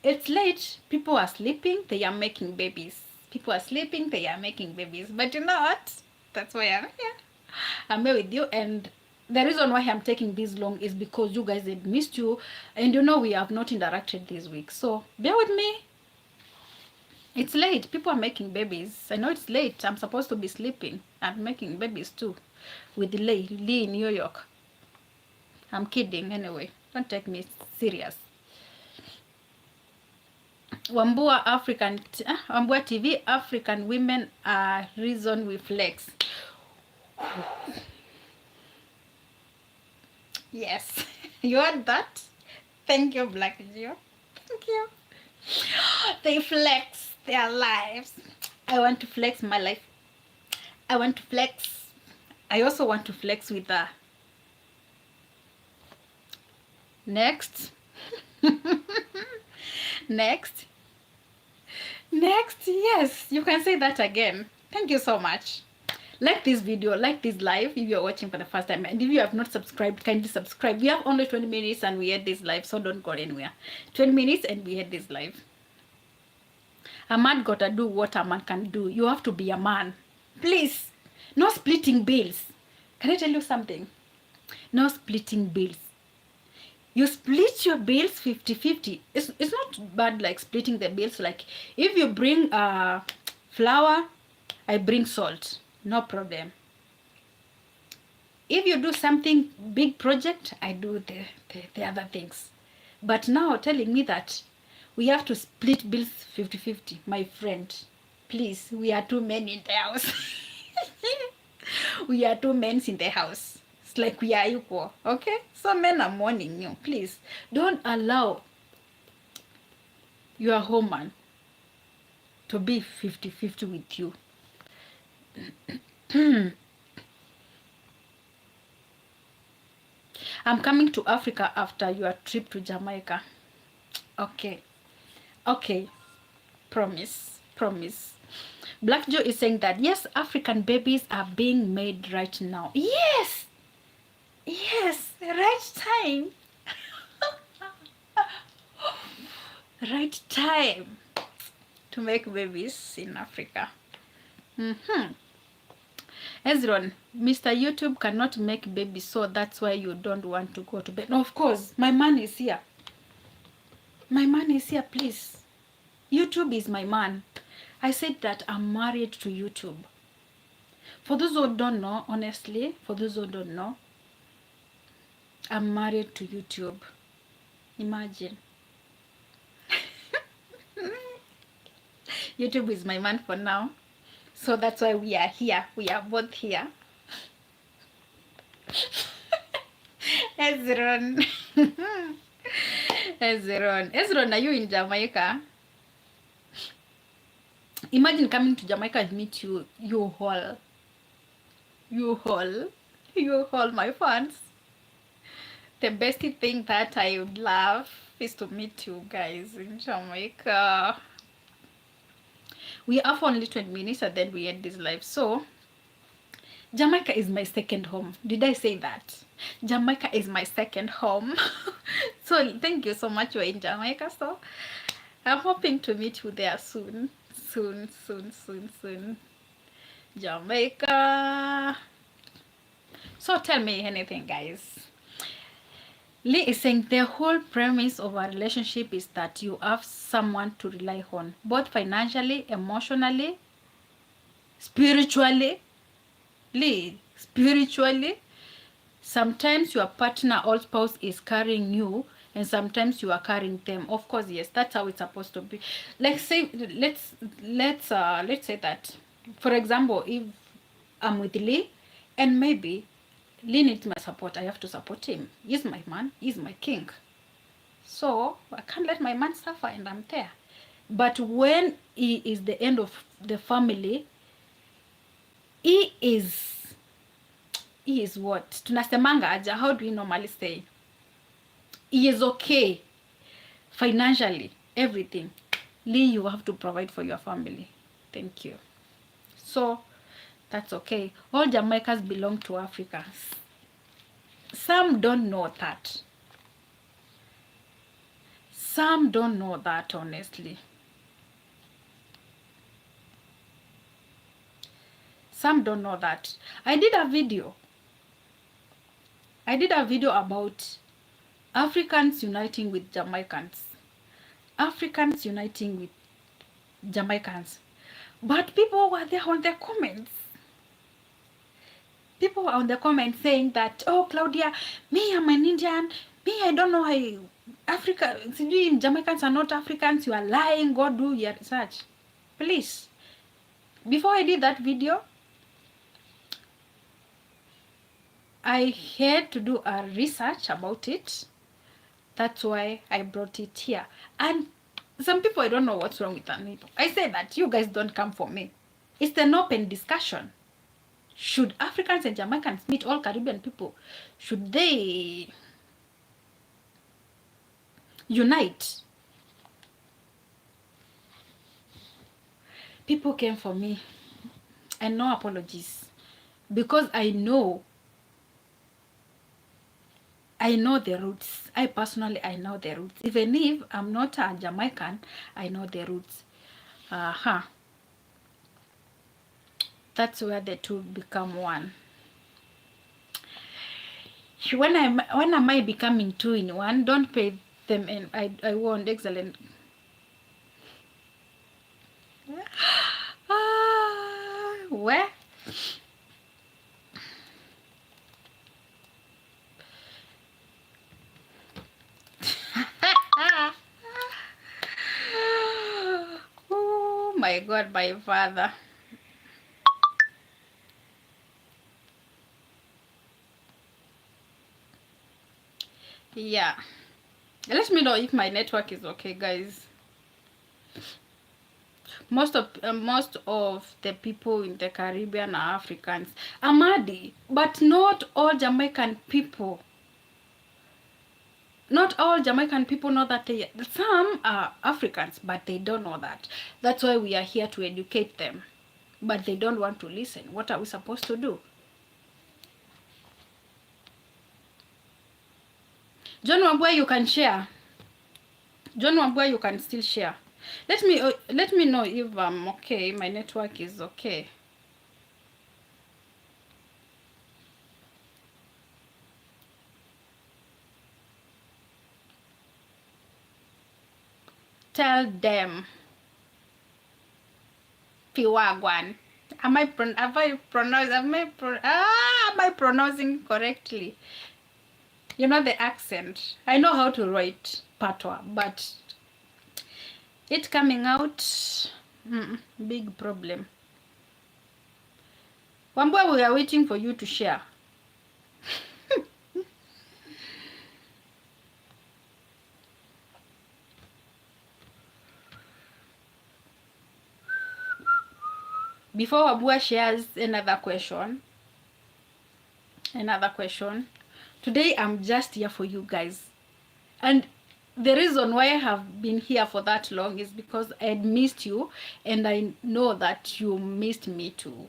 It's late. People are sleeping. They are making babies. People are sleeping. They are making babies. But you know what? That's why I'm here. I'm here with you. And the reason why I'm taking this long is because you guys had missed you. And you know we have not interacted this week. So bear with me. It's late. People are making babies. I know it's late. I'm supposed to be sleeping. I'm making babies too. With Lee in New York. I'm kidding anyway. Don't take me serious. Wambua Wambua TV, African women are reason we flex. Yes. You heard that? Thank you, Black Geo. Thank you. They flex their lives. I want to flex my life. I want to flex. I also want to flex with her. Next. Next. Yes, you can say that again. Thank you so much. Like this video, like this live if you're watching for the first time, and if you have not subscribed, kindly subscribe. We have only 20 minutes and we had this live, so don't go anywhere. 20 minutes and we had this live. A man gotta do what a man can do. You have to be a man, please. No splitting bills. Can I tell you something? No splitting bills. You split your bills 50-50. It's not bad like splitting the bills. Like if you bring flour, I bring salt. No problem. If you do something big project, I do the other things. But now telling me that we have to split bills 50-50, my friend, please, we are too many in the house. We are two men in the house. It's like we are equal, okay? So men are warning you, please. Don't allow your woman to be 50-50 with you. I'm coming to Africa after your trip to Jamaica. Okay. Promise. Black Joe is saying that yes, African babies are being made right now. Yes, right time. Right time to make babies in Africa. Ezron, Mr. YouTube cannot make babies, so that's why you don't want to go to bed. No, of course, my man is here. My man is here, please. YouTube is my man. I said that I'm married to YouTube. For those who don't know, honestly, for those who don't know, I'm married to YouTube. Imagine. YouTube is my man for now. So that's why we are here. We are both here. Ezron. Ezron, are you in Jamaica? Imagine coming to Jamaica and meet you all. You all my fans. The best thing that I would love is to meet you guys in Jamaica. We have only 20 minutes and then we end this live. So, Jamaica is my second home. Did I say that? Jamaica is my second home. So, thank you so much. You're in Jamaica. So, I'm hoping to meet you there soon. Soon. Jamaica. So, tell me anything, guys. Lee is saying the whole premise of a relationship is that you have someone to rely on, both financially, emotionally, spiritually. Lee, spiritually. Sometimes your partner or spouse is carrying you, and sometimes you are carrying them. Of course, yes, that's how it's supposed to be. Let's say that, for example, if I'm with Lee, and maybe Lee needs my support, I have to support him. He's my man, he's my king. So I can't let my man suffer, and I'm there. But when he is the end of the family, he is what? Tunasemanga aja, how do we normally say? He is okay. Financially, everything. Lee, you have to provide for your family. Thank you. So, that's okay. All Jamaicans belong to Africans. Some don't know that. Some don't know that, honestly. Some don't know that. I did a video about Africans uniting with Jamaicans. Africans uniting with Jamaicans. But people were there on the comments. People were on the comments saying that, oh, Claudia, me, I'm an Indian. Me, I don't know how Africa, Jamaicans are not Africans. You are lying. Go do your research. Please. Before I did that video, I had to do a research about it. That's why I brought it here. And some people, I don't know what's wrong with them. I say that you guys don't come for me. It's an open discussion. Should Africans and Jamaicans meet, all Caribbean people? Should they unite? People came for me. And no apologies. Because I know the roots. I personally know the roots. Even if I'm not a Jamaican, I know the roots. That's where the two become one. When am I becoming two in one? Don't pay them in. I won't. Excellent. Where? Oh my God, my father. Yeah. Let me know if my network is okay, guys. Most of the people in the Caribbean are Africans. Amadi, but not all Jamaican people. Not all Jamaican people know that some are Africans, but they don't know that. That's why we are here to educate them. But they don't want to listen. What are we supposed to do? John Wambua, you can share. John Wambua, you can still share. Let me know if I'm okay. My network is okay. tell them Piwagwan. Am I pronouncing correctly? You know the accent. I know how to write patois, but it coming out, big problem. Wambua, we are waiting for you to share. Before Wambua shares another question, today I'm just here for you guys. And the reason why I have been here for that long is because I had missed you, and I know that you missed me too.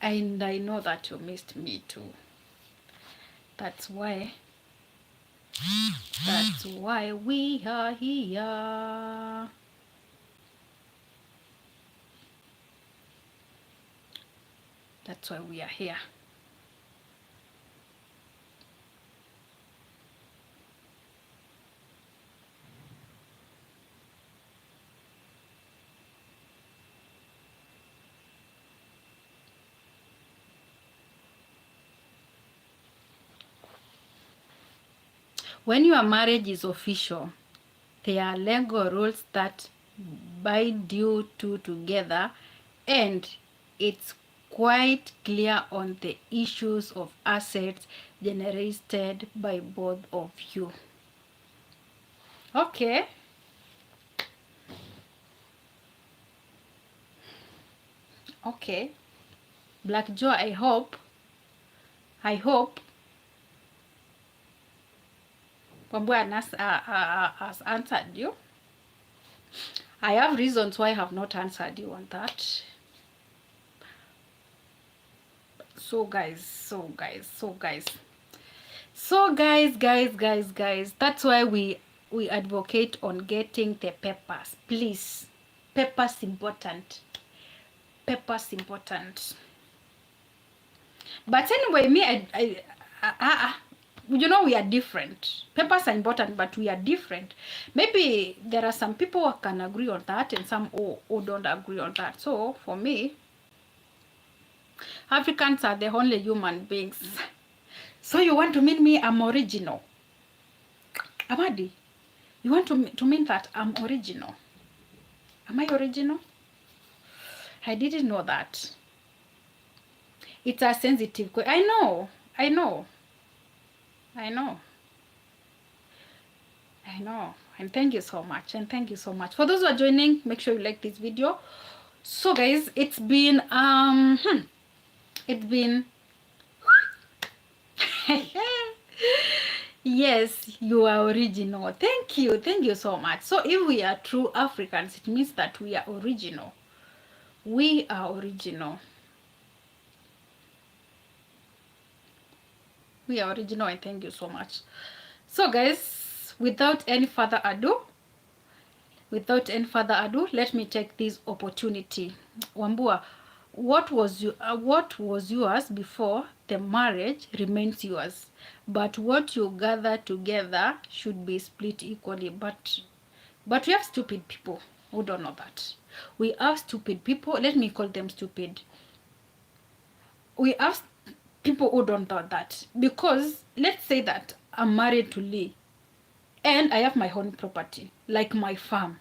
And I know that you missed me too. That's why we are here. That's why we are here. When your marriage is official, there are legal rules that bind you two together, and it's quite clear on the issues of assets generated by both of you. Okay. Okay. Black Joe, I hope Wambua has answered you. I have reasons why I have not answered you on that. So guys, that's why we advocate on getting the papers. Please, papers important. But anyway, me, you know, we are different. Papers are important, but we are different. Maybe there are some people who can agree on that and some who don't agree on that. So for me, Africans are the only human beings. So you want to mean me I'm original? Amadi, you want to mean that I'm original? Am I original? I didn't know that. It's a sensitive question. I know. And thank you so much. For those who are joining, make sure you like this video. So guys, it's been yes, you are original. Thank you so much. So if we are true Africans, it means that we are original. We are original. And thank you so much. So guys, without any further ado, let me take this opportunity. Wambua, what was yours before the marriage remains yours, but what you gather together should be split equally. But we have stupid people who don't know that. We have stupid people. Let me call them stupid. We have people who don't know that, because let's say that I'm married to Lee and I have my own property, like my farm,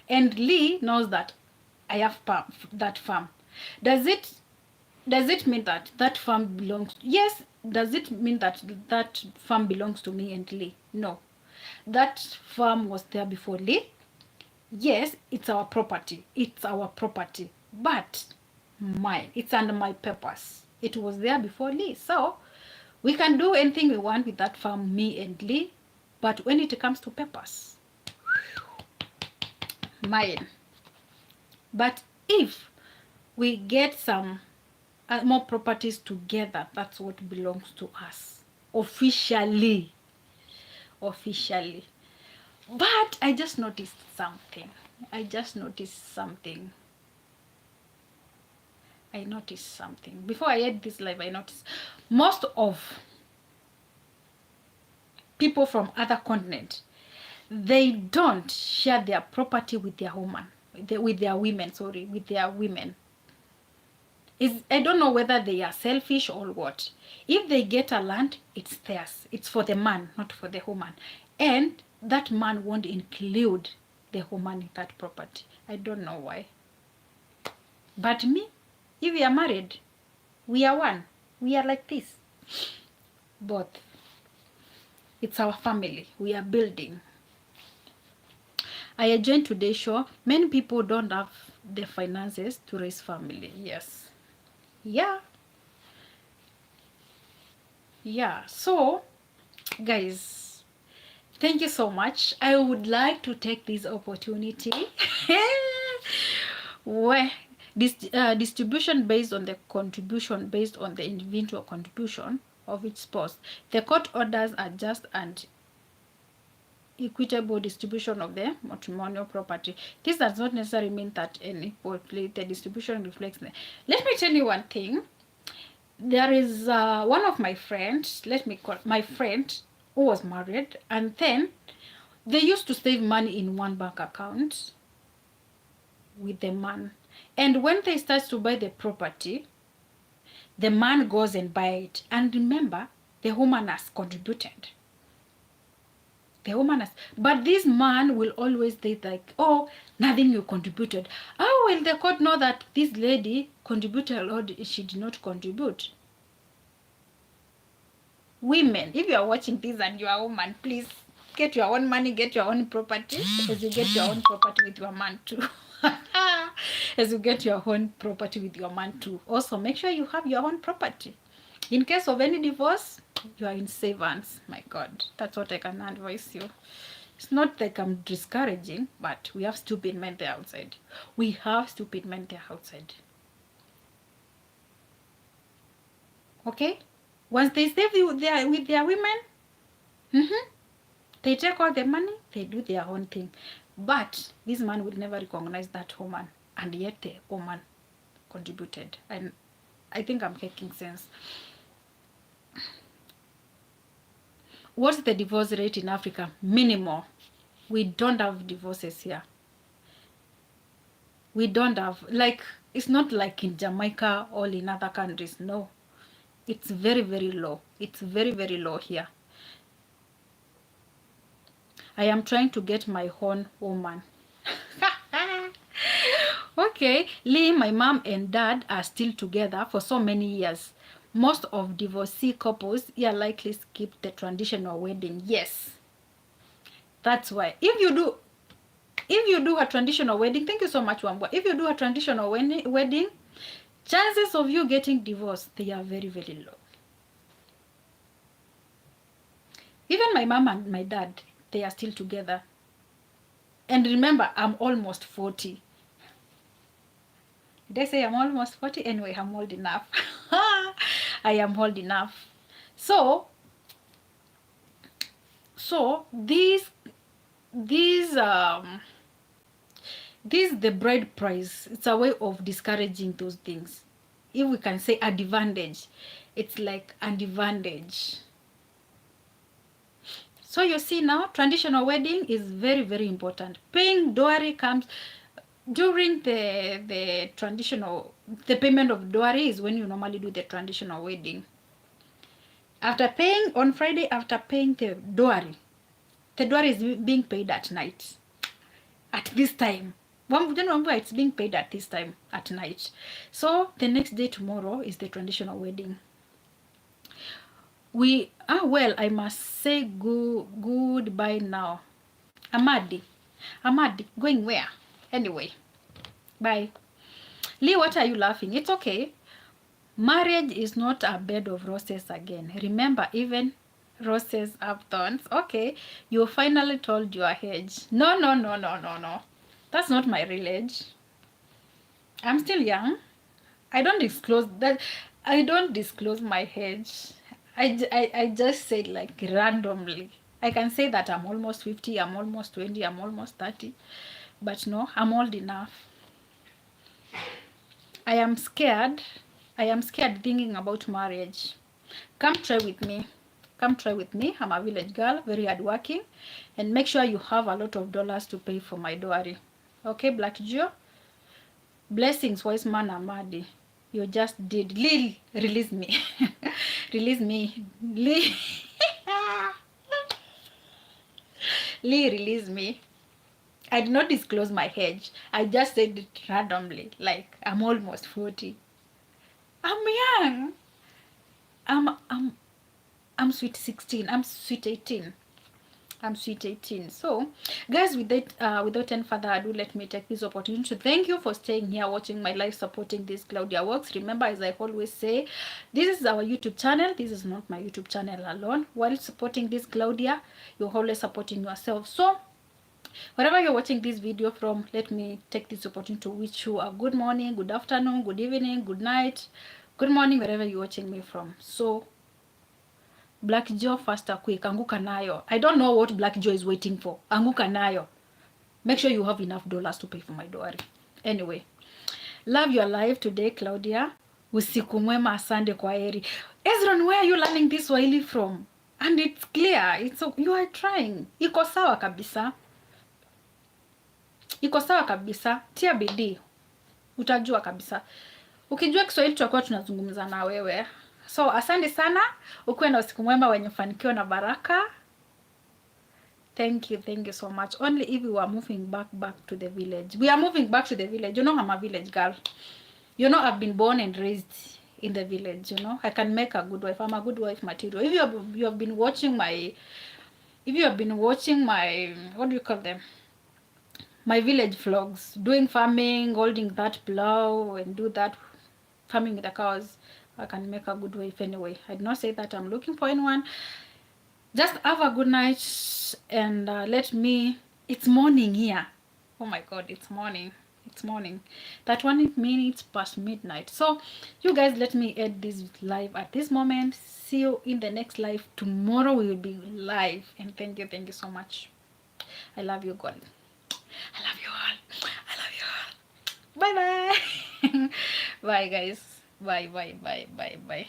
and Lee knows that I have that farm. Does it mean that that farm belongs? Yes. Does it mean that that farm belongs to me and Lee? No. That farm was there before Lee. Yes, it's our property, but mine, it's under my purpose. It was there before Lee, so we can do anything we want with that farm, me and Lee, but when it comes to purpose, mine. But if we get some more properties together, that's what belongs to us officially. But I just noticed something. Before I had this live, I noticed most of people from other continents, they don't share their property with their woman, with their women, sorry, with their women. I don't know whether they are selfish or what. If they get a land, it's theirs. It's for the man, not for the woman. And that man won't include the woman in that property. I don't know why. But me, if we are married, we are one. We are like this. Both. It's our family. We are building. I enjoyed today's show. Many people don't have the finances to raise family. Yes. Yeah. Yeah. So, guys, thank you so much. I would like to take this opportunity where this distribution based on the contribution based on the individual contribution of each spouse. The court orders are just and equitable distribution of the matrimonial property. This does not necessarily mean that any the distribution reflects the. Let me tell you one thing. There is one of my friends, let me call my friend, who was married, and then they used to save money in one bank account with the man. And when they start to buy the property, the man goes and buy it. And remember, the woman has contributed. The woman has, but this man will always say like, oh, nothing you contributed. How will the court know that this lady contributed or she did not contribute? Women, if you are watching this and you are a woman, please get your own money, get your own property, as you get your own property with your man too. As you get your own property with your man too. Also, make sure you have your own property. In case of any divorce, you are in safe hands. My God, that's what I can advise you. It's not like I'm discouraging, but we have stupid men there outside. We have stupid men there outside. Okay? Once they stay with their women, they take all the money, they do their own thing. But this man will never recognize that woman, and yet the woman contributed. And I think I'm making sense. What's the divorce rate in Africa? Minimal. We don't have divorces here. We don't have, like, it's not like in Jamaica or in other countries. No. It's very, very low. It's very, very low here. I am trying to get my own woman. Okay, Lee, my mom and dad are still together for so many years. Most of divorcee couples here likely skip the traditional wedding. Yes. That's why. If you do a traditional wedding, thank you so much, Wambua. If you do a traditional wedding, chances of you getting divorced, they are very, very low. Even my mom and my dad, they are still together. And remember, I'm almost 40. Did I say I'm almost 40? Anyway, I'm old enough. I am old enough. So these the bride price, it's a way of discouraging those things. If we can say advantage, it's like an advantage. So you see now, traditional wedding is very, very important. Paying dowry comes during the payment of dowry is when you normally do the traditional wedding. After paying on Friday, after paying the dowry is being paid at night. At this time. It's being paid at this time, at night. So the next day, tomorrow, is the traditional wedding. I must say goodbye now. Amadi, going where? Anyway, bye. Lee, what are you laughing? It's okay. Marriage is not a bed of roses again. Remember, even roses have thorns. Okay, you finally told your age. No. That's not my real age. I'm still young. I don't disclose that. I don't disclose my age. I just say like randomly. I can say that I'm almost 50, I'm almost 20, I'm almost 30. But no, I'm old enough. I am scared thinking about marriage. Come try with me. come try with me. I'm a village girl, very hardworking, and make sure you have a lot of dollars to pay for my dowry. Okay, Black Geo? Blessings, wise man Amadi. You just did. Lil, release me. Release me. Lil. Lil, release me. I did not disclose my age. I just said it randomly. Like, I'm almost 40. I'm young. I'm I'm I'm sweet 16. I'm sweet 18. I'm sweet 18. So, guys, without any further ado, let me take this opportunity to thank you for staying here, watching my live, supporting this Claudia Works. Remember, as I always say, this is our YouTube channel. This is not my YouTube channel alone. While supporting this Claudia, you're always supporting yourself. So, wherever you're watching this video from, let me take this opportunity to wish you a good morning, good afternoon, good evening, good night, good morning, wherever you're watching me from. So, Black Joe, faster, quick, anguka nayo. I don't know what Black Joe is waiting for. Anguka nayo. Make sure you have enough dollars to pay for my dowry. Anyway, love your life today, Claudia. Usiku mwema, asante, kwaheri. Ezron, where are you learning this Swahili from? And it's clear. You are trying. Iko sawa kabisa. Iko sawa kabisa. Tia bidii. Utajua kabisa. Ukijua Kiswahili tutakuwa tunazungumza na wewe. So, asante sana. Ukuwe na usiku mwema wenye mafanikio na baraka. Thank you so much. Only if we are moving back to the village. We are moving back to the village. You know, I'm a village girl. You know, I've been born and raised in the village. You know, I can make a good wife. I'm a good wife material. If you have been watching my, what do you call them? My village vlogs, doing farming, holding that plow and do that farming with the cows, I can make a good wife anyway. I did not say that I'm looking for anyone. Just have a good night and it's morning here. Oh my god, it's morning. 31 minutes past midnight. So you guys, let me end this live at this moment. See you in the next live. Tomorrow we will be live. And thank you so much. I love you all. I love you all. Bye bye. Bye guys. Bye.